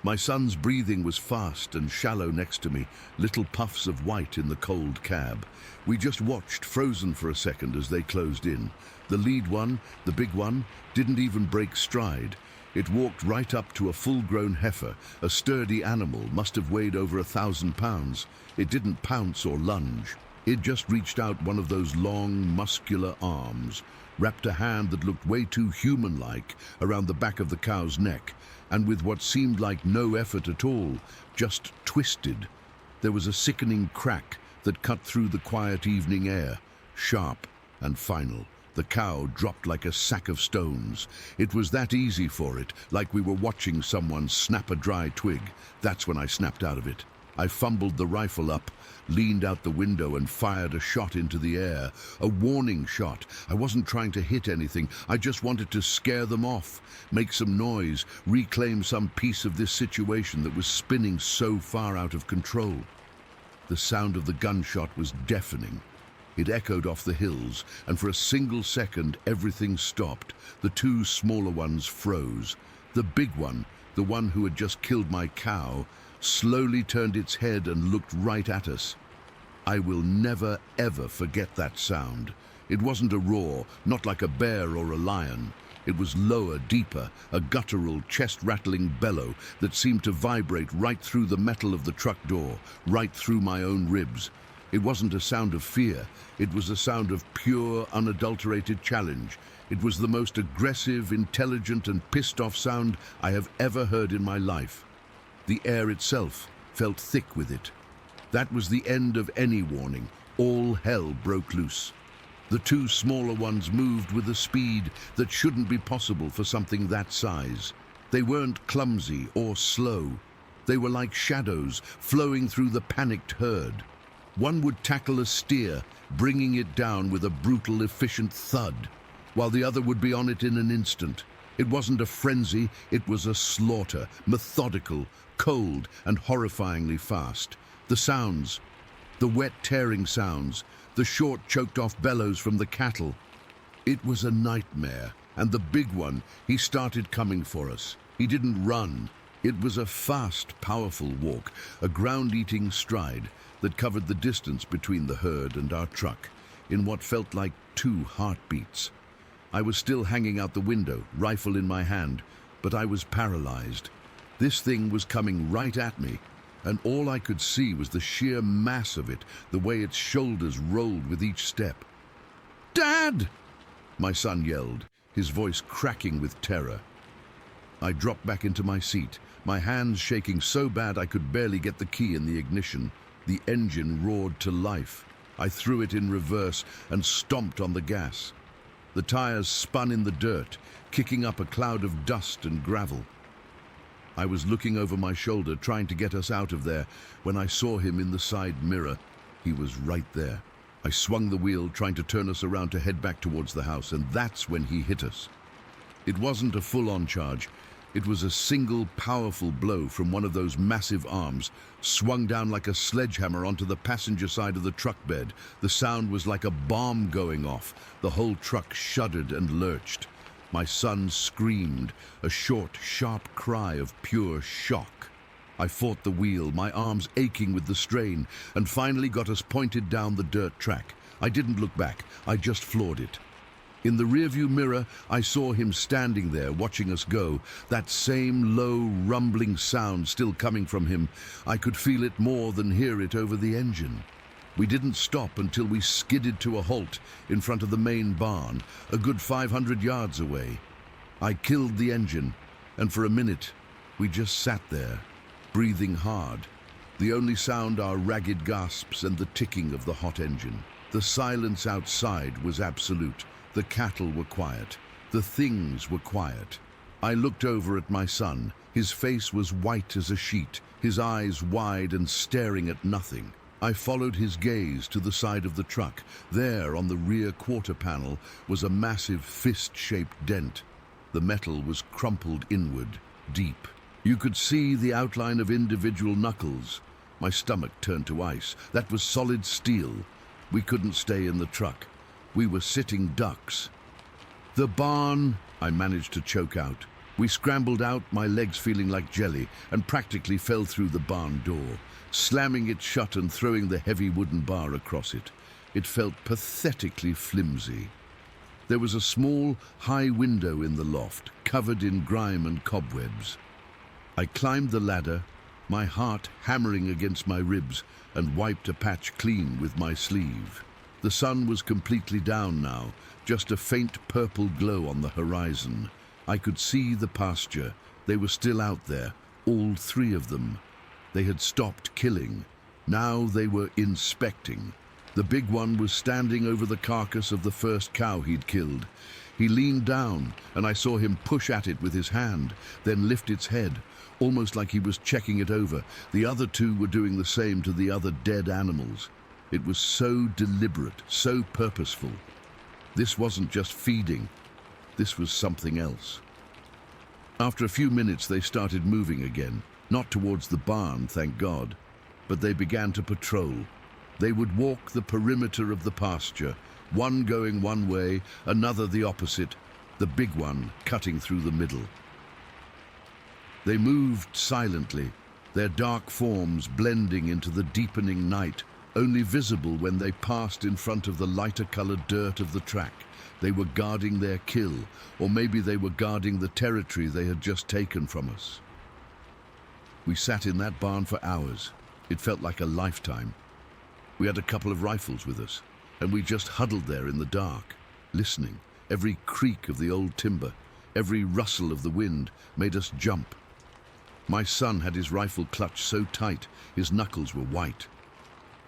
Speaker 1: My son's breathing was fast and shallow next to me, little puffs of white in the cold cab. We just watched, frozen for a second as they closed in. The lead one, the big one, didn't even break stride. It walked right up to a full-grown heifer, a sturdy animal, must have weighed over 1,000 pounds. It didn't pounce or lunge. It just reached out one of those long, muscular arms, wrapped a hand that looked way too human-like around the back of the cow's neck, and with what seemed like no effort at all, just twisted. There was a sickening crack that cut through the quiet evening air, sharp and final. The cow dropped like a sack of stones. It was that easy for it, like we were watching someone snap a dry twig. That's when I snapped out of it. I fumbled the rifle up, leaned out the window and fired a shot into the air. A warning shot. I wasn't trying to hit anything. I just wanted to scare them off, make some noise, reclaim some piece of this situation that was spinning so far out of control. The sound of the gunshot was deafening. It echoed off the hills, and for a single second everything stopped. The 2 smaller ones froze. The big one, the one who had just killed my cow, slowly turned its head and looked right at us. I will never, ever forget that sound. It wasn't a roar, not like a bear or a lion. It was lower, deeper, a guttural, chest-rattling bellow that seemed to vibrate right through the metal of the truck door, right through my own ribs. It wasn't a sound of fear. It was a sound of pure, unadulterated challenge. It was the most aggressive, intelligent, and pissed-off sound I have ever heard in my life. The air itself felt thick with it. That was the end of any warning. All hell broke loose. The 2 smaller ones moved with a speed that shouldn't be possible for something that size. They weren't clumsy or slow. They were like shadows flowing through the panicked herd. One would tackle a steer, bringing it down with a brutal, efficient thud, while the other would be on it in an instant. It wasn't a frenzy, it was a slaughter, methodical, cold, and horrifyingly fast. The sounds, the wet tearing sounds, the short choked-off bellows from the cattle. It was a nightmare, and the big one, he started coming for us. He didn't run. It was a fast, powerful walk, a ground-eating stride that covered the distance between the herd and our truck, in what felt like 2 heartbeats. I was still hanging out the window, rifle in my hand, but I was paralyzed. This thing was coming right at me, and all I could see was the sheer mass of it, the way its shoulders rolled with each step. "Dad!" my son yelled, his voice cracking with terror. I dropped back into my seat, my hands shaking so bad I could barely get the key in the ignition. The engine roared to life. I threw it in reverse and stomped on the gas. The tires spun in the dirt, kicking up a cloud of dust and gravel. I was looking over my shoulder, trying to get us out of there, when I saw him in the side mirror. He was right there. I swung the wheel, trying to turn us around to head back towards the house, and that's when he hit us. It wasn't a full-on charge. It was a single, powerful blow from one of those massive arms, swung down like a sledgehammer onto the passenger side of the truck bed. The sound was like a bomb going off. The whole truck shuddered and lurched. My son screamed, a short, sharp cry of pure shock. I fought the wheel, my arms aching with the strain, and finally got us pointed down the dirt track. I didn't look back, I just floored it. In the rearview mirror, I saw him standing there, watching us go. That same low, rumbling sound still coming from him. I could feel it more than hear it over the engine. We didn't stop until we skidded to a halt in front of the main barn, a good 500 yards away. I killed the engine, and for a minute, we just sat there, breathing hard. The only sound our ragged gasps and the ticking of the hot engine. The silence outside was absolute. The cattle were quiet. The things were quiet. I looked over at my son. His face was white as a sheet, his eyes wide and staring at nothing. I followed his gaze to the side of the truck. There, on the rear quarter panel, was a massive fist-shaped dent. The metal was crumpled inward, deep. You could see the outline of individual knuckles. My stomach turned to ice. That was solid steel. We couldn't stay in the truck. We were sitting ducks. The barn, I managed to choke out. We scrambled out, my legs feeling like jelly, and practically fell through the barn door, slamming it shut and throwing the heavy wooden bar across it. It felt pathetically flimsy. There was a small, high window in the loft, covered in grime and cobwebs. I climbed the ladder, my heart hammering against my ribs, and wiped a patch clean with my sleeve. The sun was completely down now, just a faint purple glow on the horizon. I could see the pasture. They were still out there, all three of them. They had stopped killing. Now they were inspecting. The big one was standing over the carcass of the first cow he'd killed. He leaned down, and I saw him push at it with his hand, then lift its head, almost like he was checking it over. The other two were doing the same to the other dead animals. It was so deliberate, so purposeful. This wasn't just feeding. This was something else. After a few minutes, they started moving again. Not towards the barn, thank God, but they began to patrol. They would walk the perimeter of the pasture, one going one way, another the opposite, the big one cutting through the middle. They moved silently, their dark forms blending into the deepening night, only visible when they passed in front of the lighter-colored dirt of the track. They were guarding their kill, or maybe they were guarding the territory they had just taken from us. We sat in that barn for hours. It felt like a lifetime. We had a couple of rifles with us, and we just huddled there in the dark, listening. Every creak of the old timber, every rustle of the wind made us jump. My son had his rifle clutched so tight, his knuckles were white.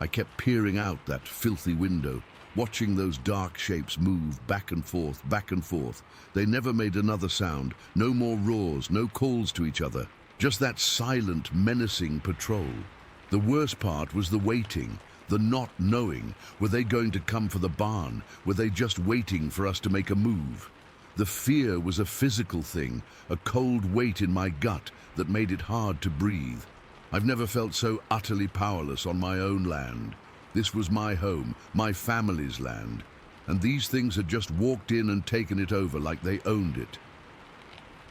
Speaker 1: I kept peering out that filthy window, watching those dark shapes move back and forth, back and forth. They never made another sound, no more roars, no calls to each other, just that silent, menacing patrol. The worst part was the waiting, the not knowing. Were they going to come for the barn? Were they just waiting for us to make a move? The fear was a physical thing, a cold weight in my gut that made it hard to breathe. I've never felt so utterly powerless on my own land. This was my home, my family's land, and these things had just walked in and taken it over like they owned it.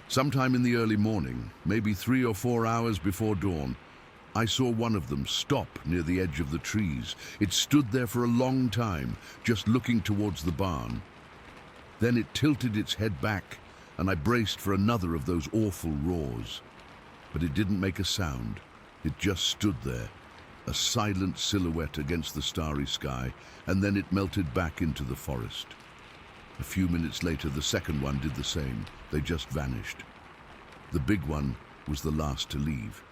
Speaker 1: Sometime in the early morning, maybe 3 or 4 hours before dawn, I saw one of them stop near the edge of the trees. It stood there for a long time, just looking towards the barn. Then it tilted its head back, and I braced for another of those awful roars. But it didn't make a sound. It just stood there, a silent silhouette against the starry sky, and then it melted back into the forest. A few minutes later, the second one did the same. They just vanished. The big one was the last to leave.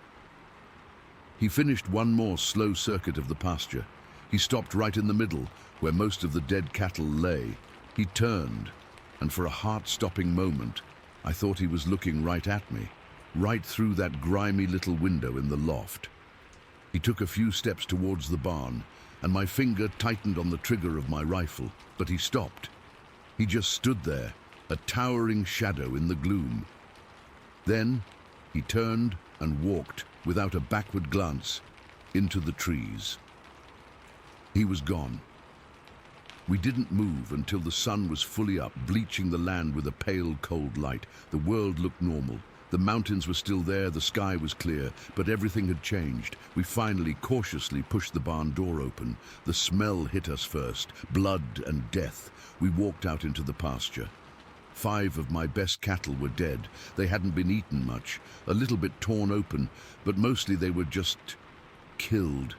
Speaker 1: He finished one more slow circuit of the pasture. He stopped right in the middle, where most of the dead cattle lay. He turned, and for a heart-stopping moment, I thought he was looking right at me, right through that grimy little window in the loft. He took a few steps towards the barn, and my finger tightened on the trigger of my rifle, but he stopped. He just stood there, a towering shadow in the gloom. Then he turned and walked, without a backward glance, into the trees. He was gone. We didn't move until the sun was fully up, bleaching the land with a pale, cold light. The world looked normal. The mountains were still there, the sky was clear, but everything had changed. We finally, cautiously pushed the barn door open. The smell hit us first, blood and death. We walked out into the pasture. 5 of my best cattle were dead. They hadn't been eaten much, a little bit torn open, but mostly they were just killed.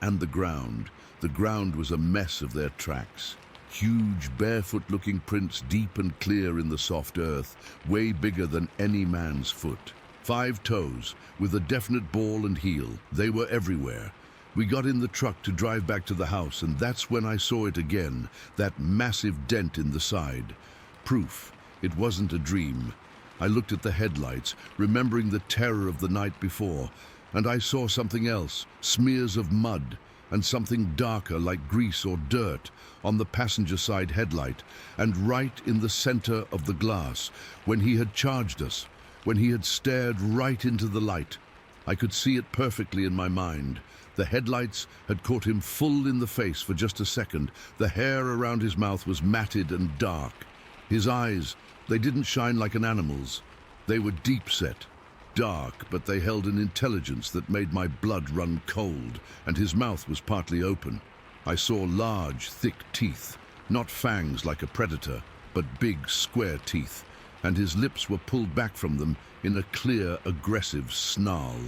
Speaker 1: And the ground was a mess of their tracks. Huge, barefoot-looking prints deep and clear in the soft earth, way bigger than any man's foot. 5 toes, with a definite ball and heel. They were everywhere. We got in the truck to drive back to the house, and that's when I saw it again, that massive dent in the side. Proof it wasn't a dream. I looked at the headlights, remembering the terror of the night before, and I saw something else, smears of mud, and something darker like grease or dirt on the passenger side headlight, and right in the center of the glass, when he had charged us, when he had stared right into the light. I could see it perfectly in my mind. The headlights had caught him full in the face for just a second. The hair around his mouth was matted and dark. His eyes, they didn't shine like an animal's. They were deep-set, dark, but they held an intelligence that made my blood run cold, and his mouth was partly open. I saw large, thick teeth, not fangs like a predator, but big, square teeth, and his lips were pulled back from them in a clear, aggressive snarl.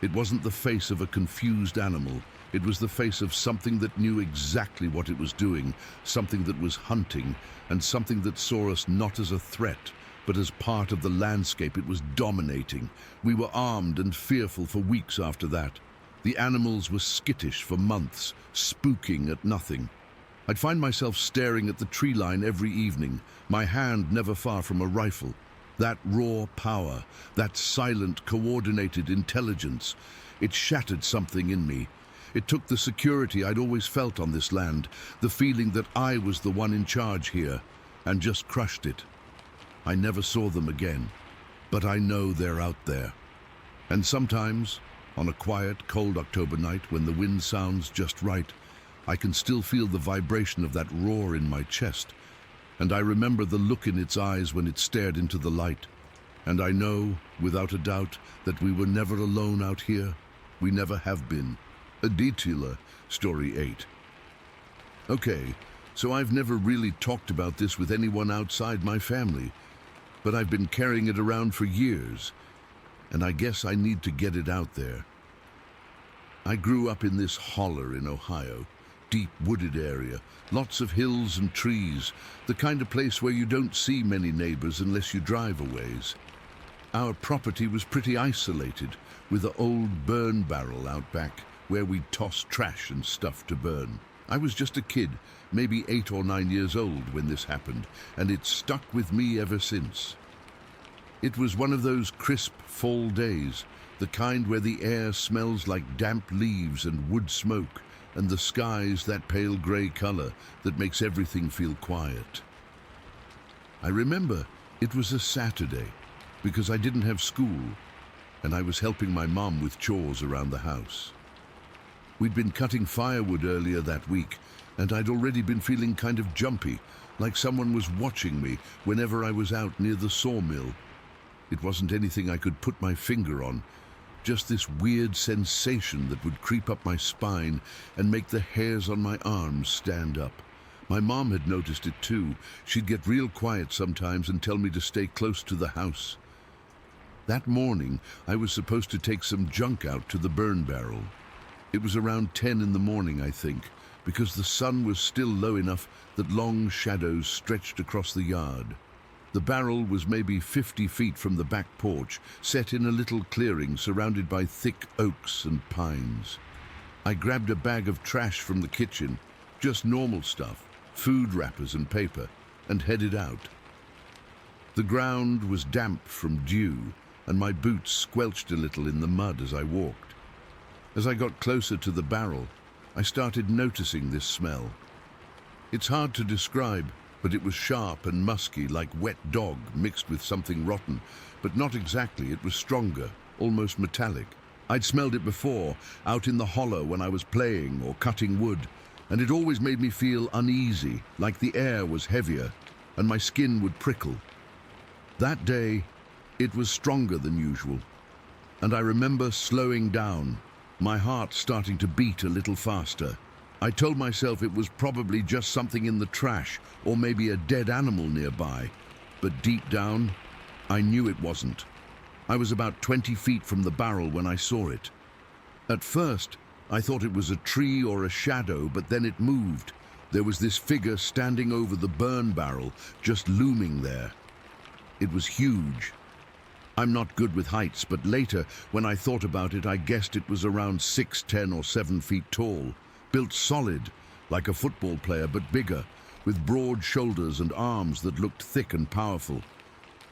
Speaker 1: It wasn't the face of a confused animal. It was the face of something that knew exactly what it was doing, something that was hunting, and something that saw us not as a threat, but as part of the landscape it was dominating. We were armed and fearful for weeks after that. The animals were skittish for months, spooking at nothing. I'd find myself staring at the tree line every evening, my hand never far from a rifle. That raw power, that silent, coordinated intelligence, it shattered something in me. It took the security I'd always felt on this land, the feeling that I was the one in charge here, and just crushed it. I never saw them again, but I know they're out there. And sometimes, on a quiet, cold October night when the wind sounds just right, I can still feel the vibration of that roar in my chest, and I remember the look in its eyes when it stared into the light. And I know, without a doubt, that we were never alone out here. We never have been. Aditya, Story 8. Okay, so I've never really talked about this with anyone outside my family, but I've been carrying it around for years, and I guess I need to get it out there. I grew up in this holler in Ohio, deep wooded area, lots of hills and trees, the kind of place where you don't see many neighbors unless you drive a ways. Our property was pretty isolated, with an old burn barrel out back, where we'd toss trash and stuff to burn. I was just a kid, maybe 8 or 9 years old when this happened, and it's stuck with me ever since. It was one of those crisp fall days, the kind where the air smells like damp leaves and wood smoke, and the sky's that pale grey color that makes everything feel quiet. I remember it was a Saturday, because I didn't have school, and I was helping my mom with chores around the house. We'd been cutting firewood earlier that week, and I'd already been feeling kind of jumpy, like someone was watching me whenever I was out near the sawmill. It wasn't anything I could put my finger on, just this weird sensation that would creep up my spine and make the hairs on my arms stand up. My mom had noticed it too. She'd get real quiet sometimes and tell me to stay close to the house. That morning, I was supposed to take some junk out to the burn barrel. It was around 10 in the morning, I think, because the sun was still low enough that long shadows stretched across the yard. The barrel was maybe 50 feet from the back porch, set in a little clearing surrounded by thick oaks and pines. I grabbed a bag of trash from the kitchen, just normal stuff, food wrappers and paper, and headed out. The ground was damp from dew, and my boots squelched a little in the mud as I walked. As I got closer to the barrel, I started noticing this smell. It's hard to describe, but it was sharp and musky like wet dog mixed with something rotten, but not exactly. It was stronger, almost metallic. I'd smelled it before, out in the hollow when I was playing or cutting wood, and it always made me feel uneasy, like the air was heavier and my skin would prickle. That day, it was stronger than usual, and I remember slowing down, my heart starting to beat a little faster. I told myself it was probably just something in the trash or maybe a dead animal nearby, but deep down, I knew it wasn't. I was about 20 feet from the barrel when I saw it. At first, I thought it was a tree or a shadow, but then it moved. There was this figure standing over the burn barrel, just looming there. It was huge. I'm not good with heights, but later, when I thought about it, I guessed it was around 6, 10 or 7 feet tall, built solid, like a football player, but bigger, with broad shoulders and arms that looked thick and powerful.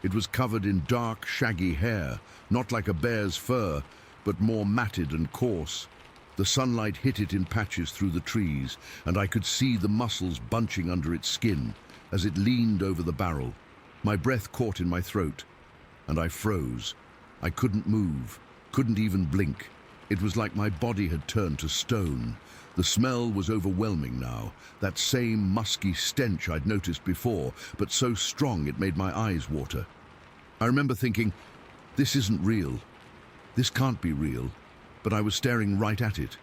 Speaker 1: It was covered in dark, shaggy hair, not like a bear's fur, but more matted and coarse. The sunlight hit it in patches through the trees, and I could see the muscles bunching under its skin as it leaned over the barrel. My breath caught in my throat, and I froze. I couldn't move, couldn't even blink. It was like my body had turned to stone. The smell was overwhelming now, that same musky stench I'd noticed before, but so strong it made my eyes water. I remember thinking, this isn't real. This can't be real. But I was staring right at it.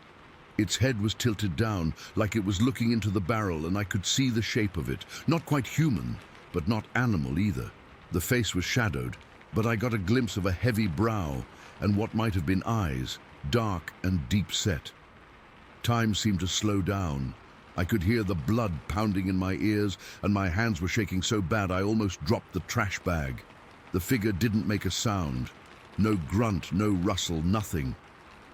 Speaker 1: Its head was tilted down, like it was looking into the barrel, and I could see the shape of it. Not quite human, but not animal either. The face was shadowed, but I got a glimpse of a heavy brow and what might have been eyes, dark and deep set. Time seemed to slow down. I could hear the blood pounding in my ears, and my hands were shaking so bad I almost dropped the trash bag. The figure didn't make a sound. No grunt, no rustle, nothing.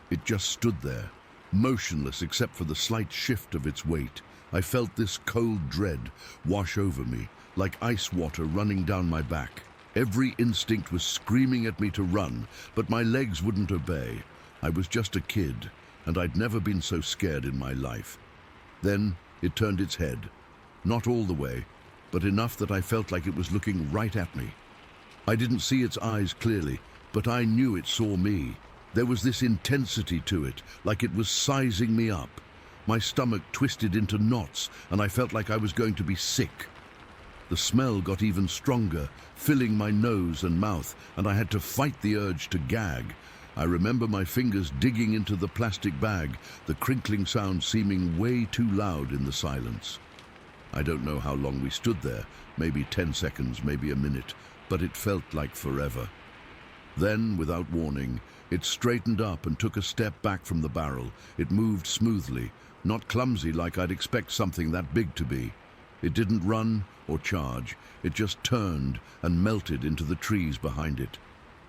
Speaker 1: It just stood there, motionless except for the slight shift of its weight. I felt this cold dread wash over me, like ice water running down my back. Every instinct was screaming at me to run, but my legs wouldn't obey. I was just a kid, and I'd never been so scared in my life. Then it turned its head. Not all the way, but enough that I felt like it was looking right at me. I didn't see its eyes clearly, but I knew it saw me. There was this intensity to it, like it was sizing me up. My stomach twisted into knots, and I felt like I was going to be sick. The smell got even stronger, filling my nose and mouth, and I had to fight the urge to gag. I remember my fingers digging into the plastic bag, the crinkling sound seeming way too loud in the silence. I don't know how long we stood there, maybe 10 seconds, maybe a minute, but it felt like forever. Then, without warning, it straightened up and took a step back from the barrel. It moved smoothly, not clumsy like I'd expect something that big to be. It didn't run or charge, it just turned and melted into the trees behind it.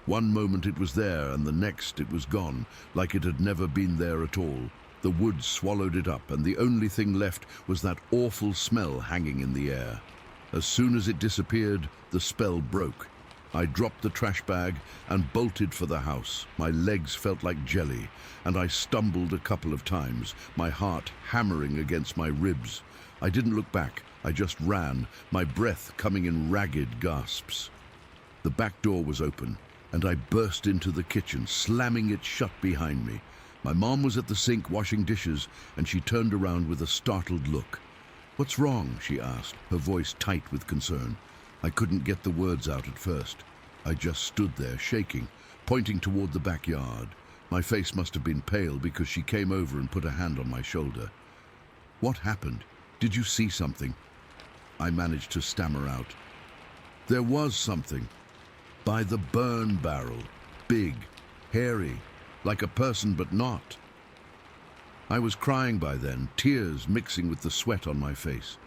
Speaker 1: One moment it was there, and the next it was gone, like it had never been there at all. The woods swallowed it up, and the only thing left was that awful smell hanging in the air. As soon as it disappeared, the spell broke. I dropped the trash bag and bolted for the house. My legs felt like jelly, and I stumbled a couple of times, my heart hammering against my ribs. I didn't look back, I just ran, my breath coming in ragged gasps. The back door was open, and I burst into the kitchen, slamming it shut behind me. My mom was at the sink washing dishes, and she turned around with a startled look. "What's wrong?" she asked, her voice tight with concern. I couldn't get the words out at first. I just stood there, shaking, pointing toward the backyard. My face must have been pale because she came over and put a hand on my shoulder. "What happened? Did you see something?" I managed to stammer out. "There was something. By the burn barrel. Big, hairy, like a person but not." I was crying by then, tears mixing with the sweat on my face.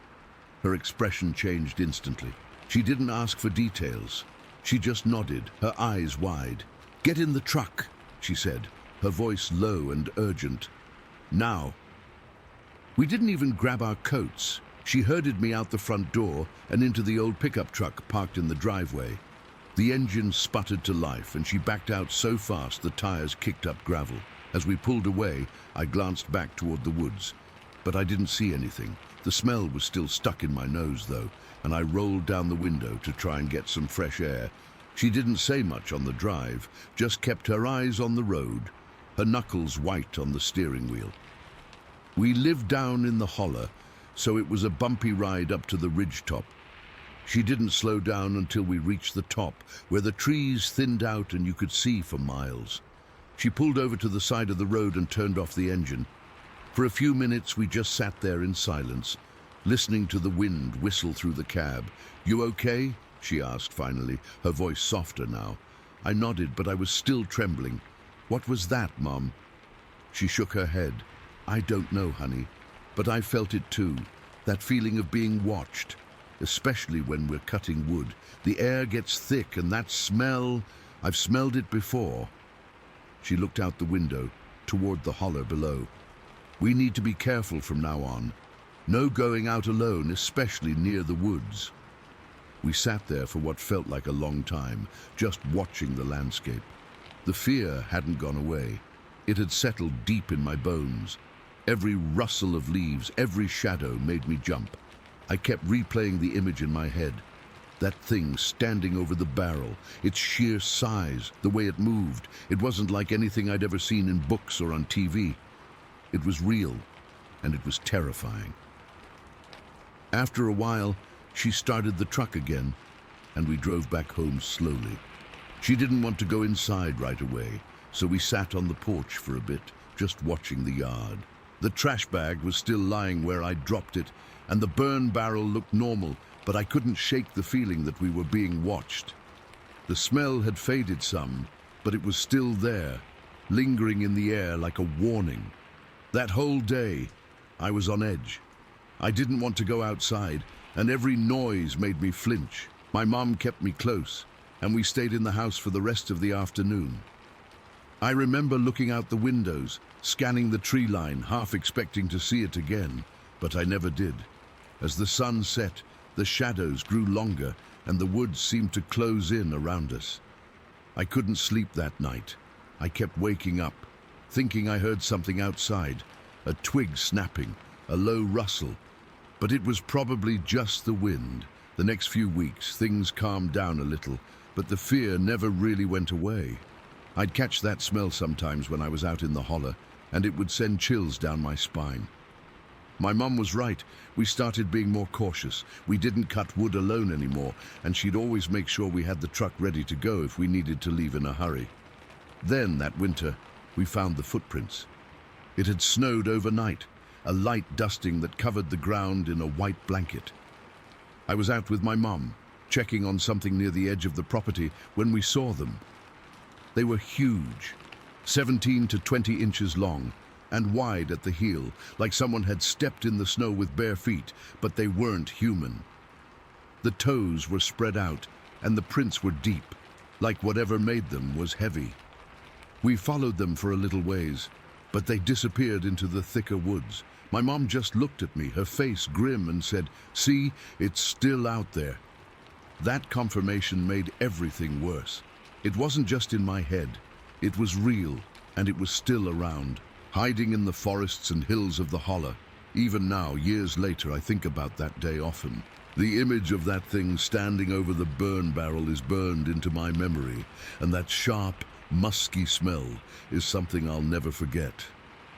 Speaker 1: Her expression changed instantly. She didn't ask for details. She just nodded, her eyes wide. "Get in the truck," she said, her voice low and urgent. "Now." We didn't even grab our coats, She herded me out the front door and into the old pickup truck parked in the driveway. The engine sputtered to life and she backed out so fast the tires kicked up gravel. As we pulled away, I glanced back toward the woods, but I didn't see anything. The smell was still stuck in my nose though, and I rolled down the window to try and get some fresh air. She didn't say much on the drive, just kept her eyes on the road, her knuckles white on the steering wheel. We lived down in the holler, so it was a bumpy ride up to the ridge top. She didn't slow down until we reached the top, where the trees thinned out and you could see for miles. She pulled over to the side of the road and turned off the engine. For a few minutes we just sat there in silence, listening to the wind whistle through the cab. "You okay?" she asked finally, her voice softer now. I nodded, but I was still trembling. "What was that, Mom?" She shook her head. "I don't know, honey, but I felt it too, that feeling of being watched, especially when we're cutting wood. The air gets thick and that smell, I've smelled it before." She looked out the window, toward the holler below. "We need to be careful from now on. No going out alone, especially near the woods." We sat there for what felt like a long time, just watching the landscape. The fear hadn't gone away. It had settled deep in my bones. Every rustle of leaves, every shadow made me jump. I kept replaying the image in my head. That thing standing over the barrel, its sheer size, the way it moved. It wasn't like anything I'd ever seen in books or on TV. It was real, and it was terrifying. After a while, she started the truck again, and we drove back home slowly. She didn't want to go inside right away, so we sat on the porch for a bit, just watching the yard. The trash bag was still lying where I'd dropped it, and the burn barrel looked normal, but I couldn't shake the feeling that we were being watched. The smell had faded some, but it was still there, lingering in the air like a warning. That whole day, I was on edge. I didn't want to go outside, and every noise made me flinch. My mom kept me close, and we stayed in the house for the rest of the afternoon. I remember looking out the windows, scanning the tree line, half expecting to see it again, but I never did. As the sun set, the shadows grew longer, and the woods seemed to close in around us. I couldn't sleep that night. I kept waking up, thinking I heard something outside, a twig snapping, a low rustle, but it was probably just the wind. The next few weeks, things calmed down a little, but the fear never really went away. I'd catch that smell sometimes when I was out in the holler, and it would send chills down my spine. My mum was right. We started being more cautious. We didn't cut wood alone anymore, and she'd always make sure we had the truck ready to go if we needed to leave in a hurry. Then, that winter, we found the footprints. It had snowed overnight, a light dusting that covered the ground in a white blanket. I was out with my mum, checking on something near the edge of the property when we saw them. They were huge, 17 to 20 inches long, and wide at the heel, like someone had stepped in the snow with bare feet, but they weren't human. The toes were spread out, and the prints were deep, like whatever made them was heavy. We followed them for a little ways, but they disappeared into the thicker woods. My mom just looked at me, her face grim, and said, "See, it's still out there." That confirmation made everything worse. It wasn't just in my head. It was real, and it was still around, hiding in the forests and hills of the holler. Even now, years later, I think about that day often. The image of that thing standing over the burn barrel is burned into my memory, and that sharp, musky smell is something I'll never forget.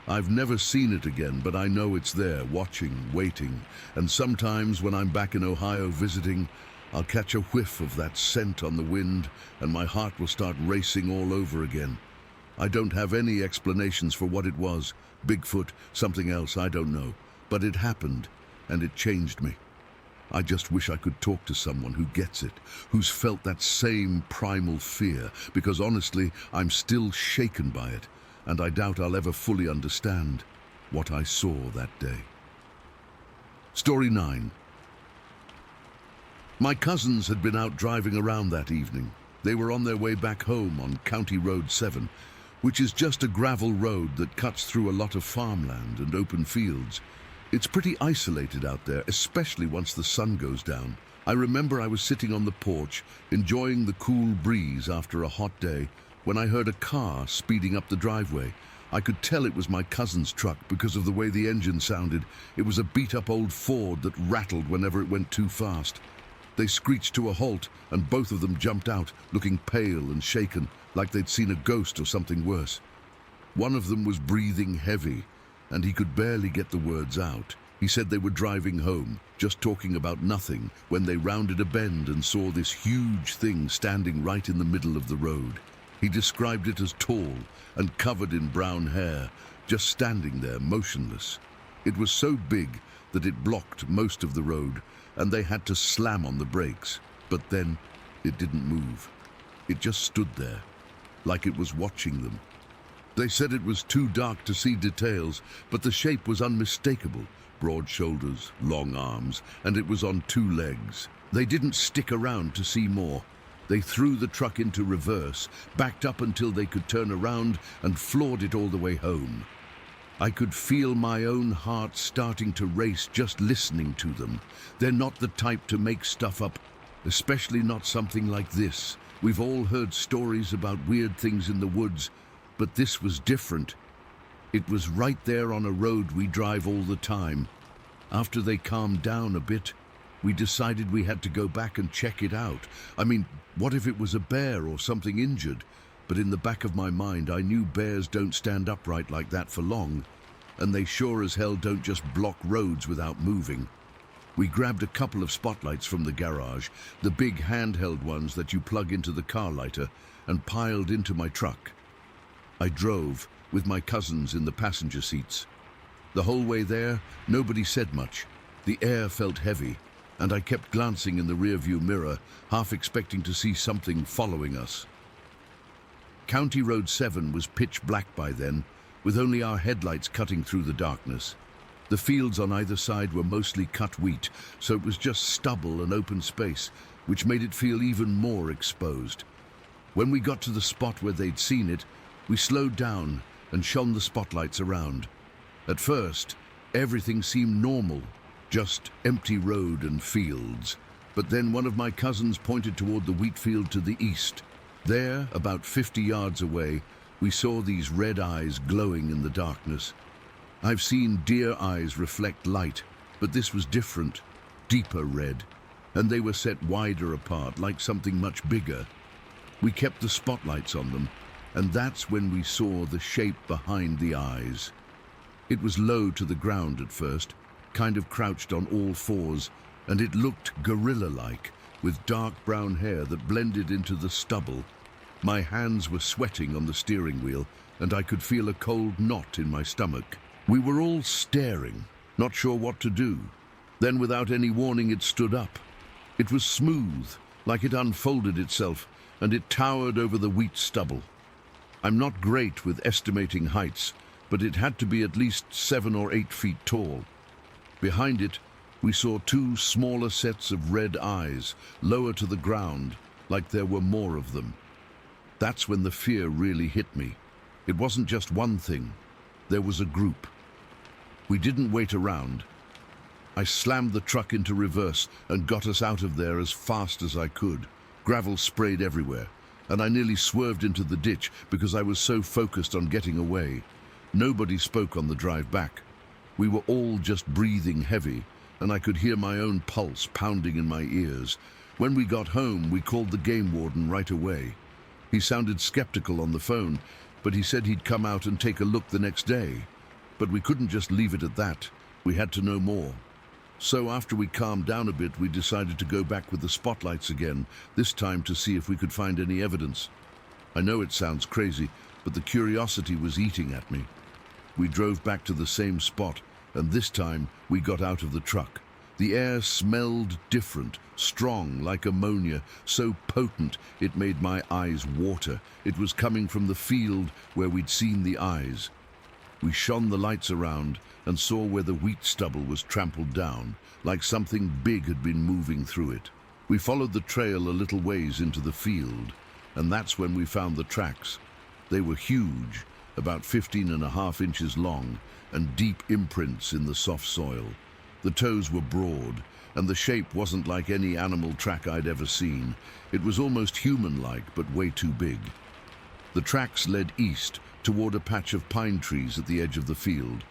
Speaker 1: I've never seen it again, but I know it's there, watching, waiting, and sometimes when I'm back in Ohio visiting, I'll catch a whiff of that scent on the wind, and my heart will start racing all over again. I don't have any explanations for what it was. Bigfoot, something else, I don't know. But it happened, and it changed me. I just wish I could talk to someone who gets it, who's felt that same primal fear, because honestly, I'm still shaken by it, and I doubt I'll ever fully understand what I saw that day. Story 9. My cousins had been out driving around that evening. They were on their way back home on County Road 7, which is just a gravel road that cuts through a lot of farmland and open fields. It's pretty isolated out there, especially once the sun goes down. I remember I was sitting on the porch, enjoying the cool breeze after a hot day, when I heard a car speeding up the driveway. I could tell it was my cousin's truck because of the way the engine sounded. It was a beat-up old Ford that rattled whenever it went too fast. They screeched to a halt, and both of them jumped out, looking pale and shaken, like they'd seen a ghost or something worse. One of them was breathing heavy, and he could barely get the words out. He said they were driving home, just talking about nothing, when they rounded a bend and saw this huge thing standing right in the middle of the road. He described it as tall and covered in brown hair, just standing there, motionless. It was so big that it blocked most of the road, and they had to slam on the brakes. But then, it didn't move. It just stood there, like it was watching them. They said it was too dark to see details, but the shape was unmistakable. Broad shoulders, long arms, and it was on two legs. They didn't stick around to see more. They threw the truck into reverse, backed up until they could turn around, and floored it all the way home. I could feel my own heart starting to race just listening to them. They're not the type to make stuff up, especially not something like this. We've all heard stories about weird things in the woods, but this was different. It was right there on a road we drive all the time. After they calmed down a bit, we decided we had to go back and check it out. I mean, what if it was a bear or something injured? But in the back of my mind, I knew bears don't stand upright like that for long, and they sure as hell don't just block roads without moving. We grabbed a couple of spotlights from the garage, the big handheld ones that you plug into the car lighter, and piled into my truck. I drove, with my cousins in the passenger seats. The whole way there, nobody said much. The air felt heavy, and I kept glancing in the rearview mirror, half expecting to see something following us. County Road 7 was pitch black by then, with only our headlights cutting through the darkness. The fields on either side were mostly cut wheat, so it was just stubble and open space, which made it feel even more exposed. When we got to the spot where they'd seen it, we slowed down and shone the spotlights around. At first, everything seemed normal, just empty road and fields. But then one of my cousins pointed toward the wheat field to the east. There, about 50 yards away, we saw these red eyes glowing in the darkness. I've seen deer eyes reflect light, but this was different, deeper red, and they were set wider apart, like something much bigger. We kept the spotlights on them, and that's when we saw the shape behind the eyes. It was low to the ground at first, kind of crouched on all fours, and it looked gorilla-like, with dark brown hair that blended into the stubble. My hands were sweating on the steering wheel, and I could feel a cold knot in my stomach. We were all staring, not sure what to do. Then, without any warning, it stood up. It was smooth, like it unfolded itself, and it towered over the wheat stubble. I'm not great with estimating heights, but it had to be at least 7 or 8 feet tall. Behind it, we saw 2 smaller sets of red eyes, lower to the ground, like there were more of them. That's when the fear really hit me. It wasn't just one thing. There was a group. We didn't wait around. I slammed the truck into reverse and got us out of there as fast as I could. Gravel sprayed everywhere, and I nearly swerved into the ditch because I was so focused on getting away. Nobody spoke on the drive back. We were all just breathing heavy, and I could hear my own pulse pounding in my ears. When we got home, we called the game warden right away. He sounded skeptical on the phone, but he said he'd come out and take a look the next day. But we couldn't just leave it at that. We had to know more. So after we calmed down a bit, we decided to go back with the spotlights again, this time to see if we could find any evidence. I know it sounds crazy, but the curiosity was eating at me. We drove back to the same spot, and this time we got out of the truck. The air smelled different, strong like ammonia, so potent it made my eyes water. It was coming from the field where we'd seen the eyes. We shone the lights around and saw where the wheat stubble was trampled down, like something big had been moving through it. We followed the trail a little ways into the field, and that's when we found the tracks. They were huge, about 15.5 inches long, and deep imprints in the soft soil. The toes were broad, and the shape wasn't like any animal track I'd ever seen. It was almost human-like, but way too big. The tracks led east, toward a patch of pine trees at the edge of the field.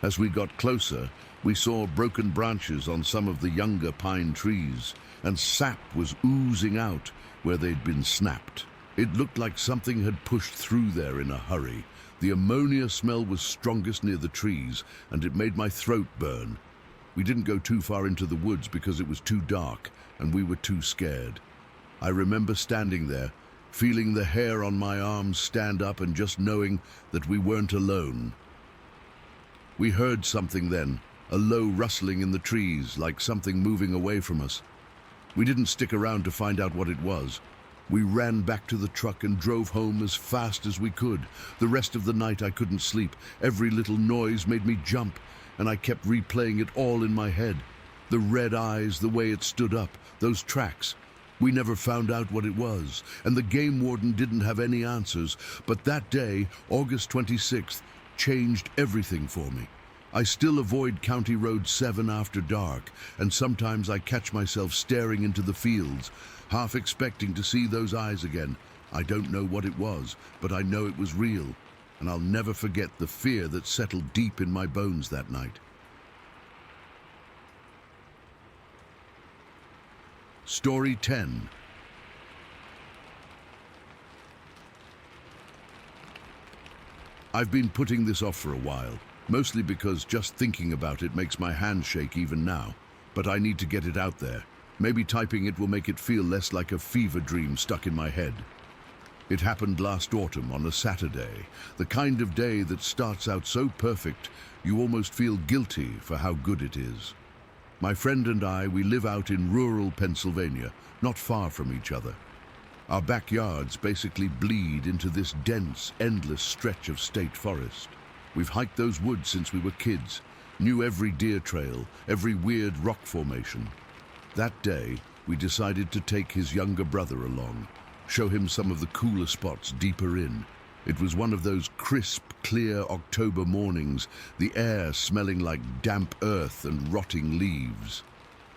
Speaker 1: As we got closer, we saw broken branches on some of the younger pine trees, and sap was oozing out where they'd been snapped. It looked like something had pushed through there in a hurry. The ammonia smell was strongest near the trees, and it made my throat burn. We didn't go too far into the woods because it was too dark, and we were too scared. I remember standing there, feeling the hair on my arms stand up and just knowing that we weren't alone. We heard something then, a low rustling in the trees, like something moving away from us. We didn't stick around to find out what it was. We ran back to the truck and drove home as fast as we could. The rest of the night I couldn't sleep. Every little noise made me jump, and I kept replaying it all in my head. The red eyes, the way it stood up, those tracks. We never found out what it was, and the game warden didn't have any answers. But that day, August 26th, changed everything for me. I still avoid County Road 7 after dark, and sometimes I catch myself staring into the fields, half expecting to see those eyes again. I don't know what it was, but I know it was real, and I'll never forget the fear that settled deep in my bones that night. Story 10. I've been putting this off for a while, mostly because just thinking about it makes my hands shake even now, but I need to get it out there. Maybe typing it will make it feel less like a fever dream stuck in my head. It happened last autumn on a Saturday, the kind of day that starts out so perfect you almost feel guilty for how good it is. My friend and I, we live out in rural Pennsylvania, not far from each other. Our backyards basically bleed into this dense, endless stretch of state forest. We've hiked those woods since we were kids, knew every deer trail, every weird rock formation. That day, we decided to take his younger brother along, show him some of the cooler spots deeper in. It was one of those crisp, clear October mornings, the air smelling like damp earth and rotting leaves.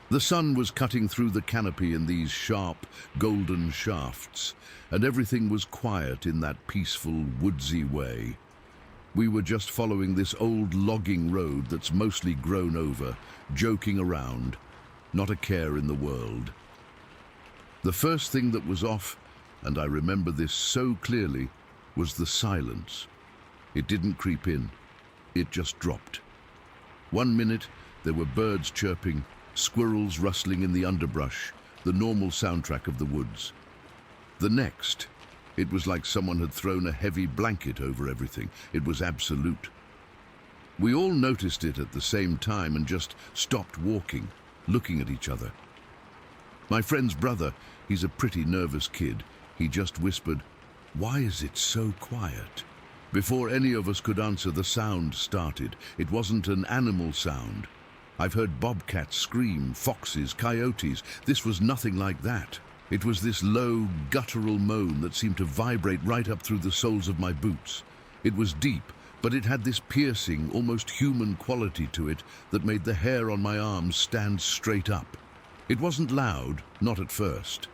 Speaker 1: The sun was cutting through the canopy in these sharp, golden shafts, and everything was quiet in that peaceful, woodsy way. We were just following this old logging road that's mostly grown over, joking around, not a care in the world. The first thing that was off, and I remember this so clearly, was the silence. It didn't creep in, it just dropped. 1 minute, there were birds chirping, squirrels rustling in the underbrush, the normal soundtrack of the woods. The next, it was like someone had thrown a heavy blanket over everything. It was absolute. We all noticed it at the same time and just stopped walking, looking at each other. My friend's brother, he's a pretty nervous kid, he just whispered, "Why is it so quiet?" Before any of us could answer, the sound started. It wasn't an animal sound. I've heard bobcats scream, foxes, coyotes. This was nothing like that. It was this low, guttural moan that seemed to vibrate right up through the soles of my boots. It was deep, but it had this piercing, almost human quality to it that made the hair on my arms stand straight up. It wasn't loud, not at first.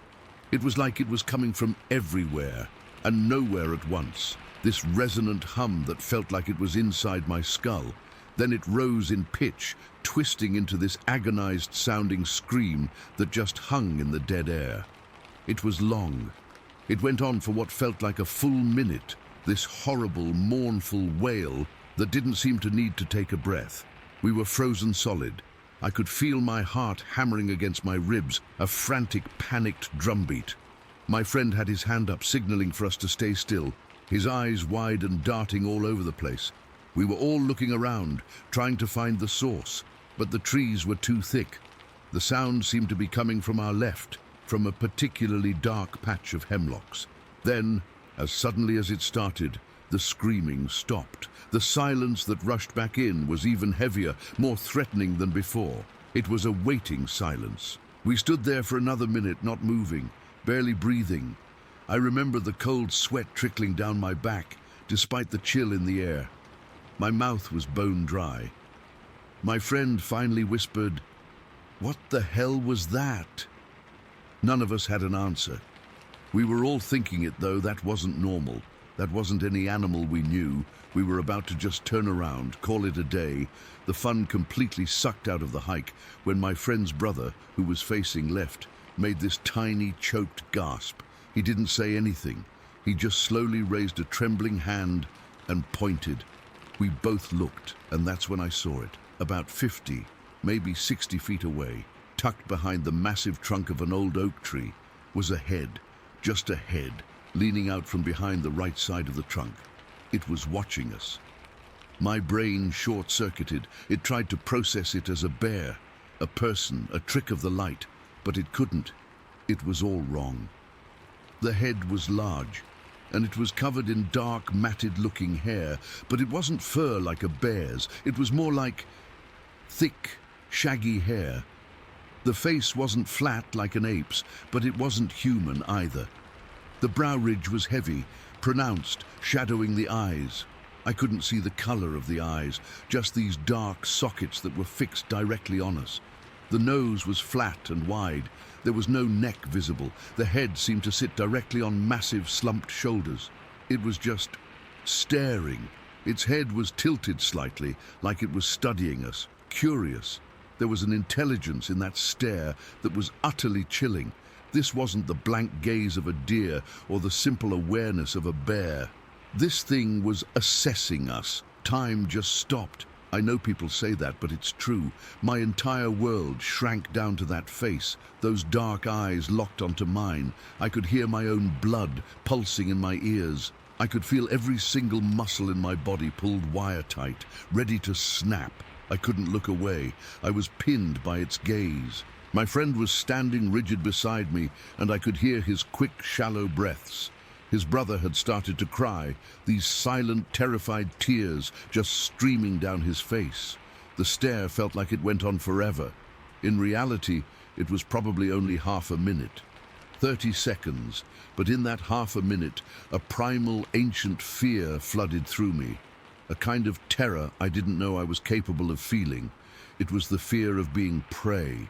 Speaker 1: It was like it was coming from everywhere and nowhere at once. This resonant hum that felt like it was inside my skull. Then it rose in pitch, twisting into this agonized sounding scream that just hung in the dead air. It was long. It went on for what felt like a full minute, this horrible, mournful wail that didn't seem to need to take a breath. We were frozen solid. I could feel my heart hammering against my ribs, a frantic, panicked drumbeat. My friend had his hand up, signaling for us to stay still, his eyes wide and darting all over the place. We were all looking around, trying to find the source, but the trees were too thick. The sound seemed to be coming from our left, from a particularly dark patch of hemlocks. Then, as suddenly as it started, the screaming stopped. The silence that rushed back in was even heavier, more threatening than before. It was a waiting silence. We stood there for another minute, not moving, barely breathing. I remember the cold sweat trickling down my back, despite the chill in the air. My mouth was bone dry. My friend finally whispered, "What the hell was that?" None of us had an answer. We were all thinking it, though. That wasn't normal. That wasn't any animal we knew. We were about to just turn around, call it a day. The fun completely sucked out of the hike when my friend's brother, who was facing left, made this tiny, choked gasp. He didn't say anything. He just slowly raised a trembling hand and pointed. We both looked, and that's when I saw it. About 50, maybe 60 feet away, tucked behind the massive trunk of an old oak tree, was a head, just a head, leaning out from behind the right side of the trunk. It was watching us. My brain short-circuited. It tried to process it as a bear, a person, a trick of the light, but it couldn't. It was all wrong. The head was large, and it was covered in dark, matted-looking hair, but it wasn't fur like a bear's. It was more like thick, shaggy hair. The face wasn't flat like an ape's, but it wasn't human either. The brow ridge was heavy, pronounced, shadowing the eyes. I couldn't see the color of the eyes, just these dark sockets that were fixed directly on us. The nose was flat and wide. There was no neck visible. The head seemed to sit directly on massive, slumped shoulders. It was just staring. Its head was tilted slightly, like it was studying us, curious. There was an intelligence in that stare that was utterly chilling. This wasn't the blank gaze of a deer or the simple awareness of a bear. This thing was assessing us. Time just stopped. I know people say that, but it's true. My entire world shrank down to that face, those dark eyes locked onto mine. I could hear my own blood pulsing in my ears. I could feel every single muscle in my body pulled wire-tight, ready to snap. I couldn't look away. I was pinned by its gaze. My friend was standing rigid beside me, and I could hear his quick, shallow breaths. His brother had started to cry, these silent, terrified tears just streaming down his face. The stare felt like it went on forever. In reality, it was probably only half a minute. 30 seconds, but in that half a minute, a primal, ancient fear flooded through me. A kind of terror I didn't know I was capable of feeling. It was the fear of being prey.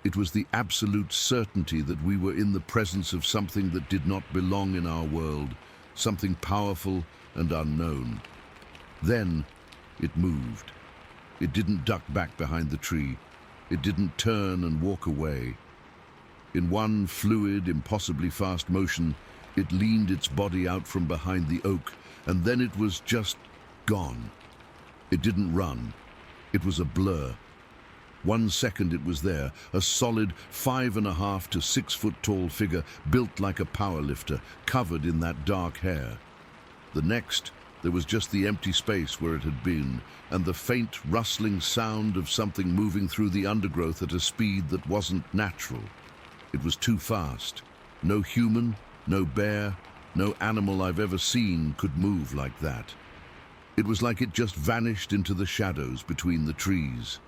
Speaker 1: It was the absolute certainty that we were in the presence of something that did not belong in our world, something powerful and unknown. Then it moved. It didn't duck back behind the tree. It didn't turn and walk away. In one fluid, impossibly fast motion, it leaned its body out from behind the oak, and then it was just gone. It didn't run. It was a blur. 1 second it was there, a solid 5.5 to 6 foot tall figure built like a powerlifter, covered in that dark hair. The next, there was just the empty space where it had been, and the faint rustling sound of something moving through the undergrowth at a speed that wasn't natural. It was too fast. No human, no bear, no animal I've ever seen could move like that. It was like it just vanished into the shadows between the trees.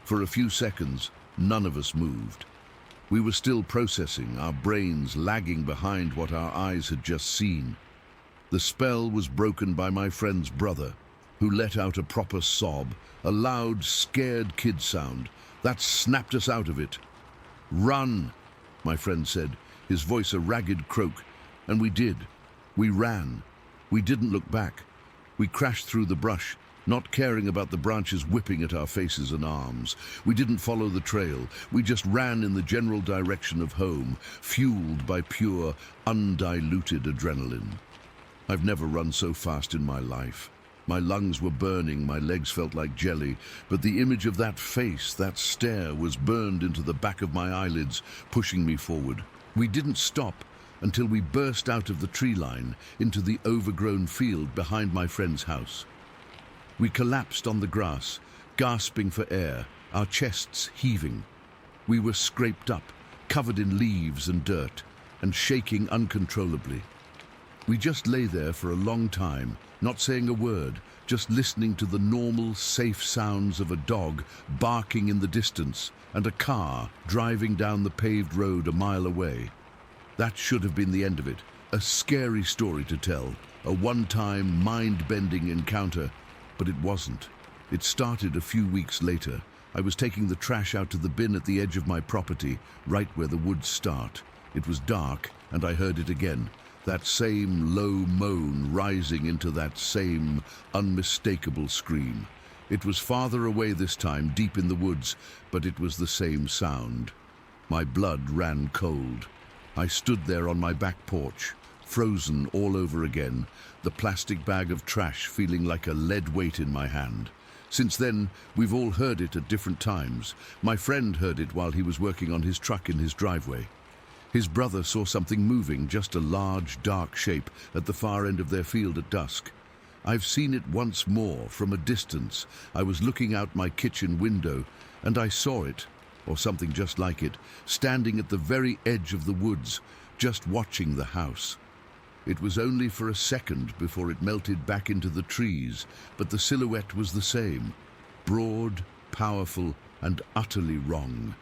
Speaker 1: For a few seconds, none of us moved. We were still processing, our brains lagging behind what our eyes had just seen. The spell was broken by my friend's brother, who let out a proper sob, a loud, scared kid sound. That snapped us out of it. "Run," my friend said, his voice a ragged croak, and we did. We ran. We didn't look back. We crashed through the brush, not caring about the branches whipping at our faces and arms. We didn't follow the trail. We just ran in the general direction of home, fueled by pure, undiluted adrenaline. I've never run so fast in my life. My lungs were burning, my legs felt like jelly, but the image of that face, that stare, was burned into the back of my eyelids, pushing me forward. We didn't stop until we burst out of the tree line into the overgrown field behind my friend's house. We collapsed on the grass, gasping for air, our chests heaving. We were scraped up, covered in leaves and dirt, and shaking uncontrollably. We just lay there for a long time, not saying a word, just listening to the normal, safe sounds of a dog barking in the distance and a car driving down the paved road a mile away. That should have been the end of it, a scary story to tell, a one-time, mind-bending encounter, but it wasn't. It started a few weeks later. I was taking the trash out to the bin at the edge of my property, right where the woods start. It was dark, and I heard it again. That same low moan rising into that same unmistakable scream. It was farther away this time, deep in the woods, but it was the same sound. My blood ran cold. I stood there on my back porch, frozen all over again, the plastic bag of trash feeling like a lead weight in my hand. Since then, we've all heard it at different times. My friend heard it while he was working on his truck in his driveway. His brother saw something moving, just a large, dark shape, at the far end of their field at dusk. I've seen it once more, from a distance. I was looking out my kitchen window, and I saw it, or something just like it, standing at the very edge of the woods, just watching the house. It was only for a second before it melted back into the trees, but the silhouette was the same, broad, powerful, and utterly wrong.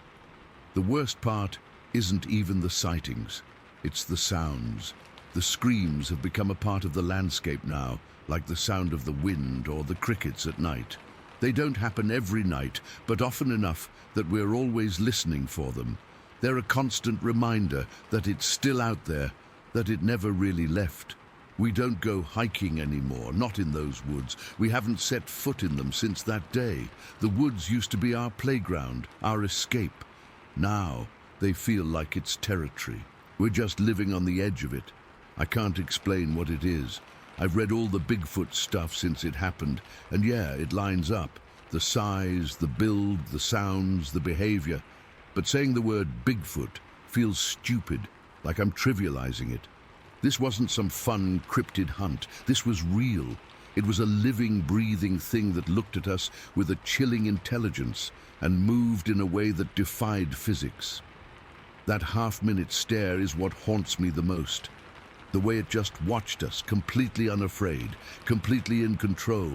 Speaker 1: The worst part isn't even the sightings, it's the sounds. The screams have become a part of the landscape now, like the sound of the wind or the crickets at night. They don't happen every night, but often enough that we're always listening for them. They're a constant reminder that it's still out there, that it never really left. We don't go hiking anymore, not in those woods. We haven't set foot in them since that day. The woods used to be our playground, our escape. Now, they feel like it's territory. We're just living on the edge of it. I can't explain what it is. I've read all the Bigfoot stuff since it happened, and yeah, it lines up. The size, the build, the sounds, the behavior. But saying the word Bigfoot feels stupid, like I'm trivializing it. This wasn't some fun, cryptid hunt. This was real. It was a living, breathing thing that looked at us with a chilling intelligence and moved in a way that defied physics. That half-minute stare is what haunts me the most. The way it just watched us, completely unafraid, completely in control.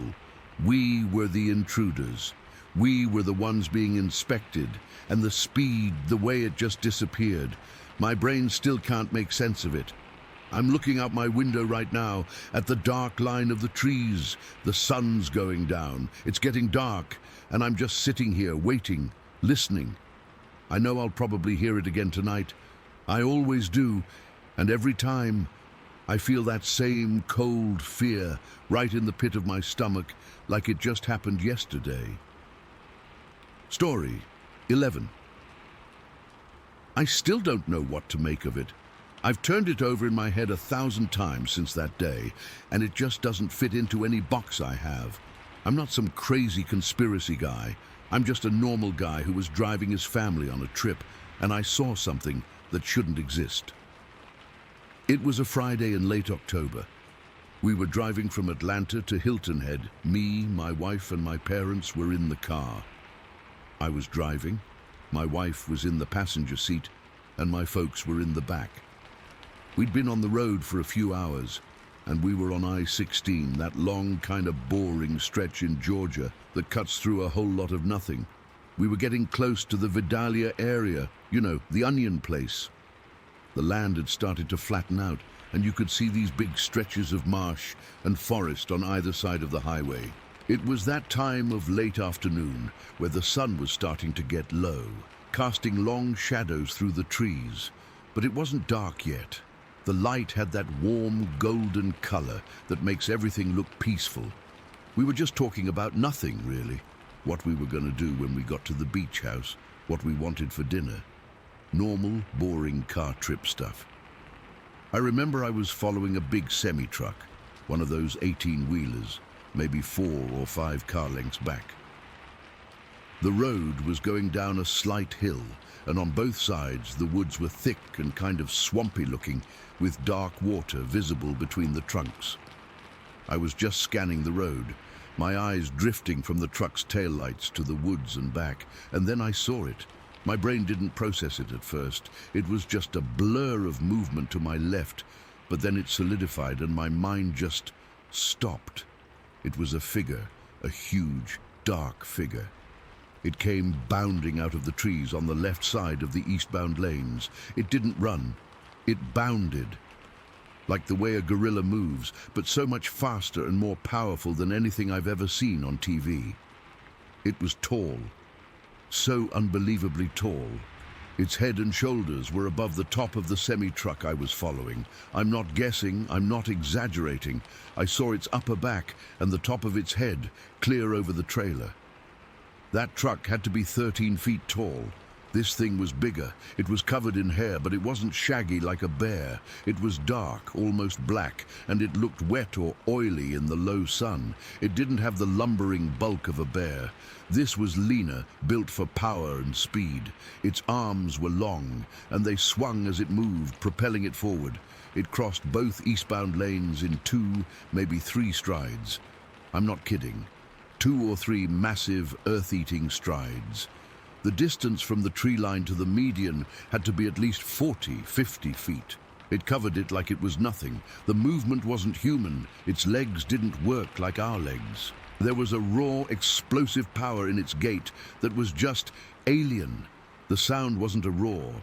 Speaker 1: We were the intruders. We were the ones being inspected, and the speed, the way it just disappeared. My brain still can't make sense of it. I'm looking out my window right now at the dark line of the trees. The sun's going down. It's getting dark, and I'm just sitting here waiting, listening. I know I'll probably hear it again tonight. I always do, and every time I feel that same cold fear right in the pit of my stomach, like it just happened yesterday. Story 11. I still don't know what to make of it. I've turned it over in my head 1,000 times since that day, and it just doesn't fit into any box I have. I'm not some crazy conspiracy guy. I'm just a normal guy who was driving his family on a trip, and I saw something that shouldn't exist. It was a Friday in late October. We were driving from Atlanta to Hilton Head. Me, my wife, and my parents were in the car. I was driving, my wife was in the passenger seat, and my folks were in the back. We'd been on the road for a few hours, and we were on I-16, that long, kind of boring stretch in Georgia that cuts through a whole lot of nothing. We were getting close to the Vidalia area, you know, the onion place. The land had started to flatten out, and you could see these big stretches of marsh and forest on either side of the highway. It was that time of late afternoon where the sun was starting to get low, casting long shadows through the trees. But it wasn't dark yet. The light had that warm golden color that makes everything look peaceful. We were just talking about nothing, really. What we were going to do when we got to the beach house, what we wanted for dinner. Normal, boring car trip stuff. I remember I was following a big semi-truck, one of those 18-wheelers, maybe 4 or 5 car lengths back. The road was going down a slight hill, and on both sides the woods were thick and kind of swampy looking, with dark water visible between the trunks. I was just scanning the road, my eyes drifting from the truck's taillights to the woods and back, and then I saw it. My brain didn't process it at first. It was just a blur of movement to my left, but then it solidified and my mind just stopped. It was a figure, a huge, dark figure. It came bounding out of the trees on the left side of the eastbound lanes. It didn't run. It bounded. like the way a gorilla moves, but so much faster and more powerful than anything I've ever seen on TV. It was tall, so unbelievably tall. Its head and shoulders were above the top of the semi-truck I was following. I'm not guessing, I'm not exaggerating. I saw its upper back and the top of its head clear over the trailer. That truck had to be 13 feet tall. This thing was bigger. It was covered in hair, but it wasn't shaggy like a bear. It was dark, almost black, and it looked wet or oily in the low sun. It didn't have the lumbering bulk of a bear. This was leaner, built for power and speed. Its arms were long, and they swung as it moved, propelling it forward. It crossed both eastbound lanes in 2, maybe 3 strides. I'm not kidding. 2 or 3 massive, earth-eating strides. The distance from the tree line to the median had to be at least 40, 50 feet. It covered it like it was nothing. The movement wasn't human. Its legs didn't work like our legs. There was a raw, explosive power in its gait that was just alien. The sound wasn't a roar.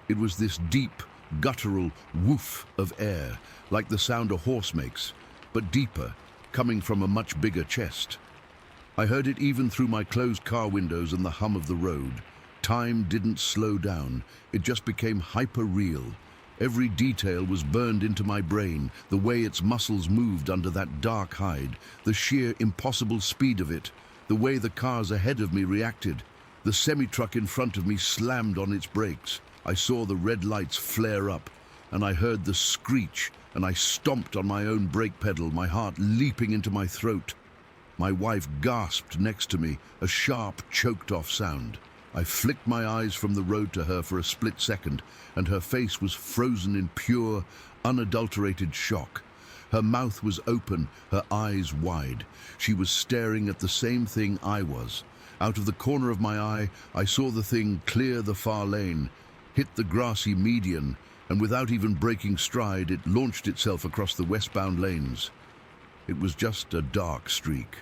Speaker 1: It was this deep, guttural woof of air, like the sound a horse makes, but deeper, coming from a much bigger chest. I heard it even through my closed car windows and the hum of the road. Time didn't slow down. It just became hyper-real. Every detail was burned into my brain, the way its muscles moved under that dark hide, the sheer impossible speed of it, the way the cars ahead of me reacted. The semi-truck in front of me slammed on its brakes. I saw the red lights flare up, and I heard the screech, and I stomped on my own brake pedal, my heart leaping into my throat. My wife gasped next to me, a sharp, choked-off sound. I flicked my eyes from the road to her for a split second, and her face was frozen in pure, unadulterated shock. Her mouth was open, her eyes wide. She was staring at the same thing I was. Out of the corner of my eye, I saw the thing clear the far lane, hit the grassy median, and without even breaking stride, it launched itself across the westbound lanes. It was just a dark streak.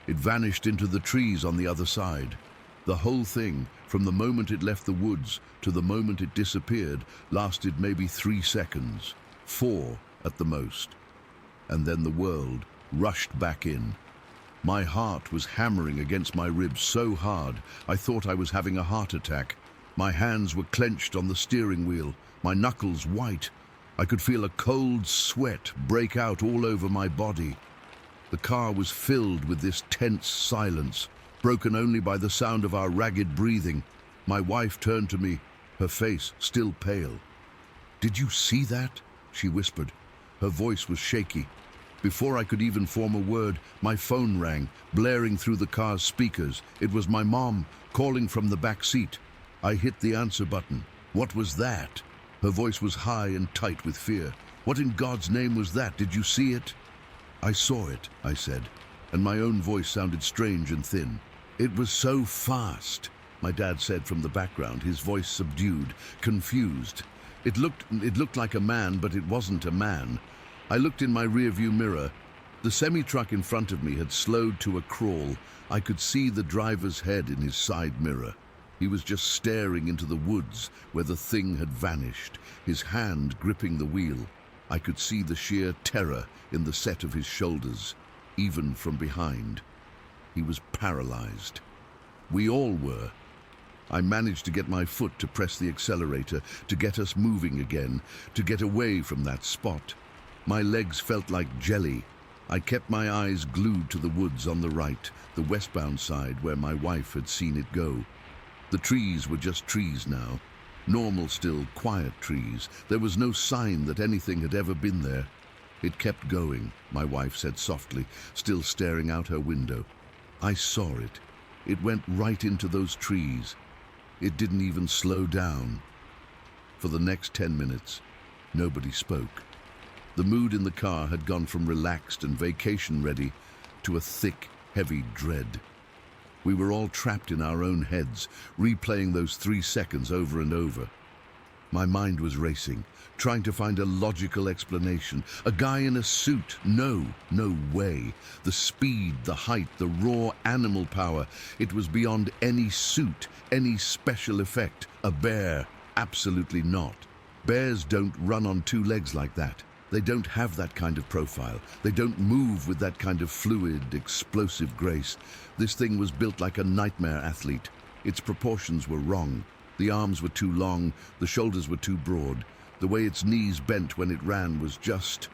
Speaker 1: It vanished into the trees on the other side. The whole thing, from the moment it left the woods to the moment it disappeared, lasted maybe 3 seconds, 4 at the most. And then the world rushed back in. My heart was hammering against my ribs so hard, I thought I was having a heart attack. My hands were clenched on the steering wheel, my knuckles white. I could feel a cold sweat break out all over my body. The car was filled with this tense silence, broken only by the sound of our ragged breathing. My wife turned to me, her face still pale. "Did you see that?" she whispered. Her voice was shaky. Before I could even form a word, my phone rang, blaring through the car's speakers. It was my mom, calling from the back seat. I hit the answer button. "What was that?" Her voice was high and tight with fear. "What in God's name was that? Did you see it?" "I saw it," I said, and my own voice sounded strange and thin. "It was so fast," my dad said from the background, his voice subdued, confused. It looked like a man, but it wasn't a man. I looked in my rearview mirror. The semi-truck in front of me had slowed to a crawl. I could see the driver's head in his side mirror. He was just staring into the woods where the thing had vanished, his hand gripping the wheel. I could see the sheer terror in the set of his shoulders, even from behind. He was paralyzed. We all were. I managed to get my foot to press the accelerator, to get us moving again, to get away from that spot. My legs felt like jelly. I kept my eyes glued to the woods on the right, the westbound side where my wife had seen it go. The trees were just trees now. Normal, still, quiet trees. There was no sign that anything had ever been there. It kept going, my wife said softly, still staring out her window. I saw it. It went right into those trees. It didn't even slow down. For the next 10 minutes, nobody spoke. The mood in the car had gone from relaxed and vacation-ready to a thick, heavy dread. We were all trapped in our own heads, replaying those 3 seconds over and over. My mind was racing, trying to find a logical explanation. A guy in a suit? No way. The speed, the height, the raw animal power. It was beyond any suit, any special effect. A bear? Absolutely not. Bears don't run on 2 legs like that. They don't have that kind of profile. They don't move with that kind of fluid, explosive grace. This thing was built like a nightmare athlete. Its proportions were wrong. The arms were too long, the shoulders were too broad. The way its knees bent when it ran was just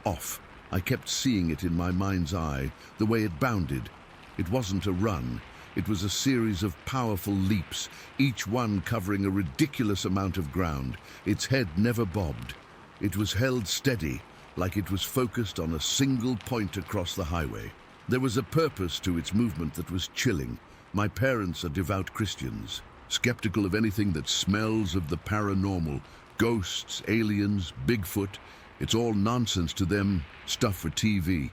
Speaker 1: off. I kept seeing it in my mind's eye, the way it bounded. It wasn't a run. It was a series of powerful leaps, each one covering a ridiculous amount of ground. Its head never bobbed. It was held steady, like it was focused on a single point across the highway. There was a purpose to its movement that was chilling. My parents are devout Christians, skeptical of anything that smells of the paranormal. Ghosts, aliens, Bigfoot, it's all nonsense to them, stuff for TV.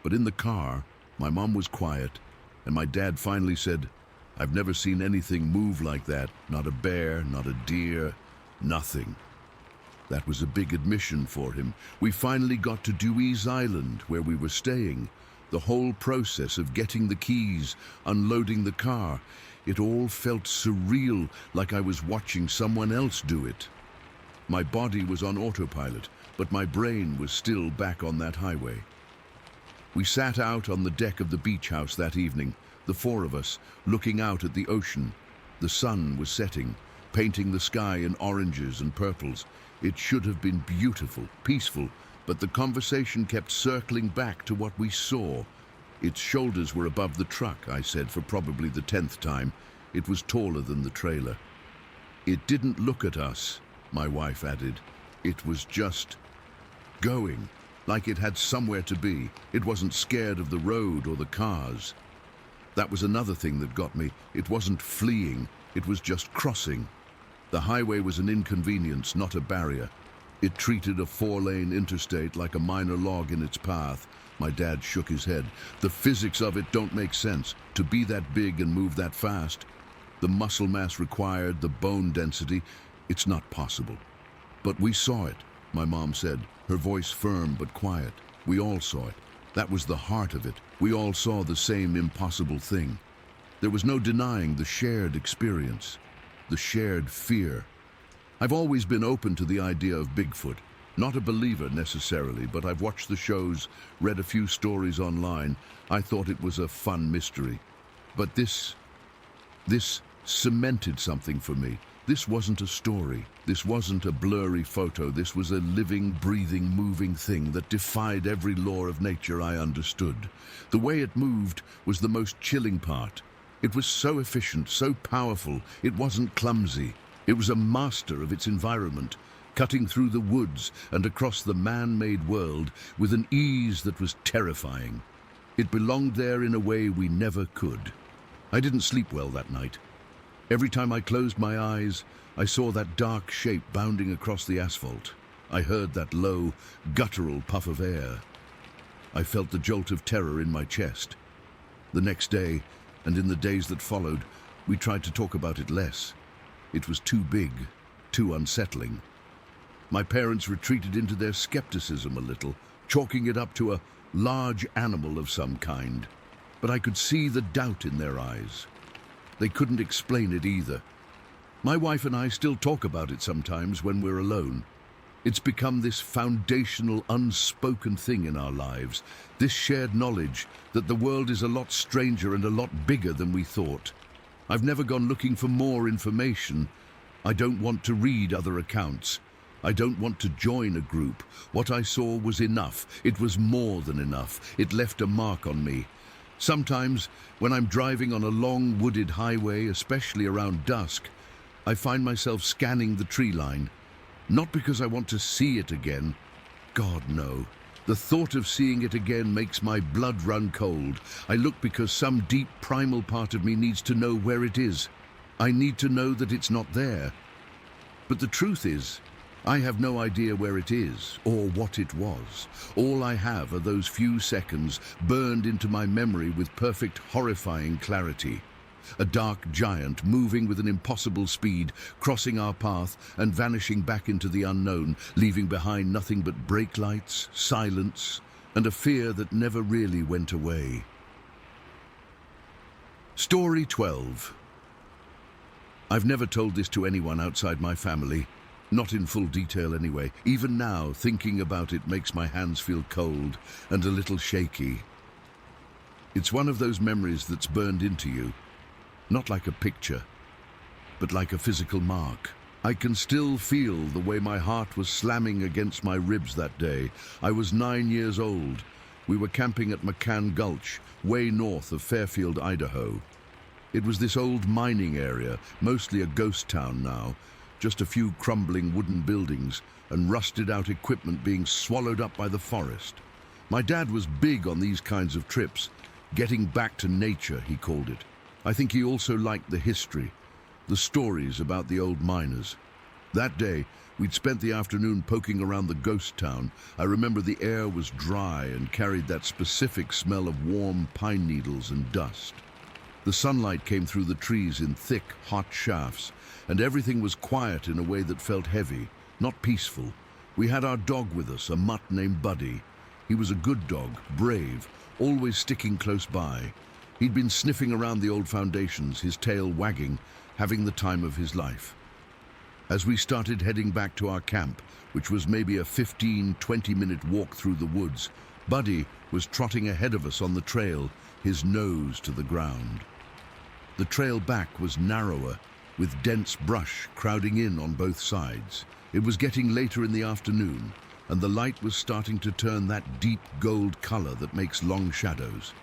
Speaker 1: But in the car, my mom was quiet, and my dad finally said, "I've never seen anything move like that. Not a bear, not a deer, nothing." That was a big admission for him. We finally got to Dewey's Island, where we were staying. The whole process of getting the keys, unloading the car, it all felt surreal, like I was watching someone else do it. My body was on autopilot, but my brain was still back on that highway. We sat out on the deck of the beach house that evening, the four of us, looking out at the ocean. The sun was setting, painting the sky in oranges and purples. It should have been beautiful, peaceful, but the conversation kept circling back to what we saw. Its shoulders were above the truck, I said for probably the 10th time. It was taller than the trailer. It didn't look at us, my wife added. It was just going, like it had somewhere to be. It wasn't scared of the road or the cars. That was another thing that got me. It wasn't fleeing, it was just crossing. The highway was an inconvenience, not a barrier. It treated a 4-lane interstate like a minor log in its path. My dad shook his head. The physics of it don't make sense. To be that big and move that fast, the muscle mass required, the bone density, it's not possible. But we saw it, my mom said, her voice firm but quiet. We all saw it. That was the heart of it. We all saw the same impossible thing. There was no denying the shared experience, the shared fear. I've always been open to the idea of Bigfoot. Not a believer necessarily, but I've watched the shows, read a few stories online. I thought it was a fun mystery. But this cemented something for me. This wasn't a story. This wasn't a blurry photo. This was a living, breathing, moving thing that defied every law of nature I understood. The way it moved was the most chilling part. It was so efficient, so powerful. It wasn't clumsy. It was a master of its environment, cutting through the woods and across the man-made world with an ease that was terrifying. It belonged there in a way we never could. I didn't sleep well that night. Every time I closed my eyes, I saw that dark shape bounding across the asphalt. I heard that low, guttural puff of air. I felt the jolt of terror in my chest. The next day, and in the days that followed, we tried to talk about it less. It was too big, too unsettling. My parents retreated into their skepticism a little, chalking it up to a large animal of some kind. But I could see the doubt in their eyes. They couldn't explain it either. My wife and I still talk about it sometimes when we're alone. It's become this foundational, unspoken thing in our lives, this shared knowledge that the world is a lot stranger and a lot bigger than we thought. I've never gone looking for more information. I don't want to read other accounts. I don't want to join a group. What I saw was enough. It was more than enough. It left a mark on me. Sometimes, when I'm driving on a long wooded highway, especially around dusk, I find myself scanning the tree line. Not because I want to see it again. God, no. The thought of seeing it again makes my blood run cold. I look because some deep primal part of me needs to know where it is. I need to know that it's not there. But the truth is, I have no idea where it is or what it was. All I have are those few seconds burned into my memory with perfect, horrifying clarity. A dark giant moving with an impossible speed, crossing our path and vanishing back into the unknown, leaving behind nothing but brake lights, silence, and a fear that never really went away. Story 12. I've never told this to anyone outside my family. Not in full detail anyway. Even now, thinking about it makes my hands feel cold and a little shaky. It's one of those memories that's burned into you, not like a picture, but like a physical mark. I can still feel the way my heart was slamming against my ribs that day. I was 9 years old. We were camping at McCann Gulch, way north of Fairfield, Idaho. It was this old mining area, mostly a ghost town now, just a few crumbling wooden buildings and rusted-out equipment being swallowed up by the forest. My dad was big on these kinds of trips. Getting back to nature, he called it. I think he also liked the history, the stories about the old miners. That day, we'd spent the afternoon poking around the ghost town. I remember the air was dry and carried that specific smell of warm pine needles and dust. The sunlight came through the trees in thick, hot shafts, and everything was quiet in a way that felt heavy, not peaceful. We had our dog with us, a mutt named Buddy. He was a good dog, brave, always sticking close by. He'd been sniffing around the old foundations, his tail wagging, having the time of his life. As we started heading back to our camp, which was maybe a 15-20-minute walk through the woods, Buddy was trotting ahead of us on the trail, his nose to the ground. The trail back was narrower, with dense brush crowding in on both sides. It was getting later in the afternoon, and the light was starting to turn that deep gold color that makes long shadows.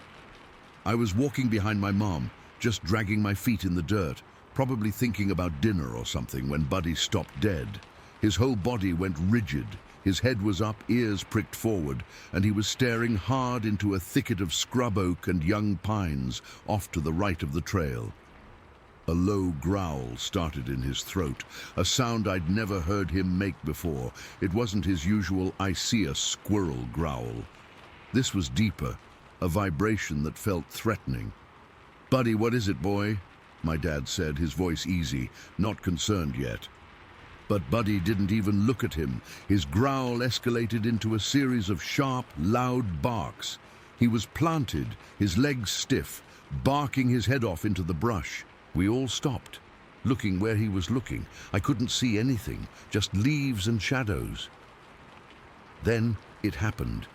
Speaker 1: I was walking behind my mom, just dragging my feet in the dirt, probably thinking about dinner or something, when Buddy stopped dead. His whole body went rigid, his head was up, ears pricked forward, and he was staring hard into a thicket of scrub oak and young pines off to the right of the trail. A low growl started in his throat, a sound I'd never heard him make before. It wasn't his usual "I see a squirrel" growl. This was deeper, a vibration that felt threatening. "Buddy, what is it, boy?" my dad said, his voice easy, not concerned yet. But Buddy didn't even look at him. His growl escalated into a series of sharp, loud barks. He was planted, his legs stiff, barking his head off into the brush. We all stopped, looking where he was looking. I couldn't see anything, just leaves and shadows. Then it happened.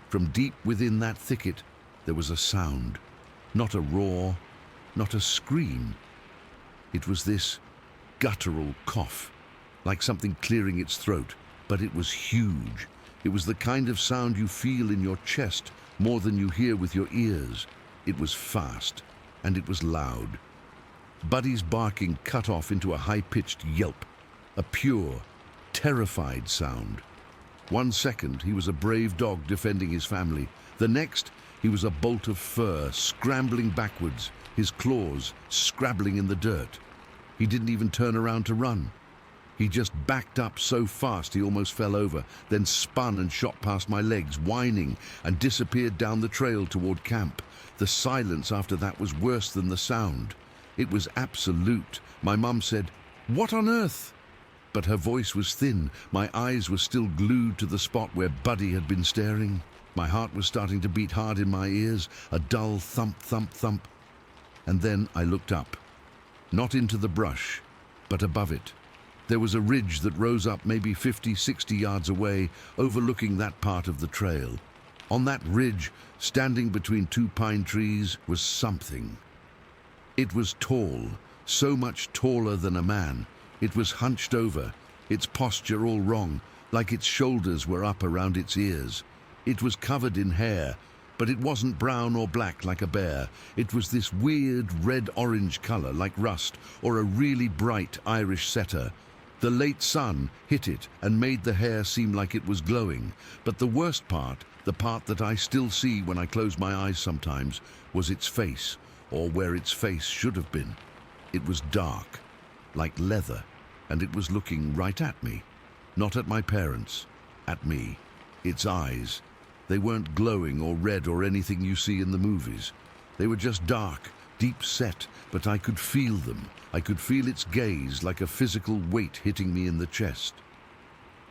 Speaker 1: From deep within that thicket, there was a sound. Not a roar, not a scream. It was this guttural cough, like something clearing its throat, but it was huge. It was the kind of sound you feel in your chest more than you hear with your ears. It was fast, and it was loud. Buddy's barking cut off into a high-pitched yelp, a pure, terrified sound. 1 second, he was a brave dog defending his family. The next, he was a bolt of fur scrambling backwards, his claws scrabbling in the dirt. He didn't even turn around to run. He just backed up so fast he almost fell over, then spun and shot past my legs, whining, and disappeared down the trail toward camp. The silence after that was worse than the sound. It was absolute. My mum said, "What on earth?" But her voice was thin. My eyes were still glued to the spot where Buddy had been staring. My heart was starting to beat hard in my ears, a dull thump, thump, thump. And then I looked up. Not into the brush, but above it. There was a ridge that rose up maybe 50, 60 yards away, overlooking that part of the trail. On that ridge, standing between 2 pine trees, was something. It was tall, so much taller than a man. It was hunched over, its posture all wrong, like its shoulders were up around its ears. It was covered in hair, but it wasn't brown or black like a bear. It was this weird red-orange color like rust or a really bright Irish setter. The late sun hit it and made the hair seem like it was glowing. But the worst part, the part that I still see when I close my eyes sometimes, was its face, or where its face should have been. It was dark, like leather, and it was looking right at me. Not at my parents, at me. Its eyes, they weren't glowing or red or anything you see in the movies. They were just dark, deep set, but I could feel them. I could feel its gaze like a physical weight hitting me in the chest.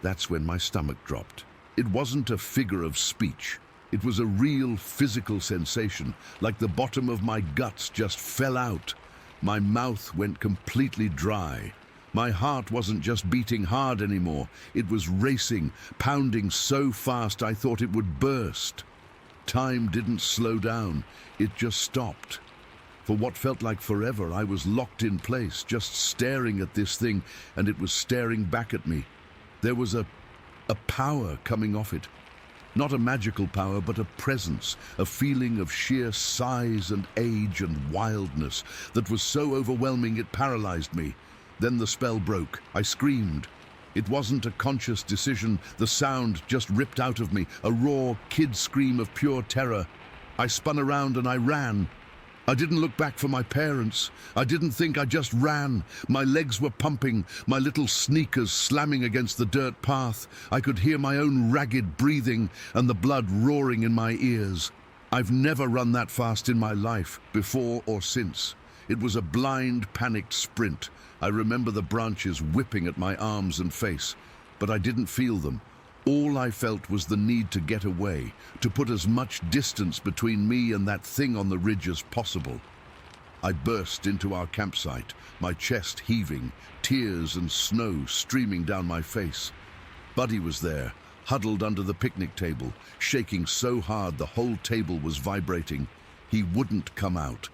Speaker 1: That's when my stomach dropped. It wasn't a figure of speech. It was a real physical sensation, like the bottom of my guts just fell out. My mouth went completely dry. My heart wasn't just beating hard anymore. It was racing, pounding so fast I thought it would burst. Time didn't slow down. It just stopped. For what felt like forever, I was locked in place, just staring at this thing, and it was staring back at me. There was a power coming off it. Not a magical power, but a presence, a feeling of sheer size and age and wildness that was so overwhelming it paralyzed me. Then the spell broke. I screamed. It wasn't a conscious decision. The sound just ripped out of me, a raw kid scream of pure terror. I spun around and I ran. I didn't look back for my parents. I didn't think, I just ran. My legs were pumping, my little sneakers slamming against the dirt path. I could hear my own ragged breathing and the blood roaring in my ears. I've never run that fast in my life, before or since. It was a blind, panicked sprint. I remember the branches whipping at my arms and face, but I didn't feel them. All I felt was the need to get away, to put as much distance between me and that thing on the ridge as possible. I burst into our campsite, my chest heaving, tears and snow streaming down my face. Buddy was there, huddled under the picnic table, shaking so hard the whole table was vibrating. He wouldn't come out.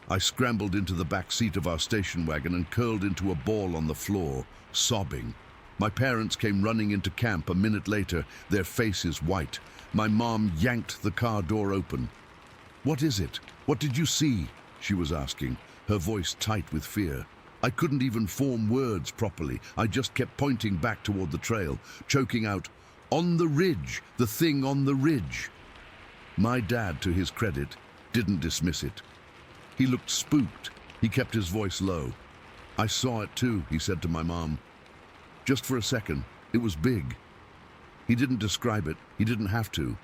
Speaker 1: I scrambled into the back seat of our station wagon and curled into a ball on the floor, sobbing. My parents came running into camp a minute later, their faces white. My mom yanked the car door open. "What is it? What did you see?" she was asking, her voice tight with fear. I couldn't even form words properly. I just kept pointing back toward the trail, choking out, "On the ridge, the thing on the ridge." My dad, to his credit, didn't dismiss it. He looked spooked. He kept his voice low. "I saw it too," he said to my mom. "Just for a second. It was big." He didn't describe it. He didn't have to.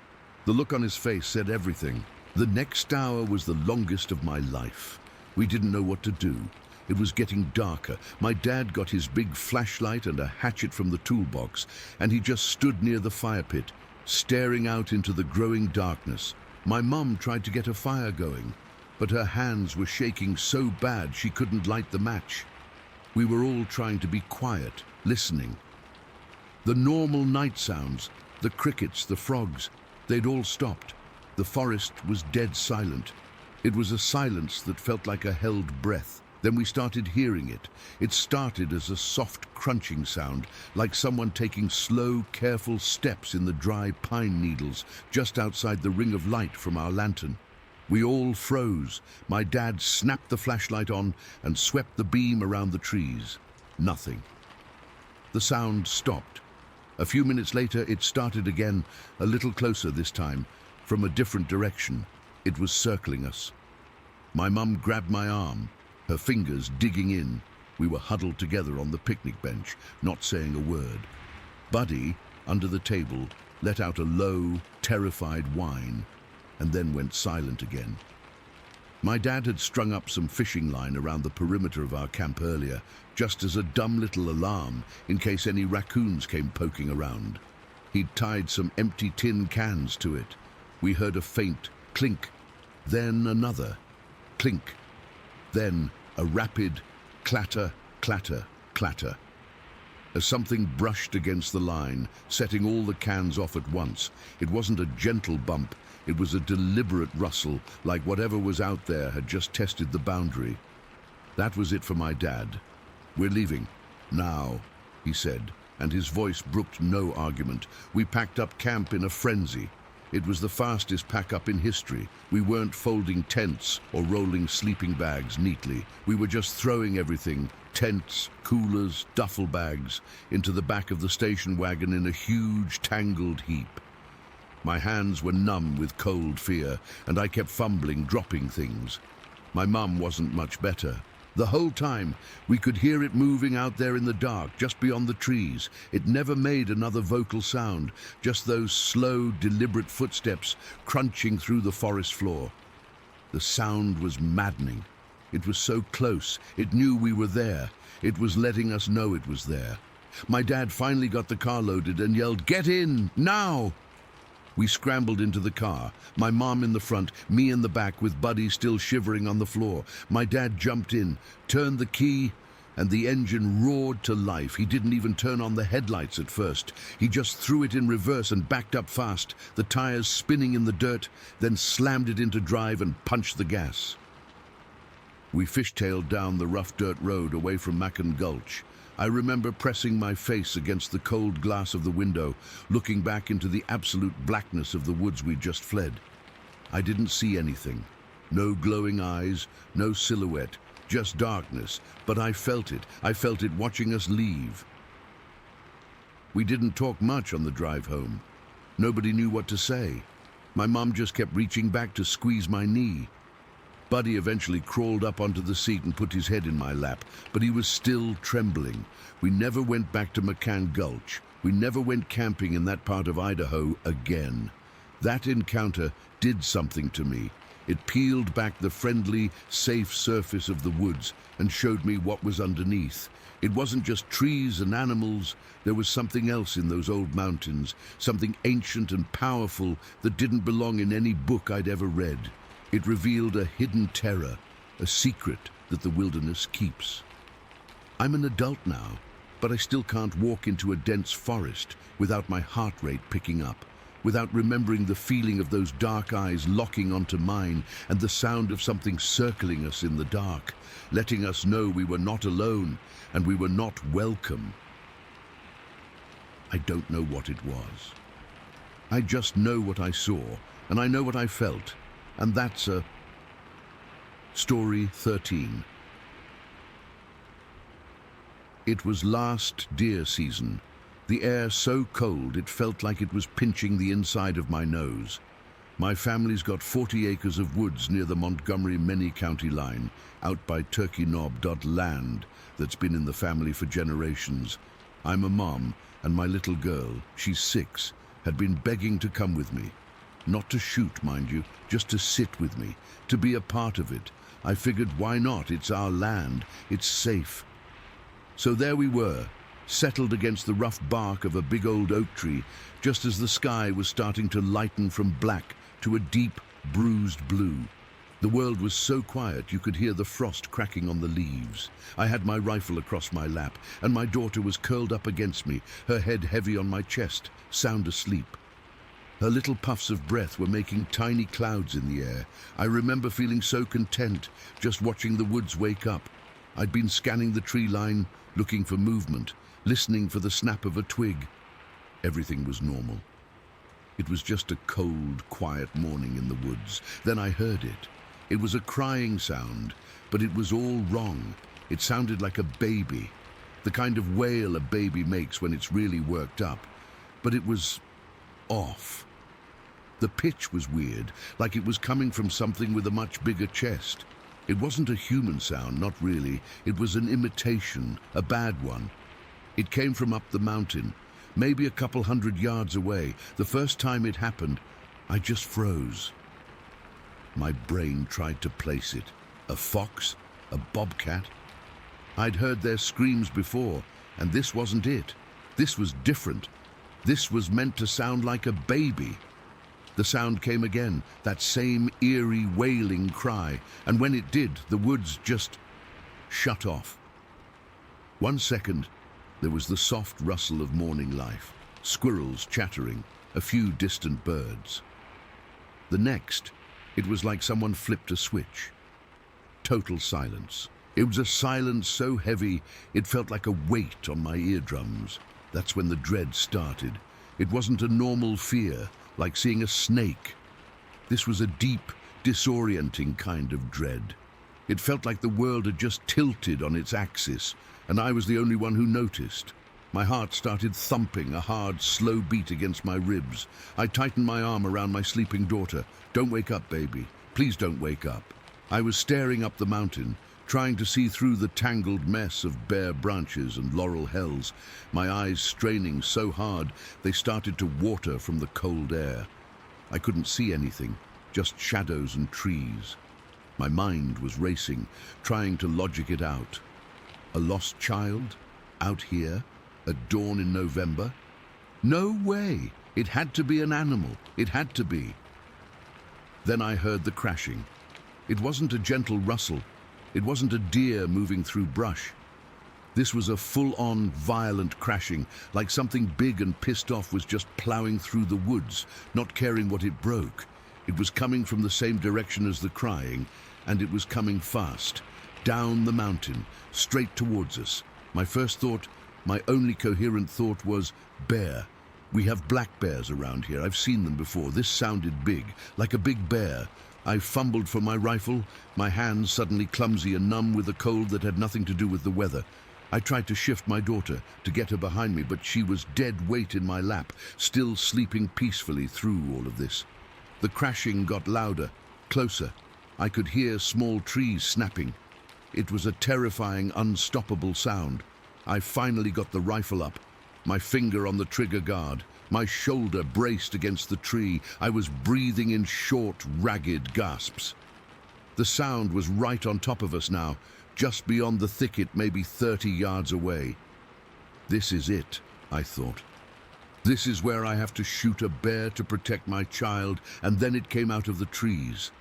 Speaker 1: The look on his face said everything. The next hour was the longest of my life. We didn't know what to do. It was getting darker. My dad got his big flashlight and a hatchet from the toolbox, and he just stood near the fire pit, staring out into the growing darkness. My mum tried to get a fire going, but her hands were shaking so bad she couldn't light the match. We were all trying to be quiet, listening. The normal night sounds, the crickets, the frogs, they'd all stopped. The forest was dead silent. It was a silence that felt like a held breath. Then we started hearing it. It started as a soft crunching sound, like someone taking slow, careful steps in the dry pine needles just outside the ring of light from our lantern. We all froze. My dad snapped the flashlight on and swept the beam around the trees. Nothing. The sound stopped. A few minutes later, it started again, a little closer this time, from a different direction. It was circling us. My mum grabbed my arm, her fingers digging in. We were huddled together on the picnic bench, not saying a word. Buddy, under the table, let out a low, terrified whine, and then went silent again. My dad had strung up some fishing line around the perimeter of our camp earlier, just as a dumb little alarm in case any raccoons came poking around. He'd tied some empty tin cans to it. We heard a faint clink, then another clink, then a rapid clatter, clatter, clatter. As something brushed against the line, setting all the cans off at once. It wasn't a gentle bump, it was a deliberate rustle, like whatever was out there had just tested the boundary. That was it for my dad. "We're leaving. Now," he said, and his voice brooked no argument. We packed up camp in a frenzy. It was the fastest pack-up in history. We weren't folding tents or rolling sleeping bags neatly. We were just throwing everything, tents, coolers, duffel bags, into the back of the station wagon in a huge, tangled heap. My hands were numb with cold fear, and I kept fumbling, dropping things. My mum wasn't much better. The whole time, we could hear it moving out there in the dark, just beyond the trees. It never made another vocal sound, just those slow, deliberate footsteps crunching through the forest floor. The sound was maddening. It was so close. It knew we were there. It was letting us know it was there. My dad finally got the car loaded and yelled, "Get in, now!" We scrambled into the car, my mom in the front, me in the back with Buddy still shivering on the floor. My dad jumped in, turned the key, and the engine roared to life. He didn't even turn on the headlights at first. He just threw it in reverse and backed up fast, the tires spinning in the dirt, then slammed it into drive and punched the gas. We fishtailed down the rough dirt road away from Macon Gulch. I remember pressing my face against the cold glass of the window, looking back into the absolute blackness of the woods we'd just fled. I didn't see anything. No glowing eyes, no silhouette, just darkness, but I felt it. I felt it watching us leave. We didn't talk much on the drive home. Nobody knew what to say. My mom just kept reaching back to squeeze my knee. Buddy eventually crawled up onto the seat and put his head in my lap, but he was still trembling. We never went back to McCann Gulch. We never went camping in that part of Idaho again. That encounter did something to me. It peeled back the friendly, safe surface of the woods and showed me what was underneath. It wasn't just trees and animals. There was something else in those old mountains, something ancient and powerful that didn't belong in any book I'd ever read. It revealed a hidden terror, a secret that the wilderness keeps. I'm an adult now, but I still can't walk into a dense forest without my heart rate picking up, without remembering the feeling of those dark eyes locking onto mine and the sound of something circling us in the dark, letting us know we were not alone and we were not welcome. I don't know what it was. I just know what I saw, and I know what I felt. And that's Story 13. It was last deer season. The air so cold it felt like it was pinching the inside of my nose. My family's got 40 acres of woods near the Montgomery-Many county line, out by Turkey Knob. Land that's been in the family for generations. I'm a mom, and my little girl, she's 6, had been begging to come with me. Not to shoot, mind you, just to sit with me, to be a part of it. I figured, why not? It's our land. It's safe. So there we were, settled against the rough bark of a big old oak tree, just as the sky was starting to lighten from black to a deep, bruised blue. The world was so quiet you could hear the frost cracking on the leaves. I had my rifle across my lap, and my daughter was curled up against me, her head heavy on my chest, sound asleep. Her little puffs of breath were making tiny clouds in the air. I remember feeling so content, just watching the woods wake up. I'd been scanning the tree line, looking for movement, listening for the snap of a twig. Everything was normal. It was just a cold, quiet morning in the woods. Then I heard it. It was a crying sound, but it was all wrong. It sounded like a baby, the kind of wail a baby makes when it's really worked up. But it was off. The pitch was weird, like it was coming from something with a much bigger chest. It wasn't a human sound, not really. It was an imitation, a bad one. It came from up the mountain, maybe a couple 100 yards away. The first time it happened, I just froze. My brain tried to place it. A fox? A bobcat? I'd heard their screams before, and this wasn't it. This was different. This was meant to sound like a baby. The sound came again, that same eerie wailing cry, and when it did, the woods just shut off. 1 second, there was the soft rustle of morning life, squirrels chattering, a few distant birds. The next, it was like someone flipped a switch. Total silence. It was a silence so heavy, it felt like a weight on my eardrums. That's when the dread started. It wasn't a normal fear, like seeing a snake. This was a deep, disorienting kind of dread. It felt like the world had just tilted on its axis, and I was the only one who noticed. My heart started thumping, a hard, slow beat against my ribs. I tightened my arm around my sleeping daughter. Don't wake up, baby. Please don't wake up. I was staring up the mountain, trying to see through the tangled mess of bare branches and laurel hells, my eyes straining so hard they started to water from the cold air. I couldn't see anything, just shadows and trees. My mind was racing, trying to logic it out. A lost child? Out here? At dawn in November? No way! It had to be an animal. It had to be. Then I heard the crashing. It wasn't a gentle rustle. It wasn't a deer moving through brush. This was a full-on, violent crashing, like something big and pissed off was just plowing through the woods, not caring what it broke. It was coming from the same direction as the crying, and it was coming fast, down the mountain, straight towards us. My first thought, my only coherent thought was, bear. We have black bears around here. I've seen them before. This sounded big, like a big bear. I fumbled for my rifle, my hands suddenly clumsy and numb with a cold that had nothing to do with the weather. I tried to shift my daughter to get her behind me, but she was dead weight in my lap, still sleeping peacefully through all of this. The crashing got louder, closer. I could hear small trees snapping. It was a terrifying, unstoppable sound. I finally got the rifle up, my finger on the trigger guard, my shoulder braced against the tree. I was breathing in short, ragged gasps. The sound was right on top of us now, just beyond the thicket, maybe 30 yards away. This is it, I thought. This is where I have to shoot a bear to protect my child, and then it came out of the trees.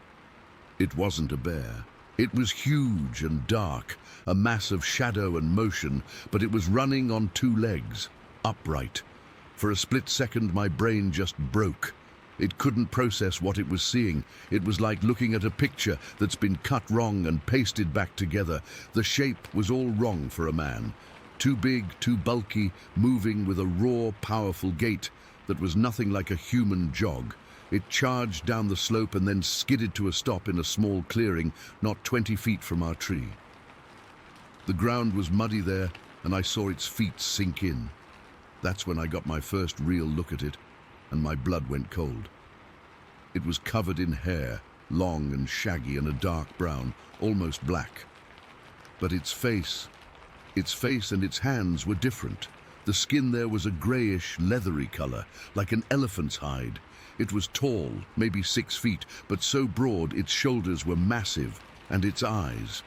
Speaker 1: It wasn't a bear. It was huge and dark, a mass of shadow and motion, but it was running on two legs, upright. For a split second, my brain just broke. It couldn't process what it was seeing. It was like looking at a picture that's been cut wrong and pasted back together. The shape was all wrong for a man. Too big, too bulky, moving with a raw, powerful gait that was nothing like a human jog. It charged down the slope and then skidded to a stop in a small clearing, not 20 feet from our tree. The ground was muddy there, and I saw its feet sink in. That's when I got my first real look at it, and my blood went cold. It was covered in hair, long and shaggy and a dark brown, almost black. But its face and its hands were different. The skin there was a grayish, leathery color, like an elephant's hide. It was tall, maybe 6 feet, but so broad its shoulders were massive, and its eyes.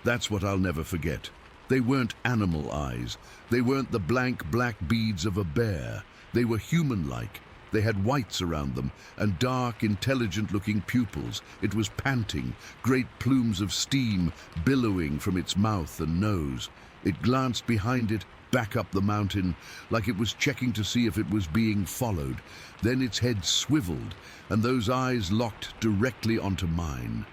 Speaker 1: That's what I'll never forget. They weren't animal eyes. They weren't the blank black beads of a bear. They were human-like. They had whites around them and dark, intelligent-looking pupils. It was panting, great plumes of steam billowing from its mouth and nose. It glanced behind it, back up the mountain, like it was checking to see if it was being followed. Then its head swiveled, and those eyes locked directly onto mine.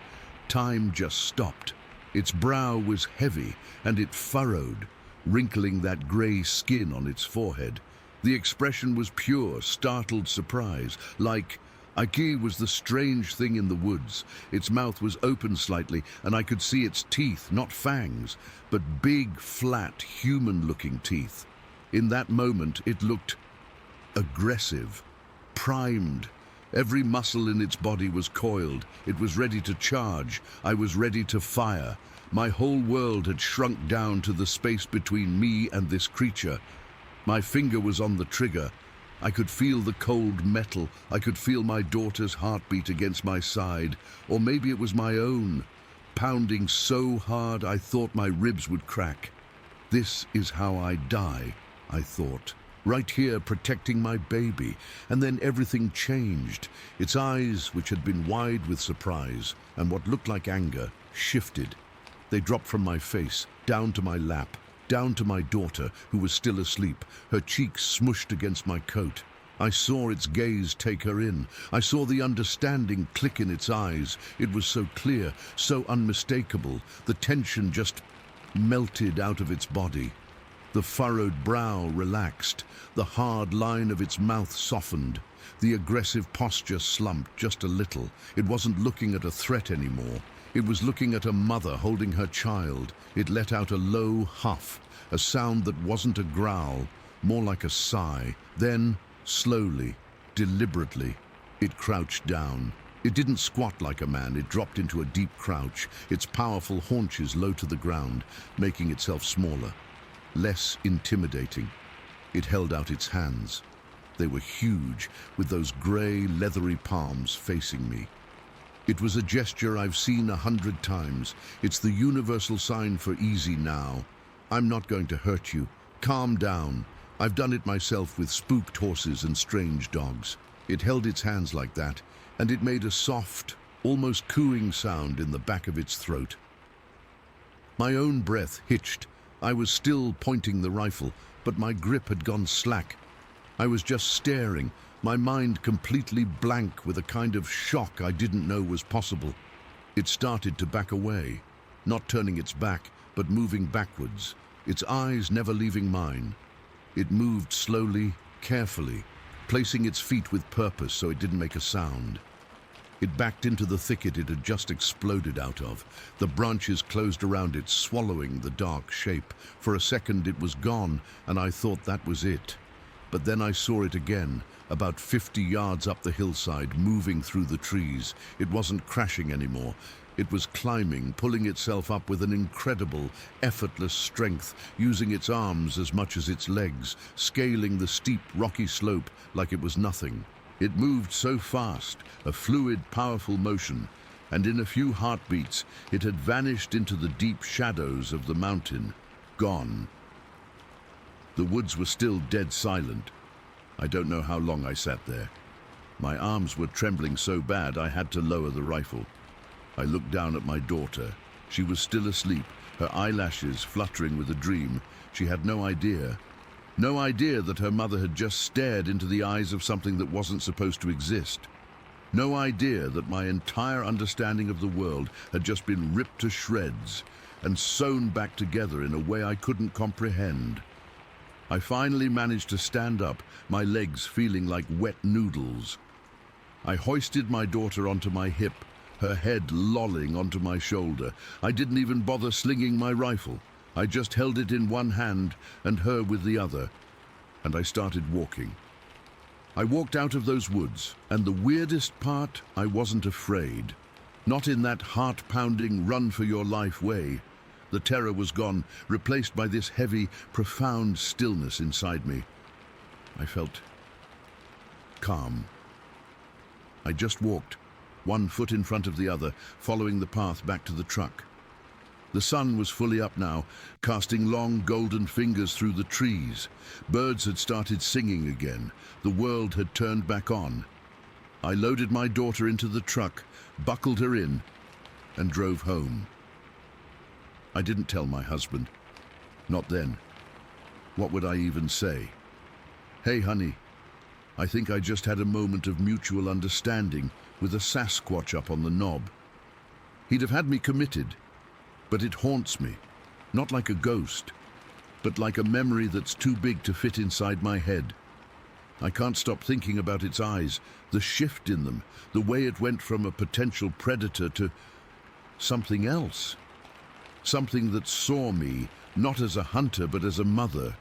Speaker 1: Time just stopped. Its brow was heavy, and it furrowed, wrinkling that gray skin on its forehead. The expression was pure, startled surprise, like Iki was the strange thing in the woods. Its mouth was open slightly, and I could see its teeth, not fangs, but big, flat, human-looking teeth. In that moment, it looked aggressive, primed. Every muscle in its body was coiled. It was ready to charge. I was ready to fire. My whole world had shrunk down to the space between me and this creature. My finger was on the trigger. I could feel the cold metal. I could feel my daughter's heartbeat against my side, or maybe it was my own, pounding so hard I thought my ribs would crack. This is how I die, I thought, right here protecting my baby. And then everything changed. Its eyes, which had been wide with surprise and what looked like anger, shifted. They dropped from my face, down to my lap, down to my daughter, who was still asleep, her cheeks smushed against my coat. I saw its gaze take her in. I saw the understanding click in its eyes. It was so clear, so unmistakable. The tension just melted out of its body. The furrowed brow relaxed. The hard line of its mouth softened. The aggressive posture slumped just a little. It wasn't looking at a threat anymore. It was looking at a mother holding her child. It let out a low huff, a sound that wasn't a growl, more like a sigh. Then, slowly, deliberately, it crouched down. It didn't squat like a man. It dropped into a deep crouch, its powerful haunches low to the ground, making itself smaller, less intimidating. It held out its hands. They were huge, with those gray, leathery palms facing me. It was a gesture I've seen 100 times. It's the universal sign for easy now. I'm not going to hurt you. Calm down. I've done it myself with spooked horses and strange dogs. It held its hands like that, and it made a soft, almost cooing sound in the back of its throat. My own breath hitched I was still pointing the rifle, but my grip had gone slack. I was just staring, my mind completely blank with a kind of shock I didn't know was possible. It started to back away, not turning its back, but moving backwards, its eyes never leaving mine. It moved slowly, carefully, placing its feet with purpose so it didn't make a sound. It backed into the thicket it had just exploded out of. The branches closed around it, swallowing the dark shape. For a second it was gone, and I thought that was it. But then I saw it again, about 50 yards up the hillside, moving through the trees. It wasn't crashing anymore. It was climbing, pulling itself up with an incredible, effortless strength, using its arms as much as its legs, scaling the steep, rocky slope like it was nothing. It moved so fast, a fluid, powerful motion, and in a few heartbeats, it had vanished into the deep shadows of the mountain, gone. The woods were still dead silent. I don't know how long I sat there. My arms were trembling so bad I had to lower the rifle. I looked down at my daughter. She was still asleep, her eyelashes fluttering with a dream. She had no idea that her mother had just stared into the eyes of something that wasn't supposed to exist. No idea that my entire understanding of the world had just been ripped to shreds and sewn back together in a way I couldn't comprehend. I finally managed to stand up, my legs feeling like wet noodles. I hoisted my daughter onto my hip, her head lolling onto my shoulder. I didn't even bother slinging my rifle. I just held it in one hand and her with the other, and I started walking. I walked out of those woods, and the weirdest part, I wasn't afraid. Not in that heart-pounding, run-for-your-life way. The terror was gone, replaced by this heavy, profound stillness inside me. I felt calm. I just walked, one foot in front of the other, following the path back to the truck. The sun was fully up now, casting long golden fingers through the trees. Birds had started singing again. The world had turned back on. I loaded my daughter into the truck, buckled her in, and drove home. I didn't tell my husband. Not then. What would I even say? Hey, honey, I think I just had a moment of mutual understanding with a Sasquatch up on the knob. He'd have had me committed. But it haunts me, not like a ghost, but like a memory that's too big to fit inside my head. I can't stop thinking about its eyes, the shift in them, the way it went from a potential predator to something else. Something that saw me, not as a hunter, but as a mother.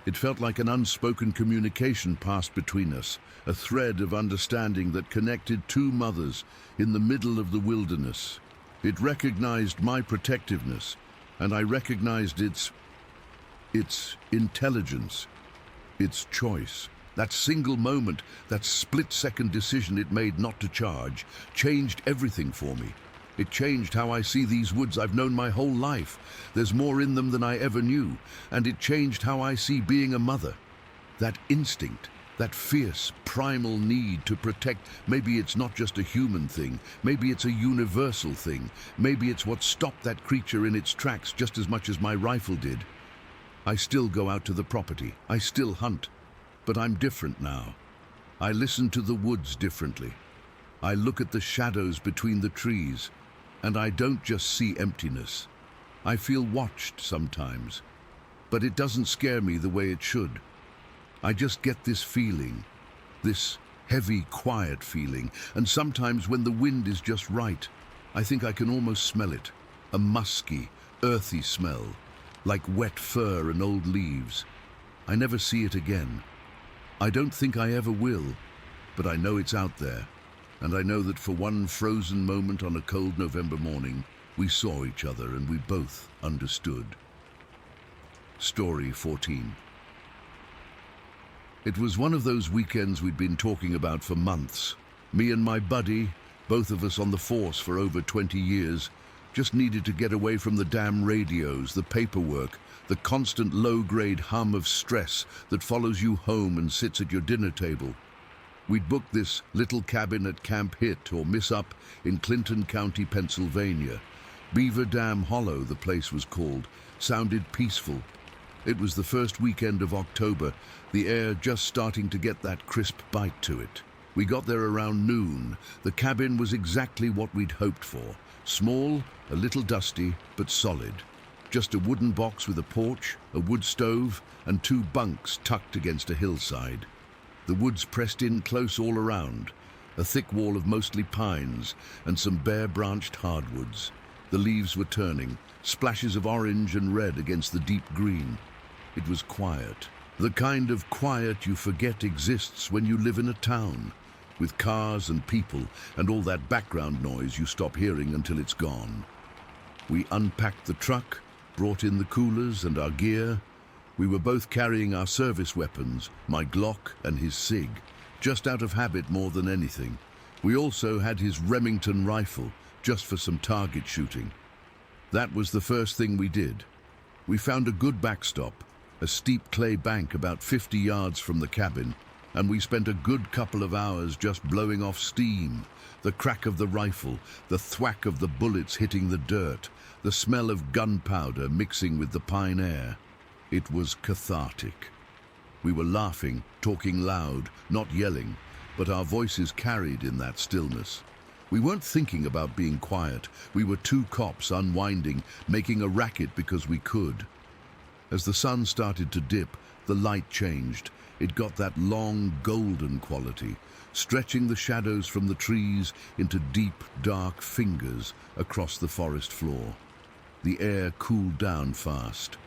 Speaker 1: It felt like an unspoken communication passed between us, a thread of understanding that connected two mothers in the middle of the wilderness. It recognized my protectiveness, and I recognized its intelligence, its choice. That single moment, that split-second decision it made not to charge, changed everything for me. It changed how I see these woods I've known my whole life. There's more in them than I ever knew, and it changed how I see being a mother. That instinct, that fierce, primal need to protect, maybe it's not just a human thing, maybe it's a universal thing, maybe it's what stopped that creature in its tracks just as much as my rifle did. I still go out to the property, I still hunt, but I'm different now. I listen to the woods differently. I look at the shadows between the trees, and I don't just see emptiness. I feel watched sometimes, but it doesn't scare me the way it should. I just get this feeling, this heavy, quiet feeling, and sometimes when the wind is just right, I think I can almost smell it, a musky, earthy smell, like wet fur and old leaves. I never see it again. I don't think I ever will, but I know it's out there, and I know that for one frozen moment on a cold November morning, we saw each other and we both understood. Story 14. It was one of those weekends we'd been talking about for months. Me and my buddy, both of us on the force for over 20 years, just needed to get away from the damn radios, the paperwork, the constant low-grade hum of stress that follows you home and sits at your dinner table. We'd booked this little cabin at Camp Hit or Miss Up in Clinton County, Pennsylvania. Beaver Dam Hollow, the place was called, sounded peaceful. It was the first weekend of October, the air just starting to get that crisp bite to it. We got there around noon. The cabin was exactly what we'd hoped for. Small, a little dusty, but solid. Just a wooden box with a porch, a wood stove, and 2 bunks tucked against a hillside. The woods pressed in close all around, a thick wall of mostly pines and some bare-branched hardwoods. The leaves were turning, splashes of orange and red against the deep green. It was quiet, the kind of quiet you forget exists when you live in a town, with cars and people and all that background noise you stop hearing until it's gone. We unpacked the truck, brought in the coolers and our gear. We were both carrying our service weapons, my Glock and his SIG, just out of habit more than anything. We also had his Remington rifle, just for some target shooting. That was the first thing we did. We found a good backstop, a steep clay bank about 50 yards from the cabin, and we spent a good couple of hours just blowing off steam, the crack of the rifle, the thwack of the bullets hitting the dirt, the smell of gunpowder mixing with the pine air. It was cathartic. We were laughing, talking loud, not yelling, but our voices carried in that stillness. We weren't thinking about being quiet. We were 2 cops unwinding, making a racket because we could. As the sun started to dip, the light changed. It got that long, golden quality, stretching the shadows from the trees into deep, dark fingers across the forest floor. The air cooled down fast.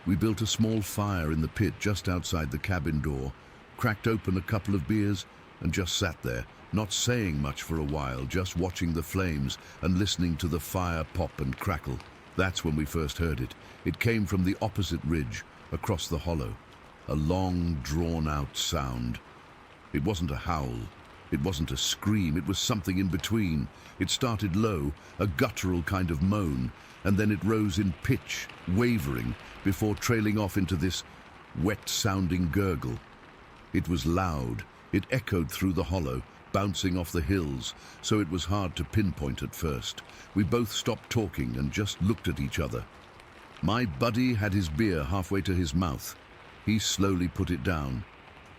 Speaker 1: We built a small fire in the pit just outside the cabin door, cracked open a couple of beers, and just sat there, not saying much for a while, just watching the flames and listening to the fire pop and crackle. That's when we first heard it. It came from the opposite ridge, across the hollow. A long, drawn-out sound. It wasn't a howl. It wasn't a scream. It was something in between. It started low, a guttural kind of moan, and then it rose in pitch, wavering, before trailing off into this wet-sounding gurgle. It was loud. It echoed through the hollow, bouncing off the hills, so it was hard to pinpoint at first. We both stopped talking and just looked at each other. My buddy had his beer halfway to his mouth. He slowly put it down.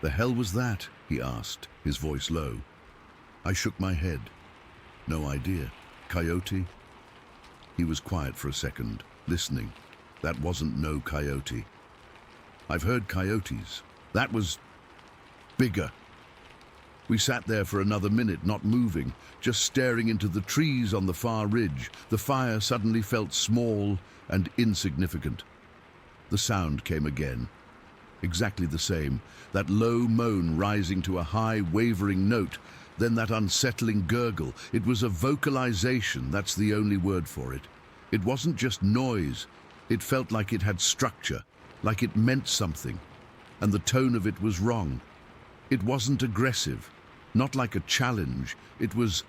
Speaker 1: "The hell was that?" he asked, his voice low. I shook my head. "No idea. Coyote?" He was quiet for a second, listening. "That wasn't no coyote." "I've heard coyotes. That was bigger." We sat there for another minute, not moving, just staring into the trees on the far ridge. The fire suddenly felt small and insignificant. The sound came again. Exactly the same, that low moan rising to a high, wavering note, then that unsettling gurgle. It was a vocalization, that's the only word for it. It wasn't just noise. It felt like it had structure, like it meant something. And the tone of it was wrong. It wasn't aggressive, not like a challenge. It was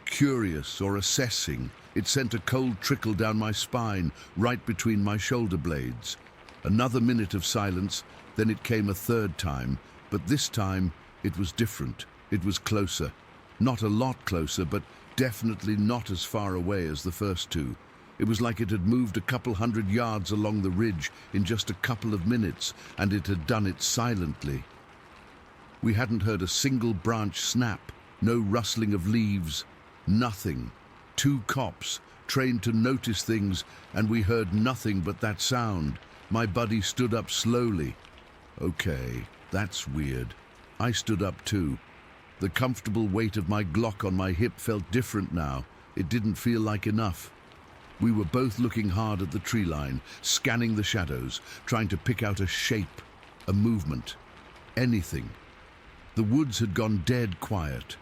Speaker 1: curious or assessing. It sent a cold trickle down my spine, right between my shoulder blades. Another minute of silence, then it came a third time, but this time it was different. It was closer. Not a lot closer, but definitely not as far away as the first two. It was like it had moved a couple 100 yards along the ridge in just a couple of minutes, and it had done it silently. We hadn't heard a single branch snap, no rustling of leaves, nothing. 2 cops, trained to notice things, and we heard nothing but that sound. My buddy stood up slowly. "Okay, that's weird." I stood up too. The comfortable weight of my Glock on my hip felt different now. It didn't feel like enough. We were both looking hard at the tree line, scanning the shadows, trying to pick out a shape, a movement, anything. The woods had gone dead quiet.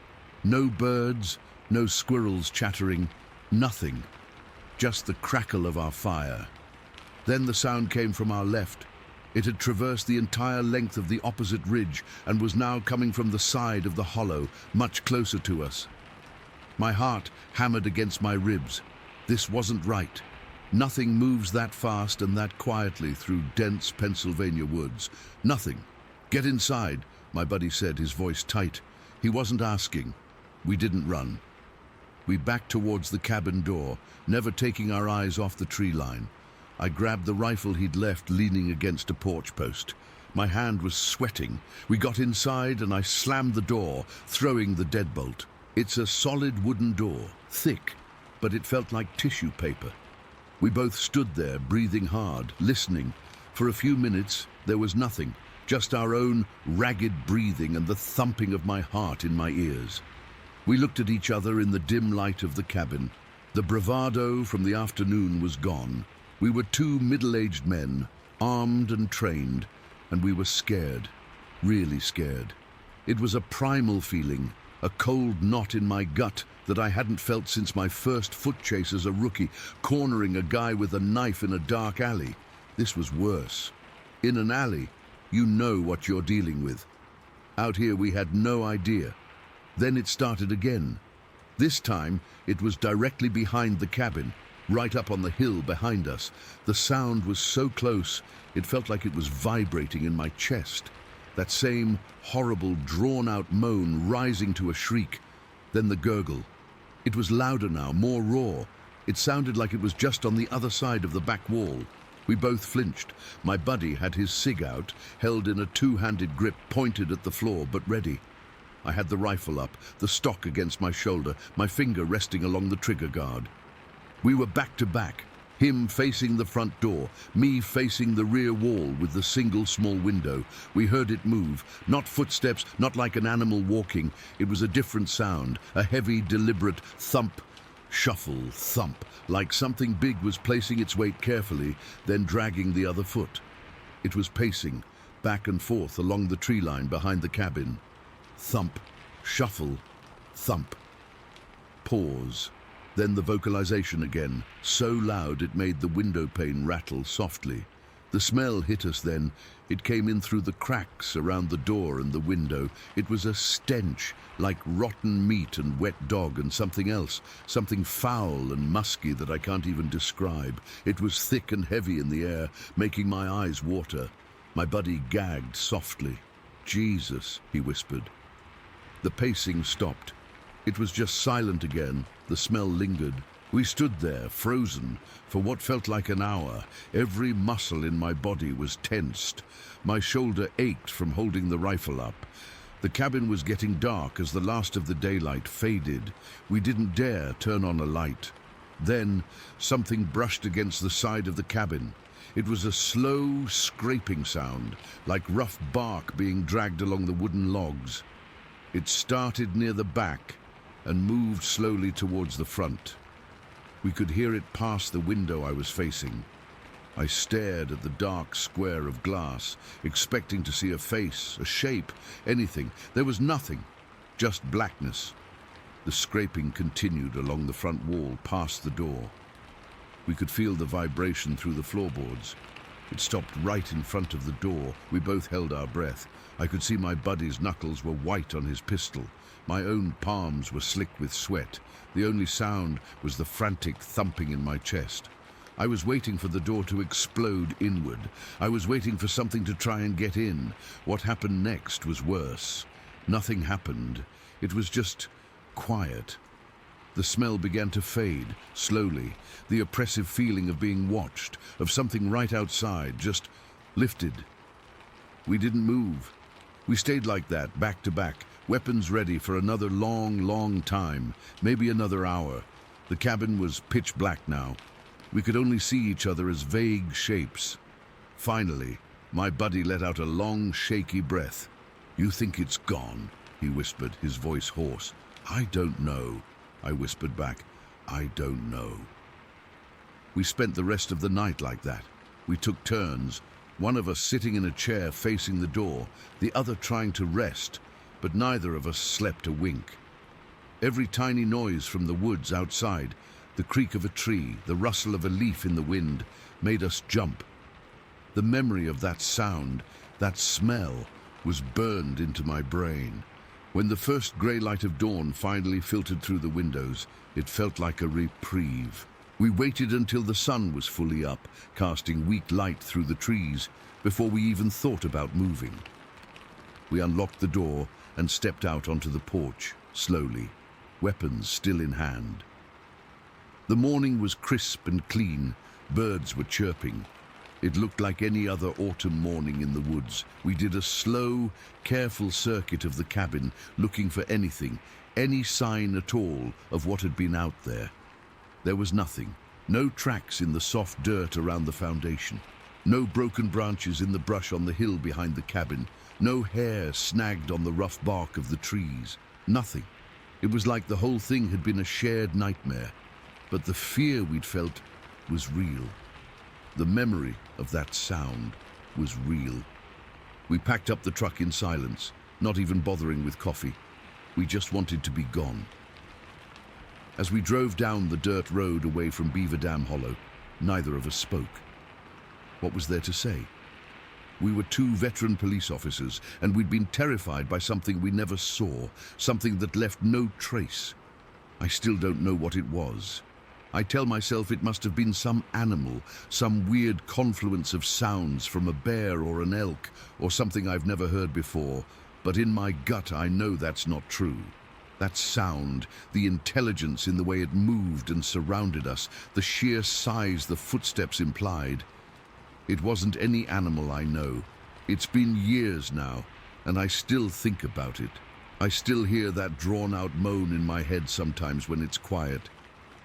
Speaker 1: No birds, no squirrels chattering, nothing. Just the crackle of our fire. Then the sound came from our left. It had traversed the entire length of the opposite ridge and was now coming from the side of the hollow, much closer to us. My heart hammered against my ribs. This wasn't right. Nothing moves that fast and that quietly through dense Pennsylvania woods. Nothing. "Get inside," my buddy said, his voice tight. He wasn't asking. We didn't run. We backed towards the cabin door, never taking our eyes off the tree line. I grabbed the rifle he'd left leaning against a porch post. My hand was sweating. We got inside and I slammed the door, throwing the deadbolt. It's a solid wooden door, thick, but it felt like tissue paper. We both stood there, breathing hard, listening. For a few minutes, there was nothing, just our own ragged breathing and the thumping of my heart in my ears. We looked at each other in the dim light of the cabin. The bravado from the afternoon was gone. We were two middle-aged men, armed and trained, and we were scared, really scared. It was a primal feeling, a cold knot in my gut that I hadn't felt since my first foot chase as a rookie, cornering a guy with a knife in a dark alley. This was worse. In an alley, you know what you're dealing with. Out here we had no idea. Then it started again. This time, it was directly behind the cabin, right up on the hill behind us. The sound was so close, it felt like it was vibrating in my chest. That same horrible, drawn-out moan rising to a shriek. Then the gurgle. It was louder now, more raw. It sounded like it was just on the other side of the back wall. We both flinched. My buddy had his cig out, held in a two-handed grip, pointed at the floor, but ready. I had the rifle up, the stock against my shoulder, my finger resting along the trigger guard. We were back to back, him facing the front door, me facing the rear wall with the single small window. We heard it move, not footsteps, not like an animal walking. It was a different sound, a heavy, deliberate thump, shuffle, thump, like something big was placing its weight carefully, then dragging the other foot. It was pacing, back and forth along the tree line behind the cabin. Thump, shuffle, thump. Pause. Then the vocalization again, so loud it made the window pane rattle softly. The smell hit us then. It came in through the cracks around the door and the window. It was a stench, like rotten meat and wet dog and something else, something foul and musky that I can't even describe. It was thick and heavy in the air, making my eyes water. My buddy gagged softly. "Jesus," he whispered. The pacing stopped. It was just silent again. The smell lingered. We stood there, frozen, for what felt like an hour. Every muscle in my body was tensed. My shoulder ached from holding the rifle up. The cabin was getting dark as the last of the daylight faded. We didn't dare turn on a light. Then, something brushed against the side of the cabin. It was a slow, scraping sound, like rough bark being dragged along the wooden logs. It started near the back and moved slowly towards the front. We could hear it pass the window I was facing. I stared at the dark square of glass, expecting to see a face, a shape, anything. There was nothing, just blackness. The scraping continued along the front wall, past the door. We could feel the vibration through the floorboards. It stopped right in front of the door. We both held our breath. I could see my buddy's knuckles were white on his pistol. My own palms were slick with sweat. The only sound was the frantic thumping in my chest. I was waiting for the door to explode inward. I was waiting for something to try and get in. What happened next was worse. Nothing happened. It was just quiet. The smell began to fade, slowly. The oppressive feeling of being watched, of something right outside, just lifted. We didn't move. We stayed like that, back to back, weapons ready for another long, long time, maybe another hour. The cabin was pitch black now. We could only see each other as vague shapes. Finally, my buddy let out a long, shaky breath. "You think it's gone?" he whispered, his voice hoarse. "I don't know," I whispered back. "I don't know." We spent the rest of the night like that. We took turns, one of us sitting in a chair facing the door, the other trying to rest, but neither of us slept a wink. Every tiny noise from the woods outside, the creak of a tree, the rustle of a leaf in the wind, made us jump. The memory of that sound, that smell, was burned into my brain. When the first grey light of dawn finally filtered through the windows, it felt like a reprieve. We waited until the sun was fully up, casting weak light through the trees, before we even thought about moving. We unlocked the door and stepped out onto the porch, slowly. weapons still in hand. The morning was crisp and clean, birds were chirping. It looked like any other autumn morning in the woods. We did a slow, careful circuit of the cabin, looking for anything, any sign at all of what had been out there. There was nothing. No tracks in the soft dirt around the foundation. No broken branches in the brush on the hill behind the cabin. No hair snagged on the rough bark of the trees. Nothing. It was like the whole thing had been a shared nightmare. But the fear we'd felt was real. The memory of that sound was real. We packed up the truck in silence, not even bothering with coffee. We just wanted to be gone. As we drove down the dirt road away from Beaver Dam Hollow, neither of us spoke. What was there to say? We were two veteran police officers, and we'd been terrified by something we never saw, something that left no trace. I still don't know what it was. I tell myself it must have been some animal, some weird confluence of sounds from a bear or an elk, or something I've never heard before, but in my gut I know that's not true. That sound, the intelligence in the way it moved and surrounded us, the sheer size the footsteps implied. It wasn't any animal I know. It's been years now, and I still think about it. I still hear that drawn-out moan in my head sometimes when it's quiet.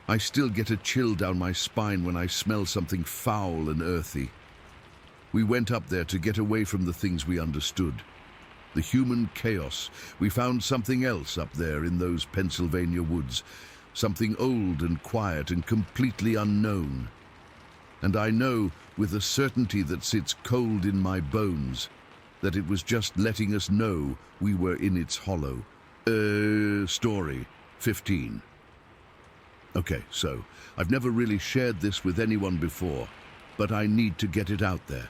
Speaker 1: I still get a chill down my spine when I smell something foul and earthy. We went up there to get away from the things we understood. The human chaos. We found something else up there in those Pennsylvania woods. Something old and quiet and completely unknown. And I know, with a certainty that sits cold in my bones, that it was just letting us know we were in its hollow. Story 15. Okay, so I've never really shared this with anyone before, but I need to get it out there.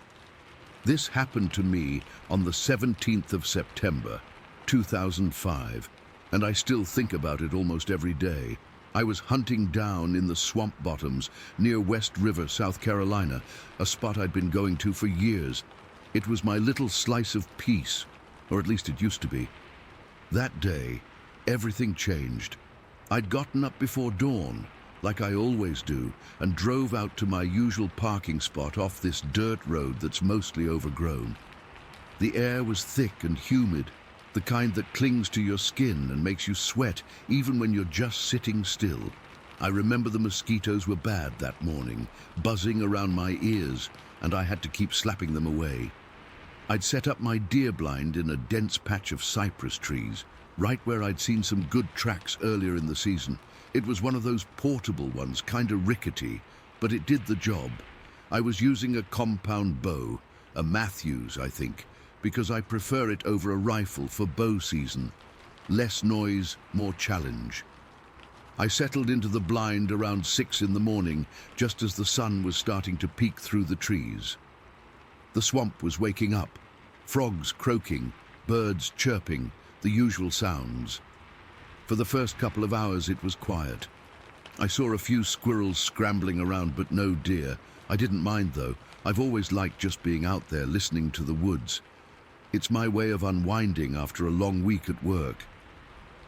Speaker 1: This happened to me on the 17th of September, 2005, and I still think about it almost every day. I was hunting down in the swamp bottoms near West River, South Carolina, a spot I'd been going to for years. It was my little slice of peace, or at least it used to be. That day, everything changed. I'd gotten up before dawn, like I always do, and drove out to my usual parking spot off this dirt road that's mostly overgrown. The air was thick and humid, the kind that clings to your skin and makes you sweat even when you're just sitting still. I remember the mosquitoes were bad that morning, buzzing around my ears, and I had to keep slapping them away. I'd set up my deer blind in a dense patch of cypress trees, right where I'd seen some good tracks earlier in the season. It was one of those portable ones, kinda rickety, but it did the job. I was using a compound bow, a Matthews, I think, because I prefer it over a rifle for bow season. Less noise, more challenge. I settled into the blind around 6 in the morning, just as the sun was starting to peek through the trees. The swamp was waking up, frogs croaking, birds chirping, the usual sounds. For the first couple of hours it was quiet. I saw a few squirrels scrambling around, but no deer. I didn't mind though. I've always liked just being out there listening to the woods. It's my way of unwinding after a long week at work.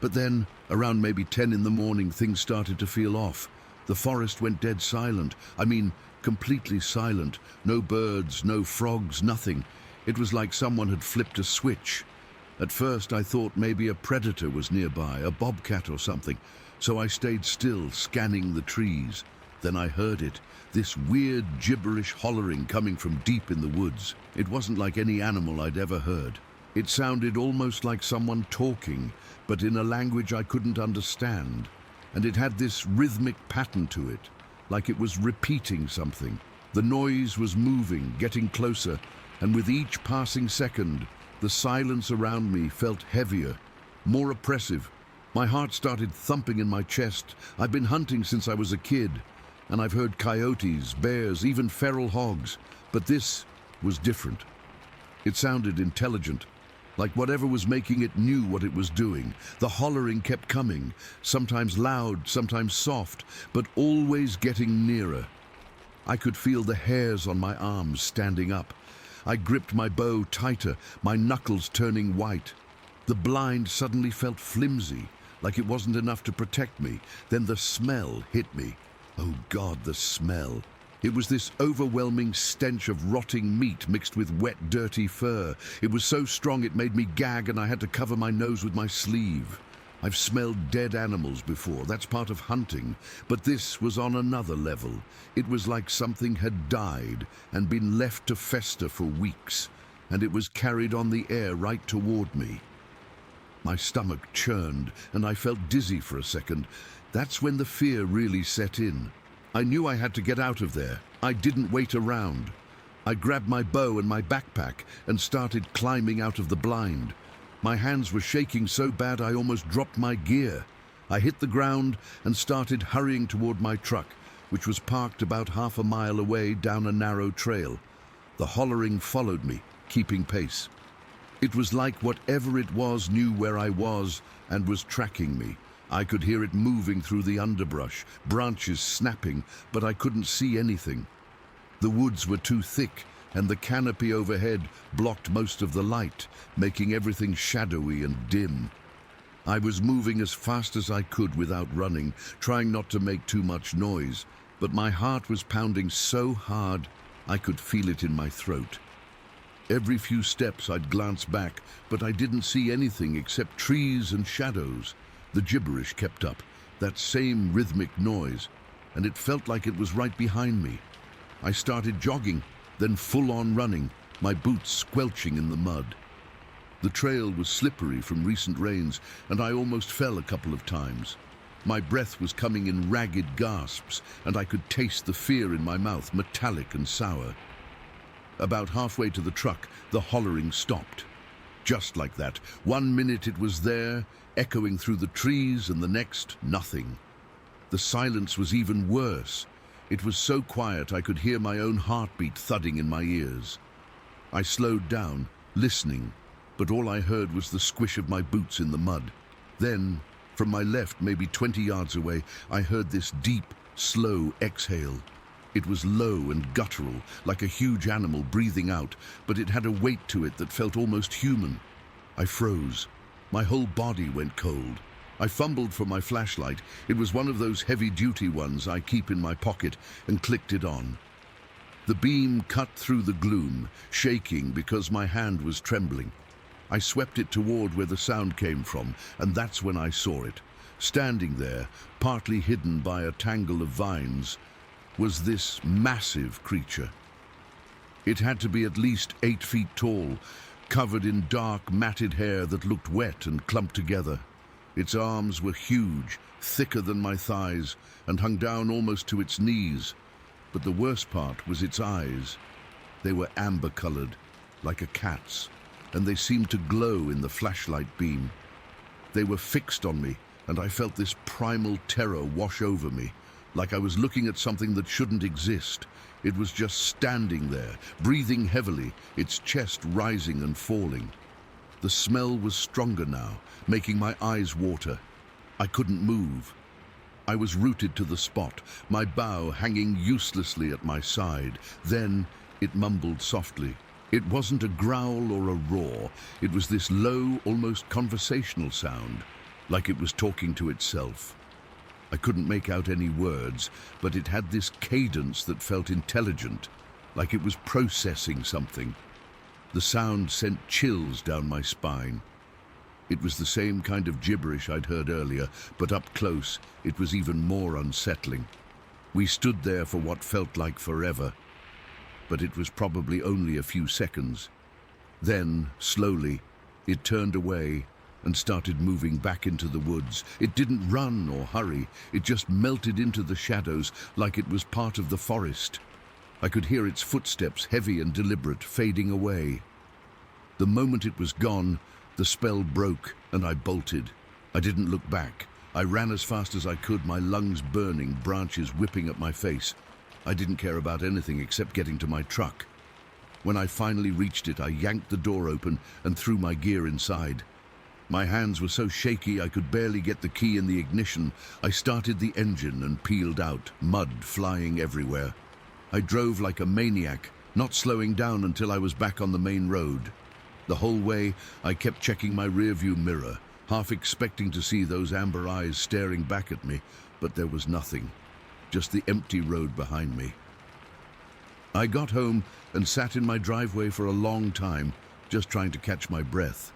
Speaker 1: But then, around maybe 10 in the morning, things started to feel off. The forest went dead silent. I mean, completely silent. No birds, no frogs, nothing. It was like someone had flipped a switch. At first I thought maybe a predator was nearby, a bobcat or something, so I stayed still, scanning the trees. Then I heard it, this weird gibberish hollering coming from deep in the woods. It wasn't like any animal I'd ever heard. It sounded almost like someone talking, but in a language I couldn't understand. And it had this rhythmic pattern to it, like it was repeating something. The noise was moving, getting closer, and with each passing second, the silence around me felt heavier, more oppressive. My heart started thumping in my chest. I've been hunting since I was a kid, and I've heard coyotes, bears, even feral hogs, but this was different. It sounded intelligent, like whatever was making it knew what it was doing. The hollering kept coming, sometimes loud, sometimes soft, but always getting nearer. I could feel the hairs on my arms standing up. I gripped my bow tighter, my knuckles turning white. The blind suddenly felt flimsy, like it wasn't enough to protect me. Then the smell hit me. Oh God, the smell. It was this overwhelming stench of rotting meat mixed with wet, dirty fur. It was so strong it made me gag, and I had to cover my nose with my sleeve. I've smelled dead animals before, that's part of hunting, but this was on another level. It was like something had died and been left to fester for weeks, and it was carried on the air right toward me. My stomach churned, and I felt dizzy for a second. That's when the fear really set in. I knew I had to get out of there. I didn't wait around. I grabbed my bow and my backpack and started climbing out of the blind. My hands were shaking so bad I almost dropped my gear. I hit the ground and started hurrying toward my truck, which was parked about half a mile away down a narrow trail. The hollering followed me, keeping pace. It was like whatever it was knew where I was and was tracking me. I could hear it moving through the underbrush, branches snapping, but I couldn't see anything. The woods were too thick, and the canopy overhead blocked most of the light, making everything shadowy and dim. I was moving as fast as I could without running, trying not to make too much noise, but my heart was pounding so hard I could feel it in my throat. Every few steps I'd glance back, but I didn't see anything except trees and shadows. The gibberish kept up, that same rhythmic noise, and it felt like it was right behind me. I started jogging, then full-on running, my boots squelching in the mud. The trail was slippery from recent rains, and I almost fell a couple of times. My breath was coming in ragged gasps, and I could taste the fear in my mouth, metallic and sour. About halfway to the truck, the hollering stopped. Just like that, 1 minute it was there, echoing through the trees, and the next, nothing. The silence was even worse. It was so quiet I could hear my own heartbeat thudding in my ears. I slowed down, listening, but all I heard was the squish of my boots in the mud. Then, from my left, maybe 20 yards away, I heard this deep, slow exhale. It was low and guttural, like a huge animal breathing out, but it had a weight to it that felt almost human. I froze. My whole body went cold. I fumbled for my flashlight. It was one of those heavy-duty ones I keep in my pocket, and clicked it on. The beam cut through the gloom, shaking because my hand was trembling. I swept it toward where the sound came from, and that's when I saw it. Standing there, partly hidden by a tangle of vines, was this massive creature. It had to be at least 8 feet tall, covered in dark, matted hair that looked wet and clumped together. Its arms were huge, thicker than my thighs, and hung down almost to its knees. But the worst part was its eyes. They were amber-colored, like a cat's, and they seemed to glow in the flashlight beam. They were fixed on me, and I felt this primal terror wash over me, like I was looking at something that shouldn't exist. It was just standing there, breathing heavily, its chest rising and falling. The smell was stronger now, making my eyes water. I couldn't move. I was rooted to the spot, my bow hanging uselessly at my side. Then it mumbled softly. It wasn't a growl or a roar. It was this low, almost conversational sound, like it was talking to itself. I couldn't make out any words, but it had this cadence that felt intelligent, like it was processing something. The sound sent chills down my spine. It was the same kind of gibberish I'd heard earlier, but up close, it was even more unsettling. We stood there for what felt like forever, but it was probably only a few seconds. Then, slowly, it turned away and started moving back into the woods. It didn't run or hurry. It just melted into the shadows like it was part of the forest. I could hear its footsteps, heavy and deliberate, fading away. The moment it was gone, the spell broke and I bolted. I didn't look back. I ran as fast as I could, my lungs burning, branches whipping at my face. I didn't care about anything except getting to my truck. When I finally reached it, I yanked the door open and threw my gear inside. My hands were so shaky I could barely get the key in the ignition. I started the engine and peeled out, mud flying everywhere. I drove like a maniac, not slowing down until I was back on the main road. The whole way, I kept checking my rearview mirror, half expecting to see those amber eyes staring back at me, but there was nothing, just the empty road behind me. I got home and sat in my driveway for a long time, just trying to catch my breath.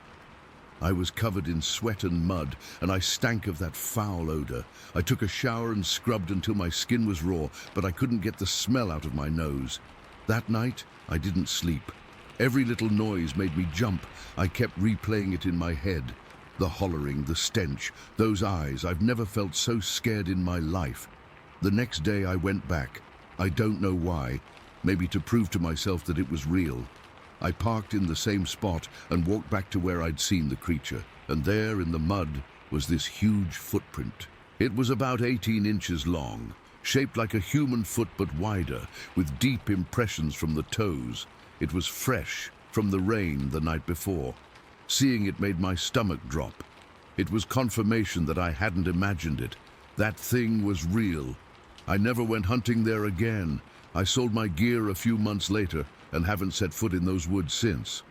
Speaker 1: I was covered in sweat and mud, and I stank of that foul odor. I took a shower and scrubbed until my skin was raw, but I couldn't get the smell out of my nose. That night, I didn't sleep. Every little noise made me jump. I kept replaying it in my head. The hollering, the stench, those eyes. I've never felt so scared in my life. The next day I went back. I don't know why. Maybe to prove to myself that it was real. I parked in the same spot and walked back to where I'd seen the creature. And there in the mud was this huge footprint. It was about 18 inches long, shaped like a human foot but wider, with deep impressions from the toes. It was fresh from the rain the night before. Seeing it made my stomach drop. It was confirmation that I hadn't imagined it. That thing was real. I never went hunting there again. I sold my gear a few months later and haven't set foot in those woods since.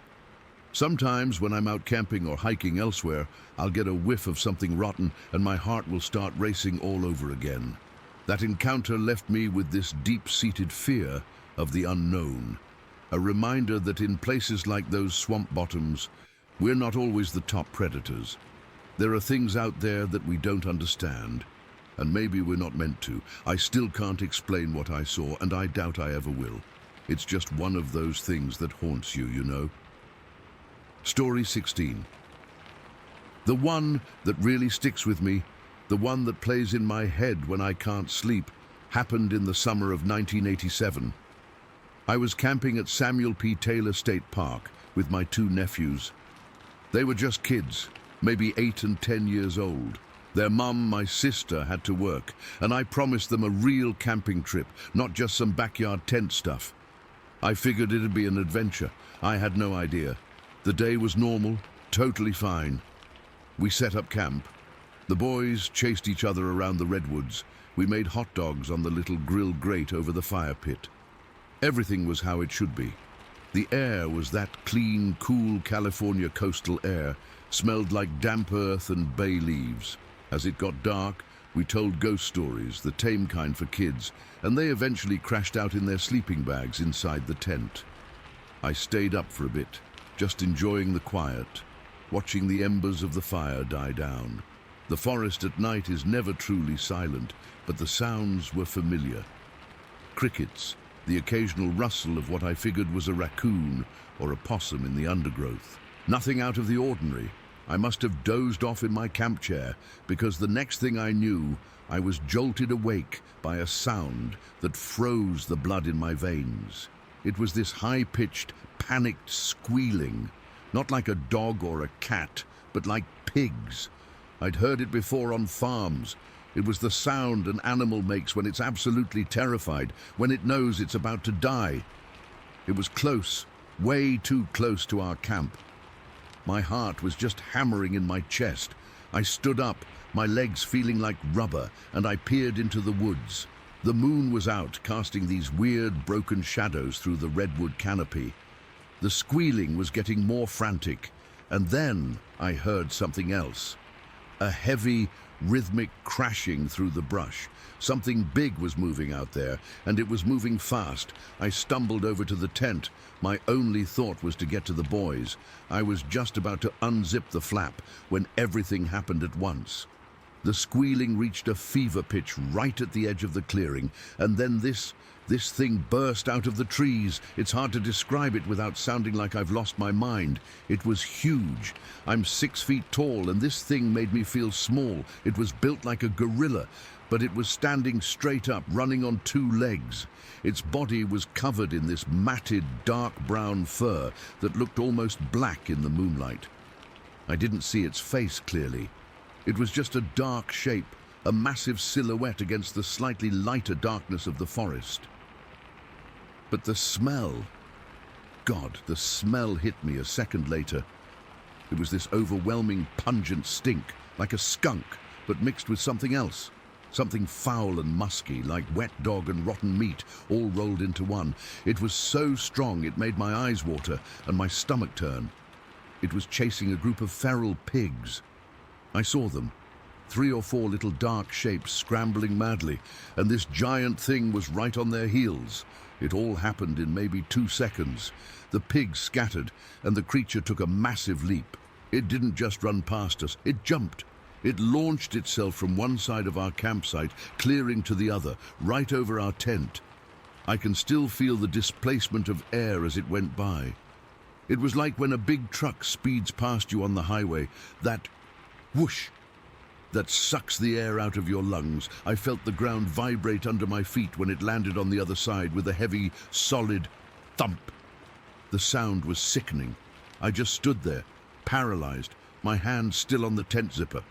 Speaker 1: Sometimes when I'm out camping or hiking elsewhere, I'll get a whiff of something rotten and my heart will start racing all over again. That encounter left me with this deep-seated fear of the unknown. A reminder that in places like those swamp bottoms, we're not always the top predators. There are things out there that we don't understand, and maybe we're not meant to. I still can't explain what I saw, and I doubt I ever will. It's just one of those things that haunts you, you know. Story 16. The one that really sticks with me, the one that plays in my head when I can't sleep, happened in the summer of 1987. I was camping at Samuel P. Taylor State Park with my two nephews. They were just kids, maybe 8 and 10 years old. Their mum, my sister, had to work, and I promised them a real camping trip, not just some backyard tent stuff. I figured it'd be an adventure. I had no idea. The day was normal, totally fine. We set up camp. The boys chased each other around the redwoods. We made hot dogs on the little grill grate over the fire pit. Everything was how it should be. The air was that clean, cool California coastal air, smelled like damp earth and bay leaves. As it got dark, we told ghost stories, the tame kind for kids, and they eventually crashed out in their sleeping bags inside the tent. I stayed up for a bit, just enjoying the quiet, watching the embers of the fire die down. The forest at night is never truly silent, but the sounds were familiar. Crickets, the occasional rustle of what I figured was a raccoon or a possum in the undergrowth. Nothing out of the ordinary. I must have dozed off in my camp chair, because the next thing I knew, I was jolted awake by a sound that froze the blood in my veins. It was this high-pitched, panicked squealing, not like a dog or a cat, but like pigs. I'd heard it before on farms. It was the sound an animal makes when it's absolutely terrified, when it knows it's about to die. It was close, way too close to our camp. My heart was just hammering in my chest. I stood up, my legs feeling like rubber, and I peered into the woods. The moon was out, casting these weird, broken shadows through the redwood canopy. The squealing was getting more frantic, and then I heard something else. A heavy, rhythmic crashing through the brush. Something big was moving out there, and it was moving fast. I stumbled over to the tent. My only thought was to get to the boys. I was just about to unzip the flap when everything happened at once. The squealing reached a fever pitch right at the edge of the clearing, and then this thing burst out of the trees. It's hard to describe it without sounding like I've lost my mind. It was huge. I'm 6 feet tall, and this thing made me feel small. It was built like a gorilla, but it was standing straight up, running on 2 legs. Its body was covered in this matted, dark brown fur that looked almost black in the moonlight. I didn't see its face clearly. It was just a dark shape, a massive silhouette against the slightly lighter darkness of the forest. But the smell, God, the smell hit me a second later. It was this overwhelming, pungent stink, like a skunk, but mixed with something else. Something foul and musky, like wet dog and rotten meat, all rolled into one. It was so strong it made my eyes water and my stomach turn. It was chasing a group of feral pigs. I saw them. 3 or 4 little dark shapes scrambling madly, and this giant thing was right on their heels. It all happened in maybe 2 seconds. The pigs scattered, and the creature took a massive leap. It didn't just run past us, it jumped. It launched itself from one side of our campsite, clearing to the other, right over our tent. I can still feel the displacement of air as it went by. It was like when a big truck speeds past you on the highway, that whoosh that sucks the air out of your lungs. I felt the ground vibrate under my feet when it landed on the other side with a heavy, solid thump. The sound was sickening. I just stood there, paralyzed, my hand still on the tent zipper.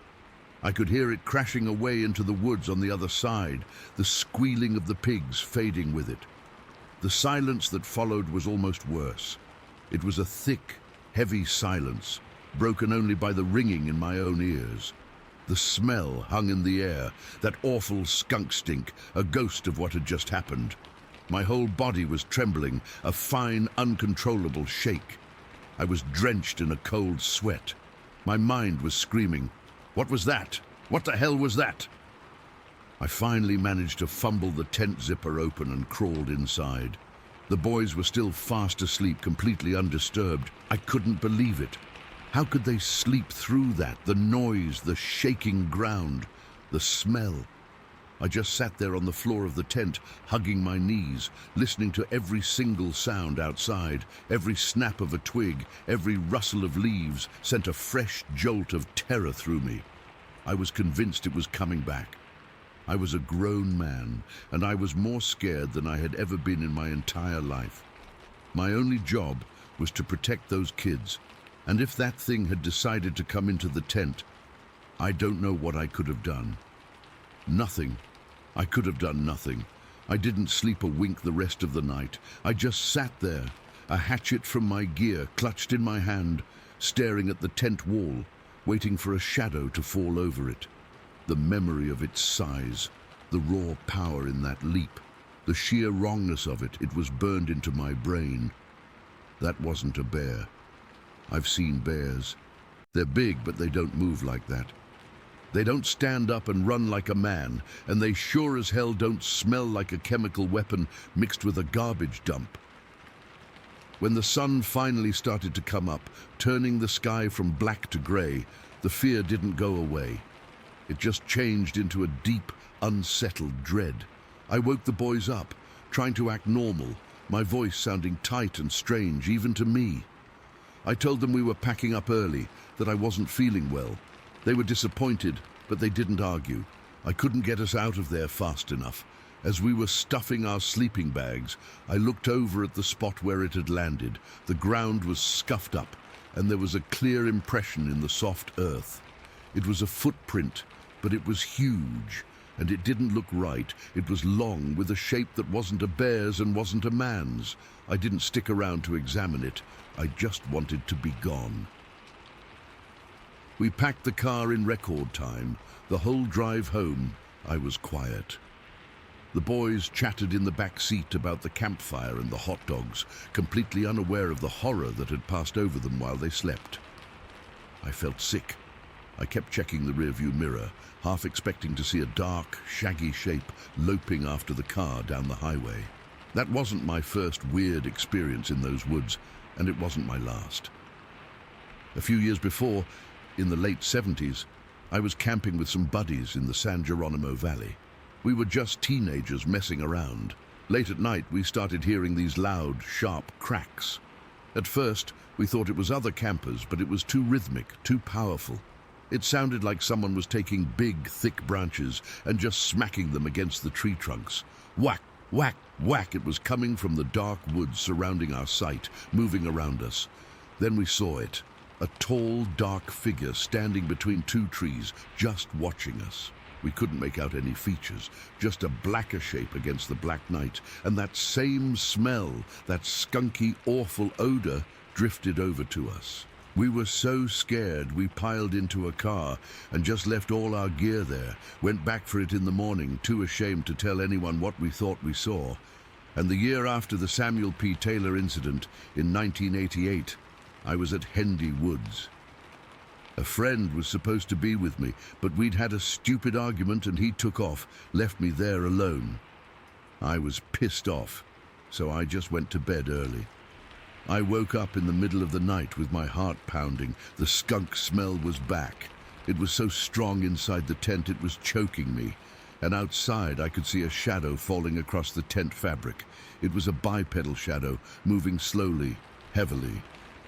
Speaker 1: I could hear it crashing away into the woods on the other side, the squealing of the pigs fading with it. The silence that followed was almost worse. It was a thick, heavy silence, broken only by the ringing in my own ears. The smell hung in the air, that awful skunk stink, a ghost of what had just happened. My whole body was trembling, a fine, uncontrollable shake. I was drenched in a cold sweat. My mind was screaming, "What was that? What the hell was that?" I finally managed to fumble the tent zipper open and crawled inside. The boys were still fast asleep, completely undisturbed. I couldn't believe it. How could they sleep through that? The noise, the shaking ground, the smell. I just sat there on the floor of the tent, hugging my knees, listening to every single sound outside. Every snap of a twig, every rustle of leaves sent a fresh jolt of terror through me. I was convinced it was coming back. I was a grown man, and I was more scared than I had ever been in my entire life. My only job was to protect those kids, and if that thing had decided to come into the tent, I don't know what I could have done. Nothing. I could have done nothing. I didn't sleep a wink the rest of the night. I just sat there, a hatchet from my gear clutched in my hand, staring at the tent wall, waiting for a shadow to fall over it. The memory of its size, the raw power in that leap, the sheer wrongness of it, it was burned into my brain. That wasn't a bear. I've seen bears. They're big, but they don't move like that. They don't stand up and run like a man, and they sure as hell don't smell like a chemical weapon mixed with a garbage dump. When the sun finally started to come up, turning the sky from black to gray, the fear didn't go away. It just changed into a deep, unsettled dread. I woke the boys up, trying to act normal, my voice sounding tight and strange, even to me. I told them we were packing up early, that I wasn't feeling well. They were disappointed, but they didn't argue. I couldn't get us out of there fast enough. As we were stuffing our sleeping bags, I looked over at the spot where it had landed. The ground was scuffed up, and there was a clear impression in the soft earth. It was a footprint, but it was huge, and it didn't look right. It was long, with a shape that wasn't a bear's and wasn't a man's. I didn't stick around to examine it. I just wanted to be gone. We packed the car in record time. The whole drive home, I was quiet. The boys chatted in the back seat about the campfire and the hot dogs, completely unaware of the horror that had passed over them while they slept. I felt sick. I kept checking the rearview mirror, half expecting to see a dark, shaggy shape loping after the car down the highway. That wasn't my first weird experience in those woods, and it wasn't my last. A few years before, in the late 70s, I was camping with some buddies in the San Geronimo Valley. We were just teenagers messing around. Late at night, we started hearing these loud, sharp cracks. At first, we thought it was other campers, but it was too rhythmic, too powerful. It sounded like someone was taking big, thick branches and just smacking them against the tree trunks. Whack, whack, whack. It was coming from the dark woods surrounding our site, moving around us. Then we saw it. A tall, dark figure standing between 2 trees, just watching us. We couldn't make out any features, just a blacker shape against the black night, and that same smell, that skunky, awful odor, drifted over to us. We were so scared we piled into a car and just left all our gear there, went back for it in the morning, too ashamed to tell anyone what we thought we saw. And the year after the Samuel P. Taylor incident, in 1988, I was at Hendy Woods. A friend was supposed to be with me, but we'd had a stupid argument and he took off, left me there alone. I was pissed off, so I just went to bed early. I woke up in the middle of the night with my heart pounding. The skunk smell was back. It was so strong inside the tent it was choking me. And outside I could see a shadow falling across the tent fabric. It was a bipedal shadow, moving slowly, heavily.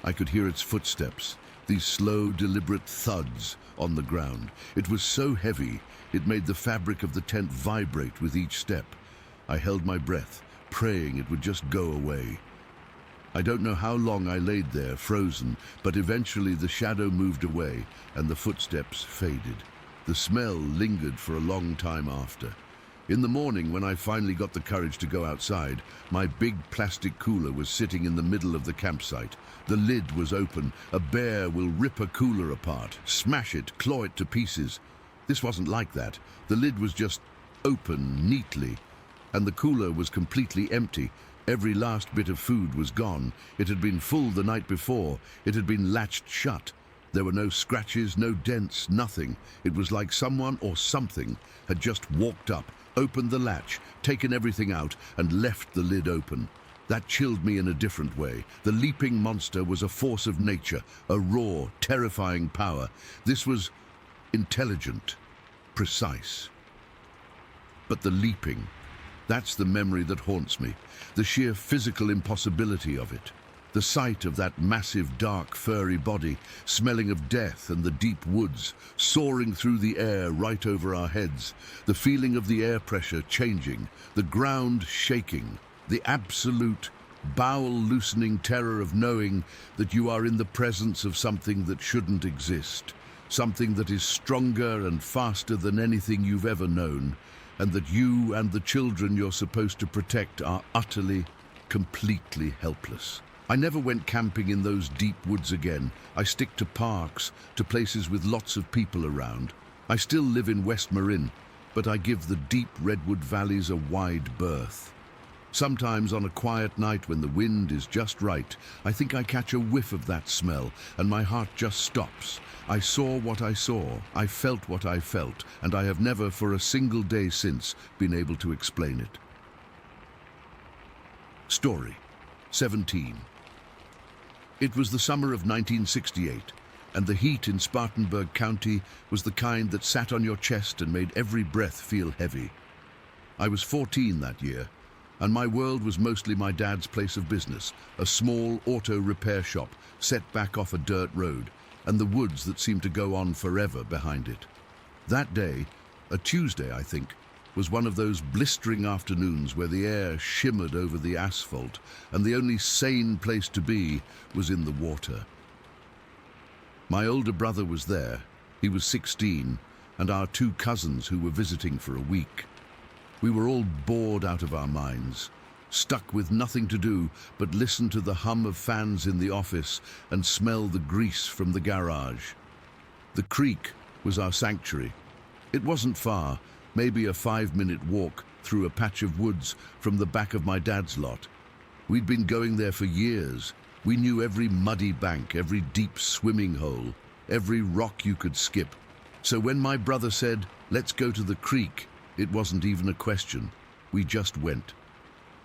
Speaker 1: I could hear its footsteps, these slow, deliberate thuds on the ground. It was so heavy, it made the fabric of the tent vibrate with each step. I held my breath, praying it would just go away. I don't know how long I laid there, frozen, but eventually the shadow moved away and the footsteps faded. The smell lingered for a long time after. In the morning, when I finally got the courage to go outside, my big plastic cooler was sitting in the middle of the campsite. The lid was open. A bear will rip a cooler apart, smash it, claw it to pieces. This wasn't like that. The lid was just open neatly, and the cooler was completely empty. Every last bit of food was gone. It had been full the night before. It had been latched shut. There were no scratches, no dents, nothing. It was like someone or something had just walked up, opened the latch, taken everything out, and left the lid open. That chilled me in a different way. The leaping monster was a force of nature, a raw, terrifying power. This was intelligent, precise. But the leaping, that's the memory that haunts me, the sheer physical impossibility of it. The sight of that massive, dark, furry body, smelling of death and the deep woods, soaring through the air right over our heads, the feeling of the air pressure changing, the ground shaking, the absolute, bowel-loosening terror of knowing that you are in the presence of something that shouldn't exist, something that is stronger and faster than anything you've ever known, and that you and the children you're supposed to protect are utterly, completely helpless. I never went camping in those deep woods again. I stick to parks, to places with lots of people around. I still live in West Marin, but I give the deep redwood valleys a wide berth. Sometimes on a quiet night when the wind is just right, I think I catch a whiff of that smell and my heart just stops. I saw what I saw, I felt what I felt, and I have never for a single day since been able to explain it. Story 17. It was the summer of 1968, and the heat in Spartanburg County was the kind that sat on your chest and made every breath feel heavy. I was 14 that year, and my world was mostly my dad's place of business, a small auto repair shop set back off a dirt road, and the woods that seemed to go on forever behind it. That day, a Tuesday I think, was one of those blistering afternoons where the air shimmered over the asphalt and the only sane place to be was in the water. My older brother was there. He was 16, and our two cousins who were visiting for a week. We were all bored out of our minds, stuck with nothing to do but listen to the hum of fans in the office and smell the grease from the garage. The creek was our sanctuary. It wasn't far, maybe a 5-minute walk through a patch of woods from the back of my dad's lot. We'd been going there for years. We knew every muddy bank, every deep swimming hole, every rock you could skip. So when my brother said, "Let's go to the creek," it wasn't even a question. We just went.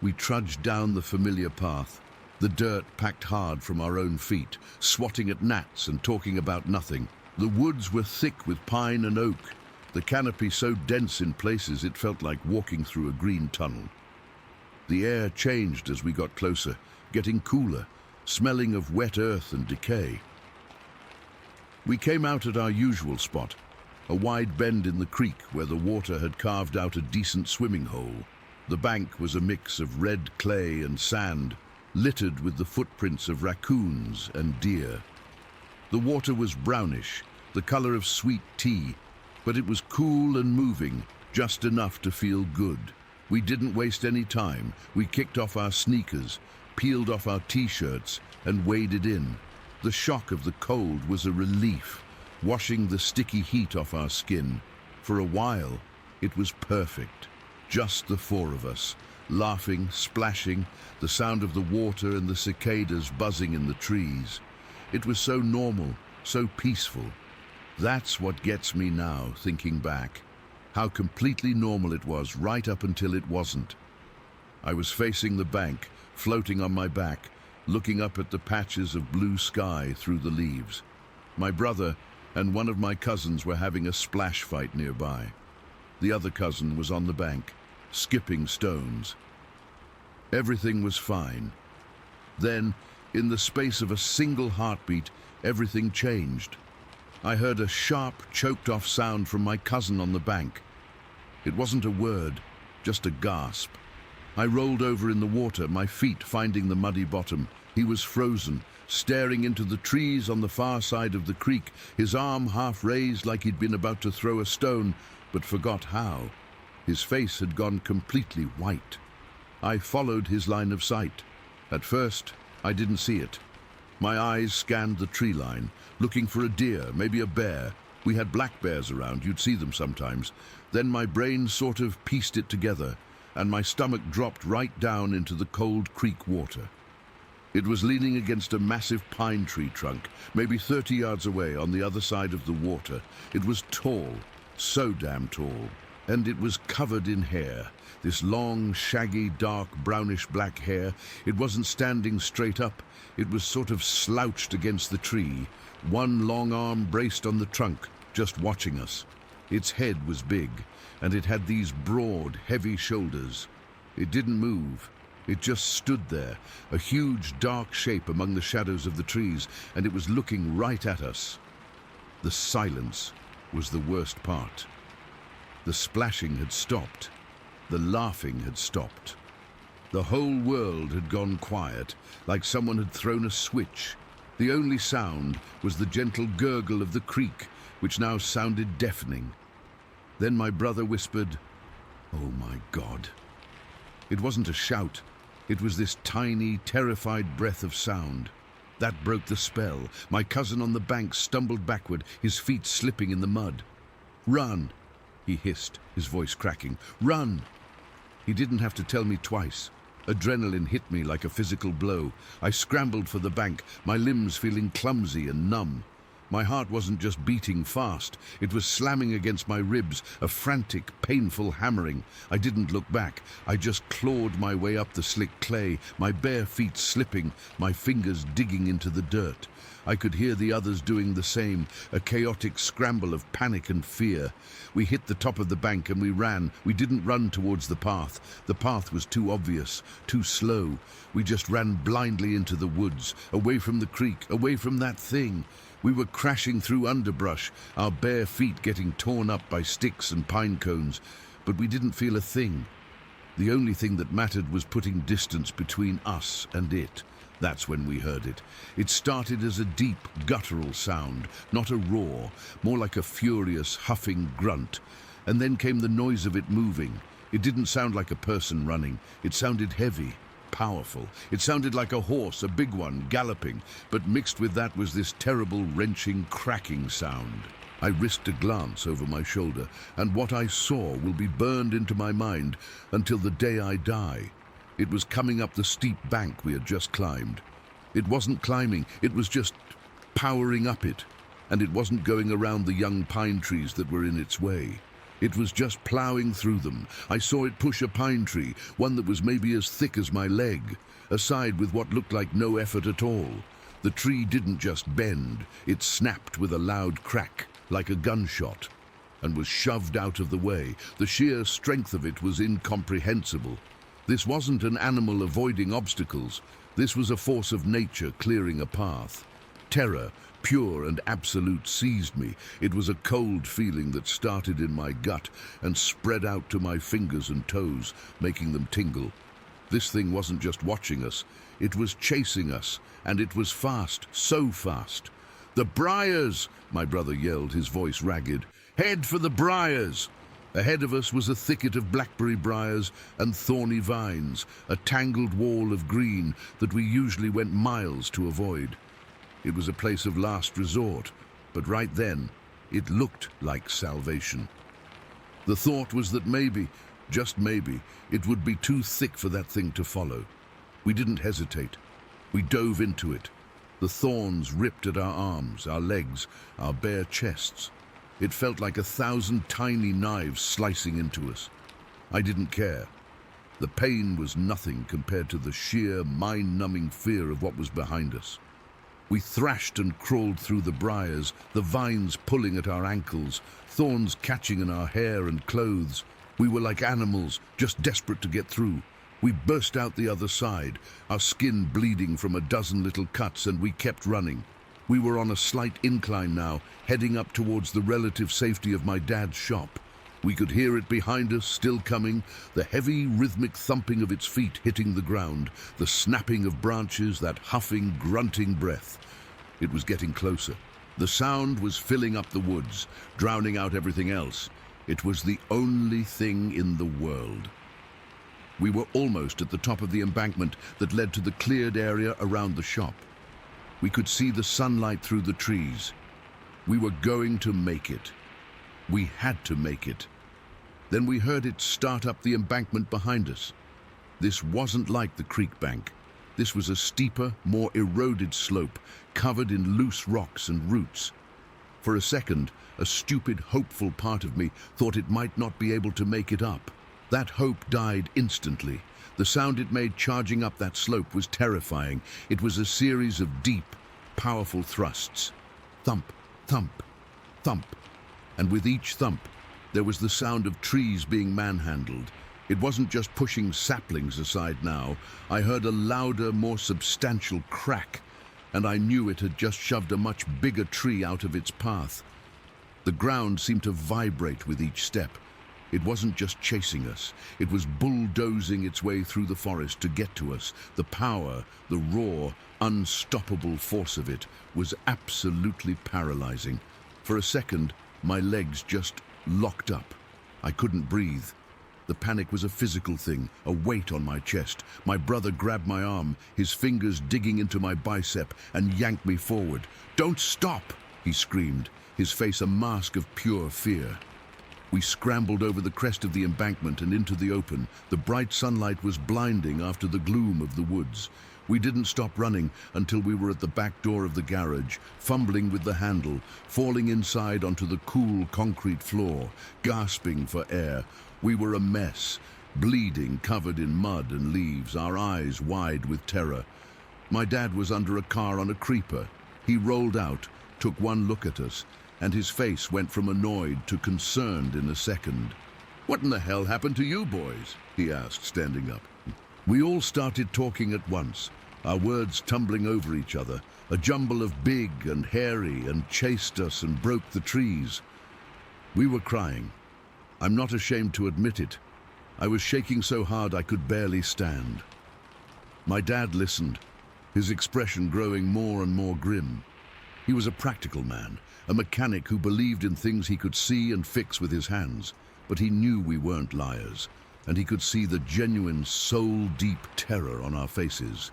Speaker 1: We trudged down the familiar path, the dirt packed hard from our own feet, swatting at gnats and talking about nothing. The woods were thick with pine and oak, the canopy so dense in places it felt like walking through a green tunnel. The air changed as we got closer, getting cooler, smelling of wet earth and decay. We came out at our usual spot, a wide bend in the creek where the water had carved out a decent swimming hole. The bank was a mix of red clay and sand, littered with the footprints of raccoons and deer. The water was brownish, the color of sweet tea, but it was cool and moving, just enough to feel good. We didn't waste any time. We kicked off our sneakers, peeled off our t-shirts, and waded in. The shock of the cold was a relief, washing the sticky heat off our skin. For a while, it was perfect. Just the four of us, laughing, splashing, the sound of the water and the cicadas buzzing in the trees. It was so normal, so peaceful. That's what gets me now, thinking back. How completely normal it was right up until it wasn't. I was facing the bank, floating on my back, looking up at the patches of blue sky through the leaves. My brother and one of my cousins were having a splash fight nearby. The other cousin was on the bank, skipping stones. Everything was fine. Then, in the space of a single heartbeat, everything changed. I heard a sharp, choked-off sound from my cousin on the bank. It wasn't a word, just a gasp. I rolled over in the water, my feet finding the muddy bottom. He was frozen, staring into the trees on the far side of the creek, his arm half raised like he'd been about to throw a stone, but forgot how. His face had gone completely white. I followed his line of sight. At first, I didn't see it. My eyes scanned the tree line, looking for a deer, maybe a bear. We had black bears around, you'd see them sometimes. Then my brain sort of pieced it together, and my stomach dropped right down into the cold creek water. It was leaning against a massive pine tree trunk, maybe 30 yards away on the other side of the water. It was tall, so damn tall, and it was covered in hair. This long, shaggy, dark, brownish-black hair. It wasn't standing straight up. It was sort of slouched against the tree, one long arm braced on the trunk, just watching us. Its head was big, and it had these broad, heavy shoulders. It didn't move. It just stood there, a huge, dark shape among the shadows of the trees, and it was looking right at us. The silence was the worst part. The splashing had stopped. The laughing had stopped. The whole world had gone quiet, like someone had thrown a switch. The only sound was the gentle gurgle of the creek, which now sounded deafening. Then my brother whispered, "Oh my God." It wasn't a shout. It was this tiny, terrified breath of sound. That broke the spell. My cousin on the bank stumbled backward, his feet slipping in the mud. "Run," he hissed, his voice cracking. "Run!" He didn't have to tell me twice. Adrenaline hit me like a physical blow. I scrambled for the bank, my limbs feeling clumsy and numb. My heart wasn't just beating fast, it was slamming against my ribs, a frantic, painful hammering. I didn't look back. I just clawed my way up the slick clay, my bare feet slipping, my fingers digging into the dirt. I could hear the others doing the same, a chaotic scramble of panic and fear. We hit the top of the bank and we ran. We didn't run towards the path. The path was too obvious, too slow. We just ran blindly into the woods, away from the creek, away from that thing. We were crashing through underbrush, our bare feet getting torn up by sticks and pine cones, but we didn't feel a thing. The only thing that mattered was putting distance between us and it. That's when we heard it. It started as a deep, guttural sound, not a roar, more like a furious, huffing grunt. And then came the noise of it moving. It didn't sound like a person running. It sounded heavy, powerful. It sounded like a horse, a big one, galloping, but mixed with that was this terrible, wrenching, cracking sound. I risked a glance over my shoulder, and what I saw will be burned into my mind until the day I die. It was coming up the steep bank we had just climbed. It wasn't climbing, it was just powering up it, and it wasn't going around the young pine trees that were in its way. It was just plowing through them. I saw it push a pine tree, one that was maybe as thick as my leg, aside with what looked like no effort at all. The tree didn't just bend, it snapped with a loud crack, like a gunshot, and was shoved out of the way. The sheer strength of it was incomprehensible. This wasn't an animal avoiding obstacles. This was a force of nature clearing a path. Terror, pure and absolute, seized me. It was a cold feeling that started in my gut and spread out to my fingers and toes, making them tingle. This thing wasn't just watching us, it was chasing us, and it was fast, so fast. "The briars!" my brother yelled, his voice ragged. "Head for the briars!" Ahead of us was a thicket of blackberry briars and thorny vines, a tangled wall of green that we usually went miles to avoid. It was a place of last resort, but right then, it looked like salvation. The thought was that maybe, just maybe, it would be too thick for that thing to follow. We didn't hesitate. We dove into it. The thorns ripped at our arms, our legs, our bare chests. It felt like 1,000 tiny knives slicing into us. I didn't care. The pain was nothing compared to the sheer, mind-numbing fear of what was behind us. We thrashed and crawled through the briars, the vines pulling at our ankles, thorns catching in our hair and clothes. We were like animals, just desperate to get through. We burst out the other side, our skin bleeding from a dozen little cuts, and we kept running. We were on a slight incline now, heading up towards the relative safety of my dad's shop. We could hear it behind us, still coming, the heavy, rhythmic thumping of its feet hitting the ground, the snapping of branches, that huffing, grunting breath. It was getting closer. The sound was filling up the woods, drowning out everything else. It was the only thing in the world. We were almost at the top of the embankment that led to the cleared area around the shop. We could see the sunlight through the trees. We were going to make it. We had to make it. Then we heard it start up the embankment behind us. This wasn't like the creek bank. This was a steeper, more eroded slope, covered in loose rocks and roots. For a second, a stupid, hopeful part of me thought it might not be able to make it up. That hope died instantly. The sound it made charging up that slope was terrifying. It was a series of deep, powerful thrusts. Thump, thump, thump. And with each thump, there was the sound of trees being manhandled. It wasn't just pushing saplings aside now. I heard a louder, more substantial crack, and I knew it had just shoved a much bigger tree out of its path. The ground seemed to vibrate with each step. It wasn't just chasing us. It was bulldozing its way through the forest to get to us. The power, the raw, unstoppable force of it was absolutely paralyzing. For a second, my legs just locked up. I couldn't breathe. The panic was a physical thing, a weight on my chest. My brother grabbed my arm, his fingers digging into my bicep, and yanked me forward. "Don't stop!" he screamed, his face a mask of pure fear. We scrambled over the crest of the embankment and into the open. The bright sunlight was blinding after the gloom of the woods. We didn't stop running until we were at the back door of the garage, fumbling with the handle, falling inside onto the cool concrete floor, gasping for air. We were a mess, bleeding, covered in mud and leaves, our eyes wide with terror. My dad was under a car on a creeper. He rolled out, took one look at us, and his face went from annoyed to concerned in a second. "What in the hell happened to you boys?" he asked, standing up. We all started talking at once, our words tumbling over each other, a jumble of big and hairy, and chased us and broke the trees. We were crying. I'm not ashamed to admit it. I was shaking so hard I could barely stand. My dad listened, his expression growing more and more grim. He was a practical man, a mechanic who believed in things he could see and fix with his hands, but he knew we weren't liars, and he could see the genuine, soul-deep terror on our faces.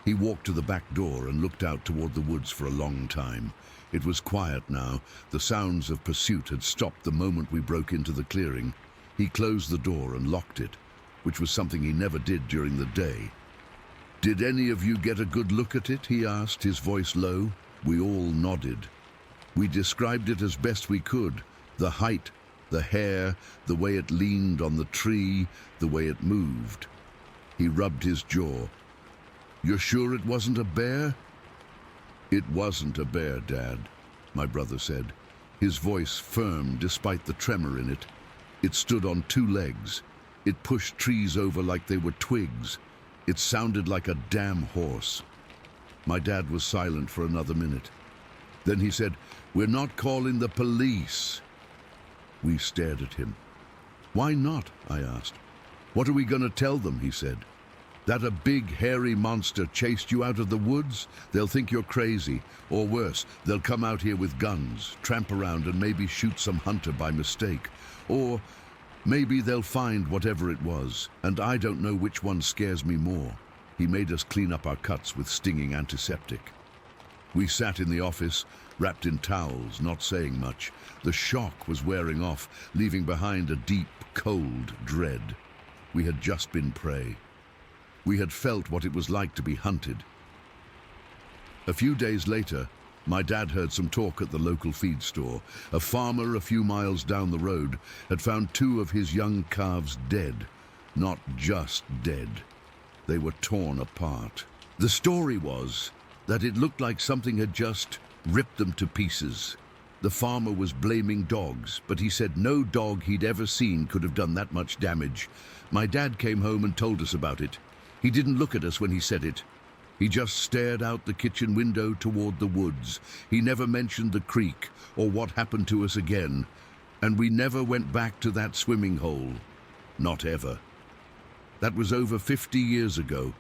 Speaker 1: He walked to the back door and looked out toward the woods for a long time. It was quiet now. The sounds of pursuit had stopped the moment we broke into the clearing. He closed the door and locked it, which was something he never did during the day. "Did any of you get a good look at it?" he asked, his voice low. We all nodded. We described it as best we could. The height, the hair, the way it leaned on the tree, the way it moved. He rubbed his jaw. "You're sure it wasn't a bear?" "It wasn't a bear, Dad," my brother said, his voice firm despite the tremor in it. "It stood on two legs. It pushed trees over like they were twigs. It sounded like a damn horse." My dad was silent for another minute. Then he said, "We're not calling the police." We stared at him. "Why not?" I asked. "What are we going to tell them?" he said. "That a big, hairy monster chased you out of the woods? They'll think you're crazy. Or worse, they'll come out here with guns, tramp around and maybe shoot some hunter by mistake. Or maybe they'll find whatever it was, and I don't know which one scares me more." He made us clean up our cuts with stinging antiseptic. We sat in the office, wrapped in towels, not saying much. The shock was wearing off, leaving behind a deep, cold dread. We had just been prey. We had felt what it was like to be hunted. A few days later, my dad heard some talk at the local feed store. A farmer a few miles down the road had found two of his young calves dead. Not just dead. They were torn apart. The story was that it looked like something had just ripped them to pieces. The farmer was blaming dogs, but he said no dog he'd ever seen could have done that much damage. My dad came home and told us about it. He didn't look at us when he said it. He just stared out the kitchen window toward the woods. He never mentioned the creek or what happened to us again. And we never went back to that swimming hole. Not ever. That was over 50 years ago.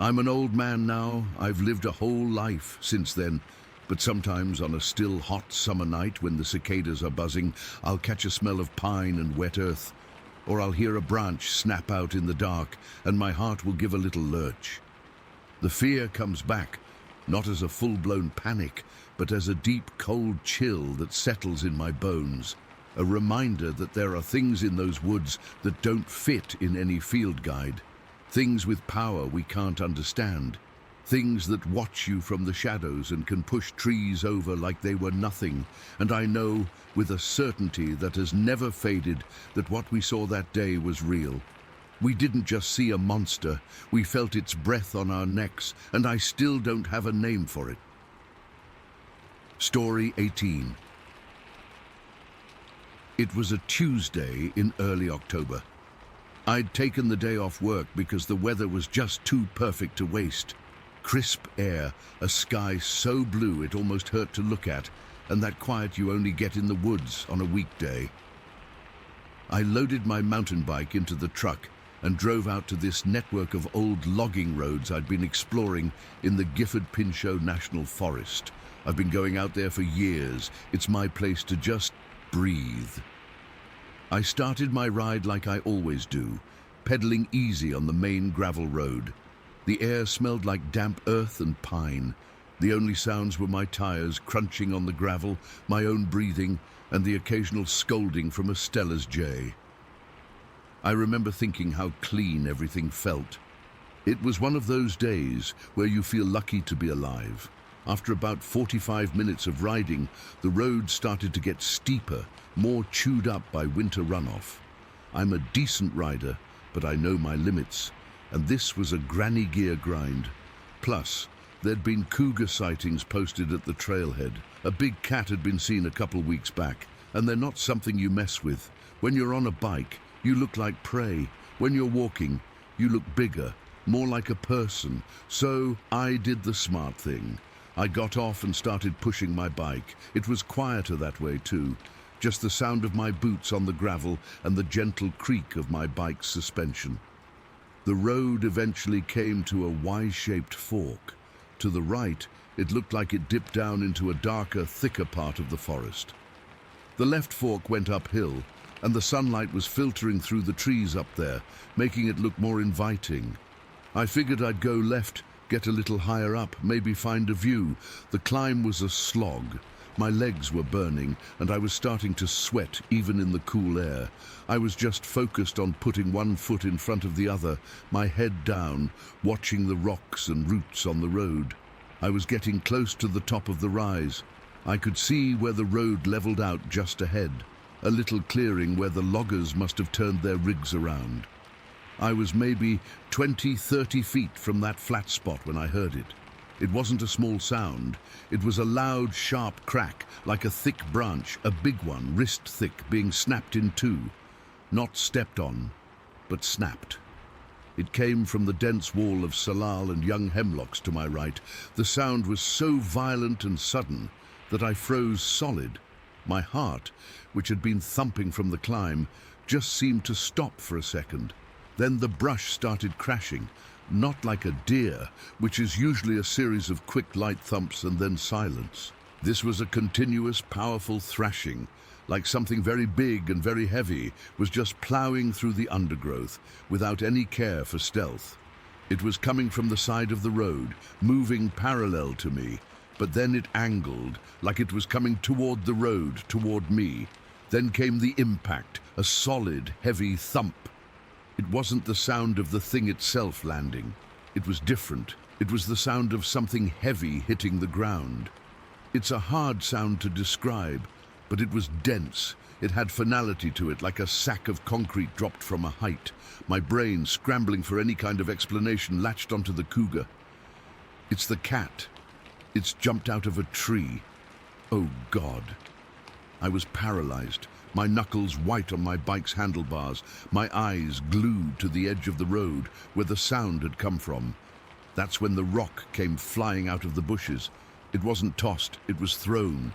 Speaker 1: I'm an old man now. I've lived a whole life since then. But sometimes on a still hot summer night when the cicadas are buzzing, I'll catch a smell of pine and wet earth. Or I'll hear a branch snap out in the dark and my heart will give a little lurch. The fear comes back, not as a full-blown panic, but as a deep, cold chill that settles in my bones. A reminder that there are things in those woods that don't fit in any field guide. Things with power we can't understand. Things that watch you from the shadows and can push trees over like they were nothing. And I know, with a certainty that has never faded, that what we saw that day was real. We didn't just see a monster, we felt its breath on our necks, and I still don't have a name for it. Story 18. It was a Tuesday in early October. I'd taken the day off work because the weather was just too perfect to waste. Crisp air, a sky so blue it almost hurt to look at, and that quiet you only get in the woods on a weekday. I loaded my mountain bike into the truck and drove out to this network of old logging roads I'd been exploring in the Gifford-Pinchot National Forest. I've been going out there for years. It's my place to just breathe. I started my ride like I always do, pedaling easy on the main gravel road. The air smelled like damp earth and pine. The only sounds were my tires crunching on the gravel, my own breathing, and the occasional scolding from a Stella's jay. I remember thinking how clean everything felt. It was one of those days where you feel lucky to be alive. After about 45 minutes of riding, the road started to get steeper, more chewed up by winter runoff. I'm a decent rider, but I know my limits, and this was a granny gear grind. Plus, there'd been cougar sightings posted at the trailhead. A big cat had been seen a couple weeks back, and they're not something you mess with. When you're on a bike, you look like prey. When you're walking, you look bigger, more like a person. So I did the smart thing. I got off and started pushing my bike. It was quieter that way too. Just the sound of my boots on the gravel and the gentle creak of my bike's suspension. The road eventually came to a Y-shaped fork. To the right, it looked like it dipped down into a darker, thicker part of the forest. The left fork went uphill, and the sunlight was filtering through the trees up there, making it look more inviting. I figured I'd go left, get a little higher up, maybe find a view. The climb was a slog. My legs were burning, and I was starting to sweat even in the cool air. I was just focused on putting one foot in front of the other, my head down, watching the rocks and roots on the road. I was getting close to the top of the rise. I could see where the road leveled out just ahead, a little clearing where the loggers must have turned their rigs around. I was maybe 20-30 feet from that flat spot when I heard it. It wasn't a small sound. It was a loud, sharp crack, like a thick branch, a big one, wrist thick, being snapped in two. Not stepped on, but snapped. It came from the dense wall of salal and young hemlocks to my right. The sound was so violent and sudden that I froze solid. My heart, which had been thumping from the climb, just seemed to stop for a second. Then the brush started crashing, not like a deer, which is usually a series of quick light thumps and then silence. This was a continuous, powerful thrashing, like something very big and very heavy was just plowing through the undergrowth without any care for stealth. It was coming from the side of the road, moving parallel to me, but then it angled, like it was coming toward the road, toward me. Then came the impact, a solid, heavy thump. It wasn't the sound of the thing itself landing. It was different. It was the sound of something heavy hitting the ground. It's a hard sound to describe, but it was dense. It had finality to it, like a sack of concrete dropped from a height. My brain, scrambling for any kind of explanation, latched onto the cougar. It's the cat. It's jumped out of a tree. Oh, God. I was paralyzed, my knuckles white on my bike's handlebars, my eyes glued to the edge of the road where the sound had come from. That's when the rock came flying out of the bushes. It wasn't tossed, it was thrown.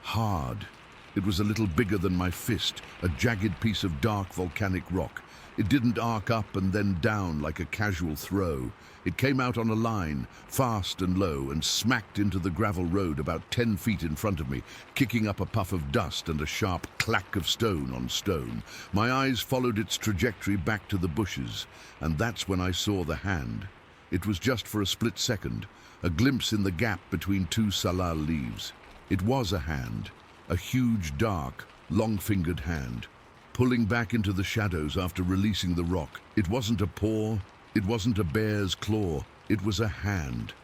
Speaker 1: Hard. It was a little bigger than my fist, a jagged piece of dark volcanic rock. It didn't arc up and then down like a casual throw. It came out on a line, fast and low, and smacked into the gravel road about 10 feet in front of me, kicking up a puff of dust and a sharp clack of stone on stone. My eyes followed its trajectory back to the bushes, and that's when I saw the hand. It was just for a split second, a glimpse in the gap between two salal leaves. It was a hand, a huge, dark, long-fingered hand, pulling back into the shadows after releasing the rock. It wasn't a paw, it wasn't a bear's claw, it was a hand.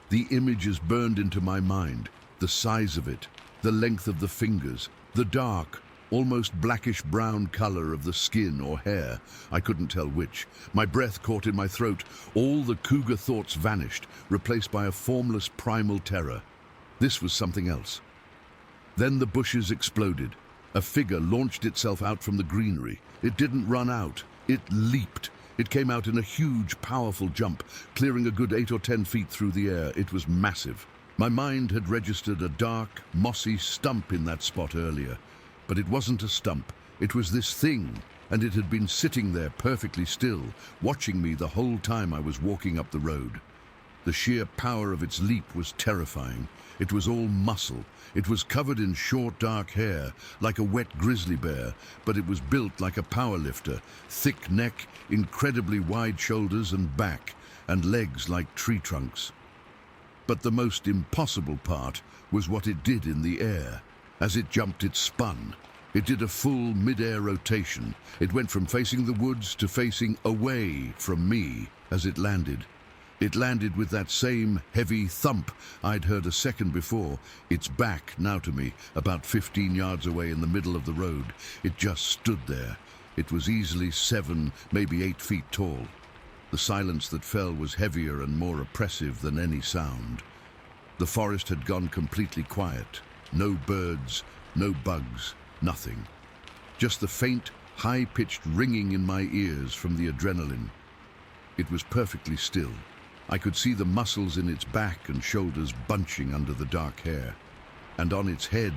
Speaker 1: The image is burned into my mind, the size of it, the length of the fingers, the dark, almost blackish-brown color of the skin or hair. I couldn't tell which. My breath caught in my throat. All the cougar thoughts vanished, replaced by a formless primal terror. This was something else. Then the bushes exploded. A figure launched itself out from the greenery. It didn't run out. It leaped. It came out in a huge, powerful jump, clearing a good 8 or 10 feet through the air. It was massive. My mind had registered a dark, mossy stump in that spot earlier. But it wasn't a stump. It was this thing, and it had been sitting there perfectly still, watching me the whole time I was walking up the road. The sheer power of its leap was terrifying. It was all muscle. It was covered in short, dark hair, like a wet grizzly bear, but it was built like a powerlifter, thick neck, incredibly wide shoulders and back, and legs like tree trunks. But the most impossible part was what it did in the air. As it jumped, it spun. It did a full mid-air rotation. It went from facing the woods to facing away from me as it landed. It landed with that same heavy thump I'd heard a second before. Its back now to me, about 15 yards away in the middle of the road. It just stood there. It was easily 7, maybe 8 feet tall. The silence that fell was heavier and more oppressive than any sound. The forest had gone completely quiet. No birds, no bugs, nothing. Just the faint, high-pitched ringing in my ears from the adrenaline. It was perfectly still. I could see the muscles in its back and shoulders bunching under the dark hair. And on its head,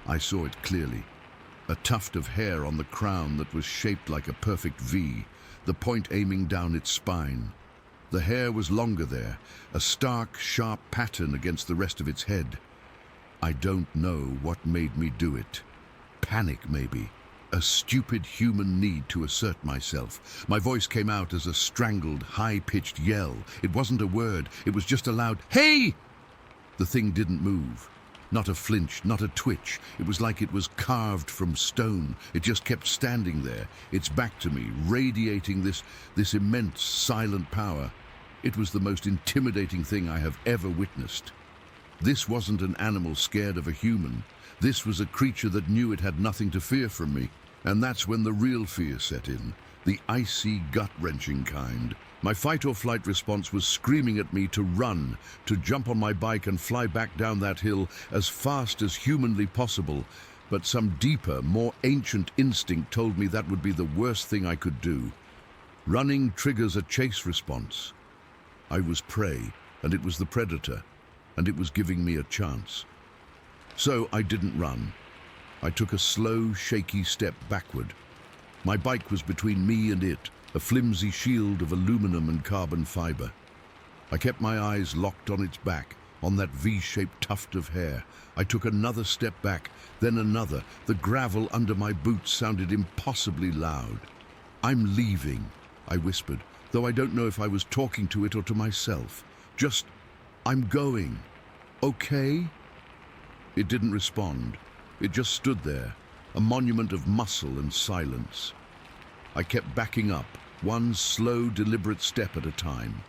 Speaker 1: I saw it clearly. A tuft of hair on the crown that was shaped like a perfect V, the point aiming down its spine. The hair was longer there, a stark, sharp pattern against the rest of its head. I don't know what made me do it. Panic, maybe. A stupid human need to assert myself. My voice came out as a strangled, high-pitched yell. It wasn't a word. It was just a loud, "Hey!" The thing didn't move. Not a flinch, not a twitch. It was like it was carved from stone. It just kept standing there, its back to me, radiating this immense, silent power. It was the most intimidating thing I have ever witnessed. This wasn't an animal scared of a human. This was a creature that knew it had nothing to fear from me. And that's when the real fear set in, the icy, gut-wrenching kind. My fight-or-flight response was screaming at me to run, to jump on my bike and fly back down that hill as fast as humanly possible. But some deeper, more ancient instinct told me that would be the worst thing I could do. Running triggers a chase response. I was prey, and it was the predator, and it was giving me a chance. So I didn't run. I took a slow, shaky step backward. My bike was between me and it, a flimsy shield of aluminum and carbon fiber. I kept my eyes locked on its back, on that V-shaped tuft of hair. I took another step back, then another. The gravel under my boots sounded impossibly loud. "I'm leaving," I whispered, though I don't know if I was talking to it or to myself. Just, "I'm going. Okay?" It didn't respond. It just stood there, a monument of muscle and silence. I kept backing up, one slow, deliberate step at a time.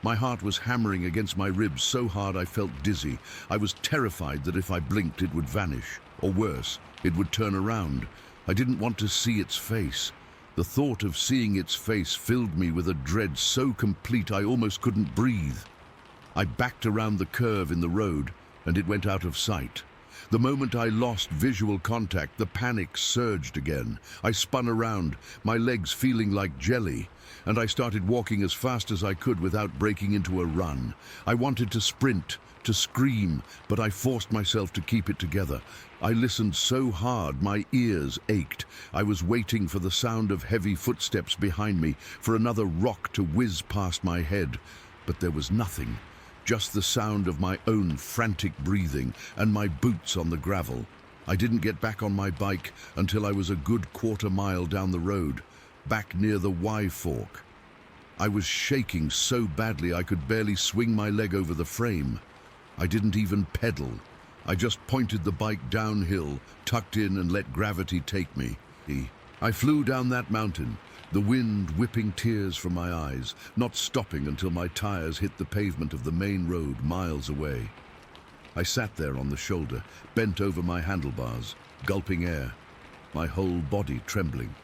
Speaker 1: My heart was hammering against my ribs so hard I felt dizzy. I was terrified that if I blinked it would vanish, or worse, it would turn around. I didn't want to see its face. The thought of seeing its face filled me with a dread so complete I almost couldn't breathe. I backed around the curve in the road, and it went out of sight. The moment I lost visual contact, the panic surged again. I spun around, my legs feeling like jelly, and I started walking as fast as I could without breaking into a run. I wanted to sprint, to scream, but I forced myself to keep it together. I listened so hard my ears ached. I was waiting for the sound of heavy footsteps behind me, for another rock to whiz past my head. But there was nothing, just the sound of my own frantic breathing and my boots on the gravel. I didn't get back on my bike until I was a good quarter-mile down the road, back near the Y fork. I was shaking so badly I could barely swing my leg over the frame. I didn't even pedal. I just pointed the bike downhill, tucked in, and let gravity take me. I flew down that mountain, the wind whipping tears from my eyes, not stopping until my tires hit the pavement of the main road miles away. I sat there on the shoulder, bent over my handlebars, gulping air, my whole body trembling.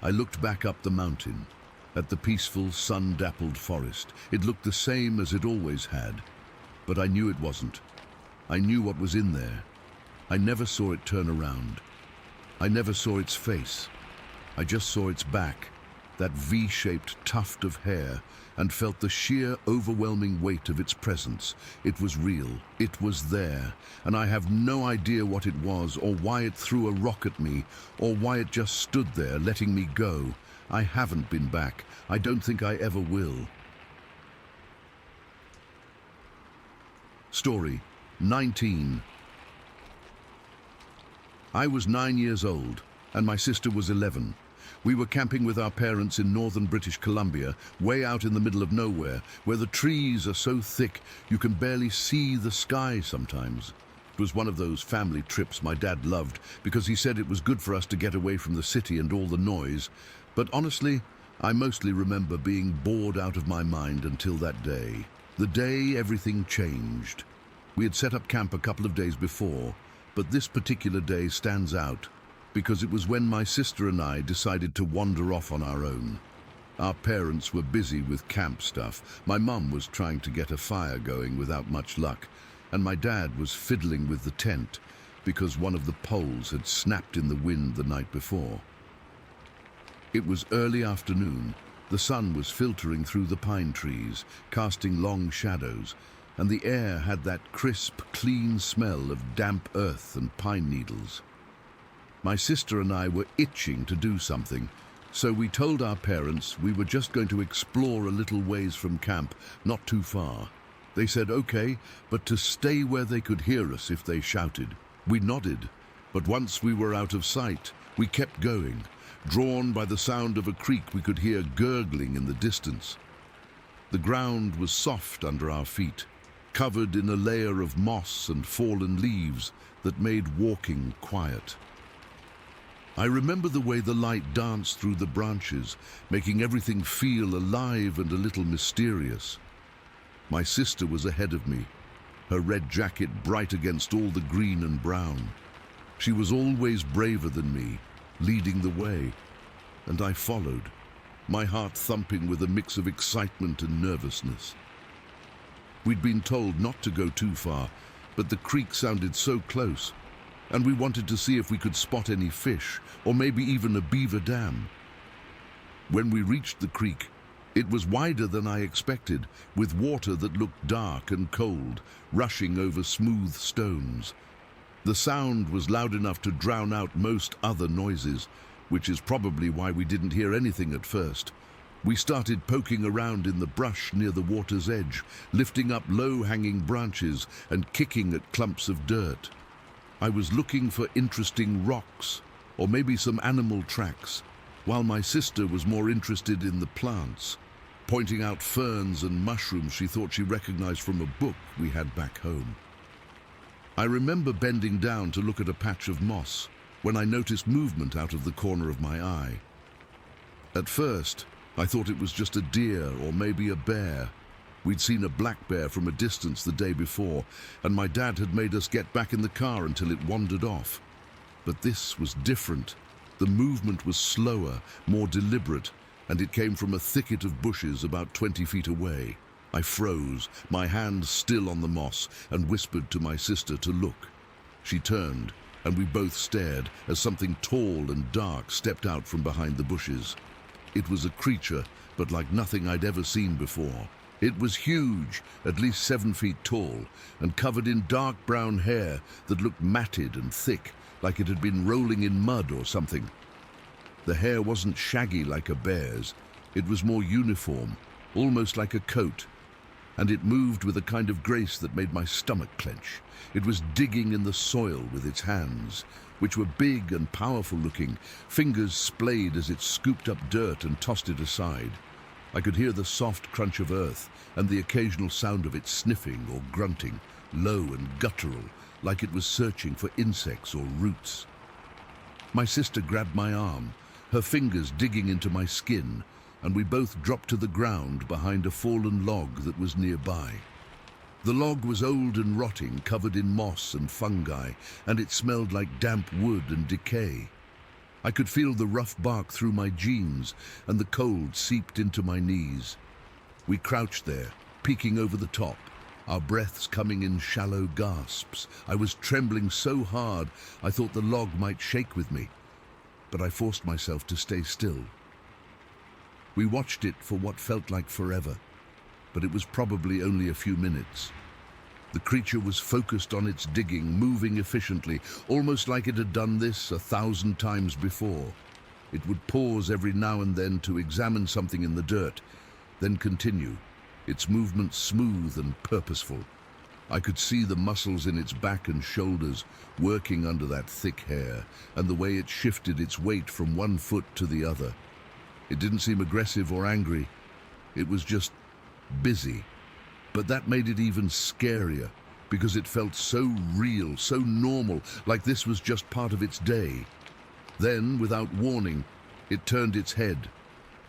Speaker 1: I looked back up the mountain, at the peaceful, sun-dappled forest. It looked the same as it always had, but I knew it wasn't. I knew what was in there. I never saw it turn around. I never saw its face. I just saw its back, that V-shaped tuft of hair, and felt the sheer, overwhelming weight of its presence. It was real. It was there, and I have no idea what it was, or why it threw a rock at me, or why it just stood there, letting me go. I haven't been back. I don't think I ever will. Story 19. I was 9 years old, and my sister was 11. We were camping with our parents in northern British Columbia, way out in the middle of nowhere, where the trees are so thick you can barely see the sky sometimes. It was one of those family trips my dad loved because he said it was good for us to get away from the city and all the noise. But honestly, I mostly remember being bored out of my mind until that day. The day everything changed. We had set up camp a couple of days before, but this particular day stands out because it was when my sister and I decided to wander off on our own. Our parents were busy with camp stuff. My mum was trying to get a fire going without much luck, and my dad was fiddling with the tent because one of the poles had snapped in the wind the night before. It was early afternoon. The sun was filtering through the pine trees, casting long shadows, and the air had that crisp, clean smell of damp earth and pine needles. My sister and I were itching to do something, so we told our parents we were just going to explore a little ways from camp, not too far. They said okay, but to stay where they could hear us if they shouted. We nodded, but once we were out of sight, we kept going. Drawn by the sound of a creek we could hear gurgling in the distance. The ground was soft under our feet, covered in a layer of moss and fallen leaves that made walking quiet. I remember the way the light danced through the branches, making everything feel alive and a little mysterious. My sister was ahead of me, her red jacket bright against all the green and brown. She was always braver than me, leading the way, and I followed, my heart thumping with a mix of excitement and nervousness. We'd been told not to go too far, but the creek sounded so close, and we wanted to see if we could spot any fish, or maybe even a beaver dam. When we reached the creek, it was wider than I expected, with water that looked dark and cold, rushing over smooth stones. The sound was loud enough to drown out most other noises, which is probably why we didn't hear anything at first. We started poking around in the brush near the water's edge, lifting up low-hanging branches and kicking at clumps of dirt. I was looking for interesting rocks, or maybe some animal tracks, while my sister was more interested in the plants, pointing out ferns and mushrooms she thought she recognized from a book we had back home. I remember bending down to look at a patch of moss when I noticed movement out of the corner of my eye. At first, I thought it was just a deer or maybe a bear, We'd seen a black bear from a distance the day before, and my dad had made us get back in the car until it wandered off. But this was different. The movement was slower, more deliberate, and it came from a thicket of bushes about 20 feet away. I froze, my hand still on the moss, and whispered to my sister to look. She turned, and we both stared as something tall and dark stepped out from behind the bushes. It was a creature, but like nothing I'd ever seen before. It was huge, at least 7 feet tall, and covered in dark brown hair that looked matted and thick, like it had been rolling in mud or something. The hair wasn't shaggy like a bear's. It was more uniform, almost like a coat, and it moved with a kind of grace that made my stomach clench. It was digging in the soil with its hands, which were big and powerful looking, fingers splayed as it scooped up dirt and tossed it aside. I could hear the soft crunch of earth and the occasional sound of it sniffing or grunting, low and guttural, like it was searching for insects or roots. My sister grabbed my arm, her fingers digging into my skin, and we both dropped to the ground behind a fallen log that was nearby. The log was old and rotting, covered in moss and fungi, and it smelled like damp wood and decay. I could feel the rough bark through my jeans, and the cold seeped into my knees. We crouched there, peeking over the top, our breaths coming in shallow gasps. I was trembling so hard I thought the log might shake with me, but I forced myself to stay still. We watched it for what felt like forever, but it was probably only a few minutes. The creature was focused on its digging, moving efficiently, almost like it had done this 1,000 times before. It would pause every now and then to examine something in the dirt, then continue, its movements smooth and purposeful. I could see the muscles in its back and shoulders working under that thick hair, and the way it shifted its weight from one foot to the other. It didn't seem aggressive or angry. It was just busy. But that made it even scarier, because it felt so real, so normal, like this was just part of its day. Then, without warning, it turned its head.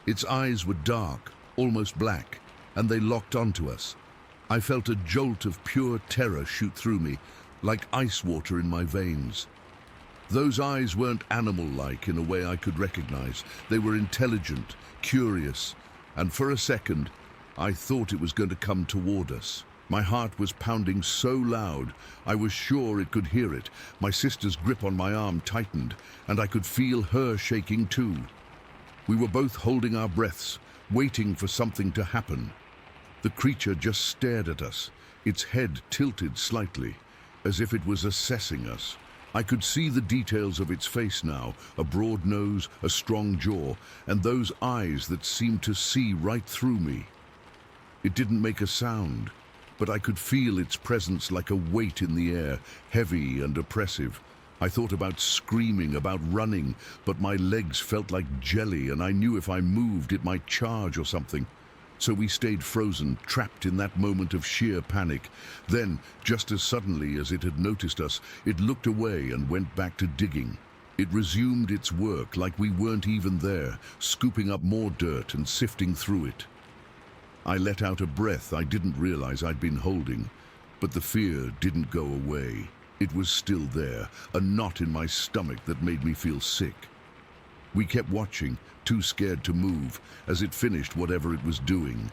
Speaker 1: Its eyes were dark, almost black, and they locked onto us. I felt a jolt of pure terror shoot through me, like ice water in my veins. Those eyes weren't animal-like in a way I could recognize. They were intelligent, curious, and for a second, I thought it was going to come toward us. My heart was pounding so loud, I was sure it could hear it. My sister's grip on my arm tightened, and I could feel her shaking too. We were both holding our breaths, waiting for something to happen. The creature just stared at us, its head tilted slightly, as if it was assessing us. I could see the details of its face now, a broad nose, a strong jaw, and those eyes that seemed to see right through me. It didn't make a sound, but I could feel its presence like a weight in the air, heavy and oppressive. I thought about screaming, about running, but my legs felt like jelly, and I knew if I moved it might charge or something. So we stayed frozen, trapped in that moment of sheer panic. Then, just as suddenly as it had noticed us, it looked away and went back to digging. It resumed its work like we weren't even there, scooping up more dirt and sifting through it. I let out a breath I didn't realize I'd been holding, but the fear didn't go away. It was still there, a knot in my stomach that made me feel sick. We kept watching, too scared to move, as it finished whatever it was doing.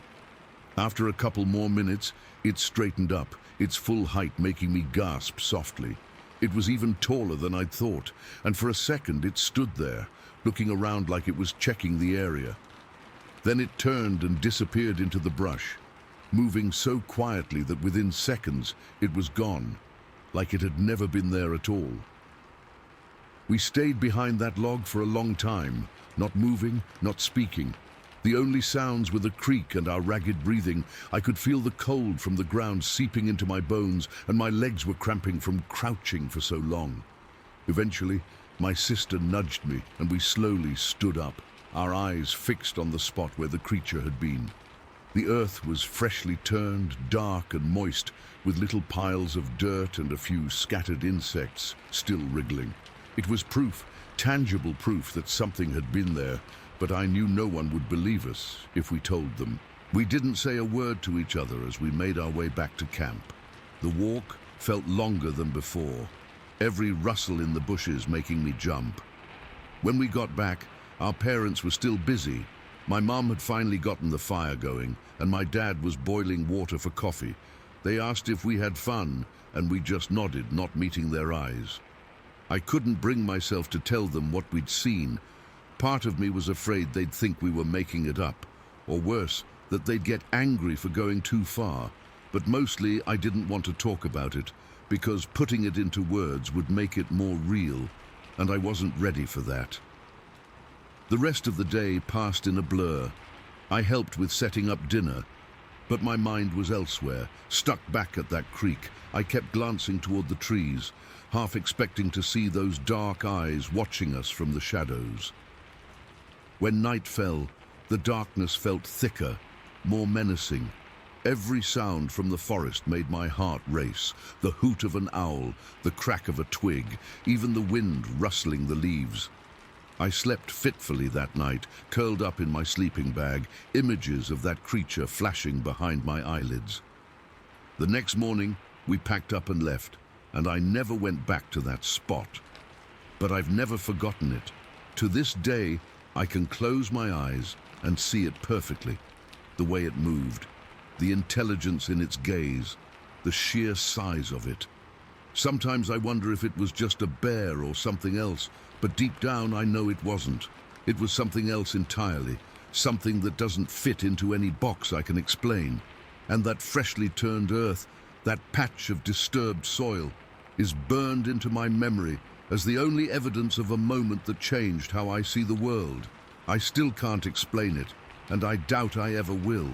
Speaker 1: After a couple more minutes, it straightened up, its full height making me gasp softly. It was even taller than I'd thought, and for a second it stood there, looking around like it was checking the area. Then it turned and disappeared into the brush, moving so quietly that within seconds it was gone, like it had never been there at all. We stayed behind that log for a long time, not moving, not speaking. The only sounds were the creak and our ragged breathing. I could feel the cold from the ground seeping into my bones, and my legs were cramping from crouching for so long. Eventually, my sister nudged me, and we slowly stood up, our eyes fixed on the spot where the creature had been. The earth was freshly turned, dark and moist, with little piles of dirt and a few scattered insects still wriggling. It was proof, tangible proof that something had been there, but I knew no one would believe us if we told them. We didn't say a word to each other as we made our way back to camp. The walk felt longer than before, every rustle in the bushes making me jump. When we got back, our parents were still busy. My mom had finally gotten the fire going, and my dad was boiling water for coffee. They asked if we had fun, and we just nodded, not meeting their eyes. I couldn't bring myself to tell them what we'd seen. Part of me was afraid they'd think we were making it up, or worse, that they'd get angry for going too far. But mostly I didn't want to talk about it, because putting it into words would make it more real, and I wasn't ready for that. The rest of the day passed in a blur. I helped with setting up dinner, but my mind was elsewhere, stuck back at that creek. I kept glancing toward the trees, half expecting to see those dark eyes watching us from the shadows. When night fell, the darkness felt thicker, more menacing. Every sound from the forest made my heart race. The hoot of an owl, the crack of a twig, even the wind rustling the leaves. I slept fitfully that night, curled up in my sleeping bag, images of that creature flashing behind my eyelids. The next morning, we packed up and left, and I never went back to that spot. But I've never forgotten it. To this day, I can close my eyes and see it perfectly. The way it moved, the intelligence in its gaze, the sheer size of it. Sometimes I wonder if it was just a bear or something else, but deep down I know it wasn't. It was something else entirely, something that doesn't fit into any box I can explain. And that freshly turned earth, that patch of disturbed soil, is burned into my memory as the only evidence of a moment that changed how I see the world. I still can't explain it, and I doubt I ever will.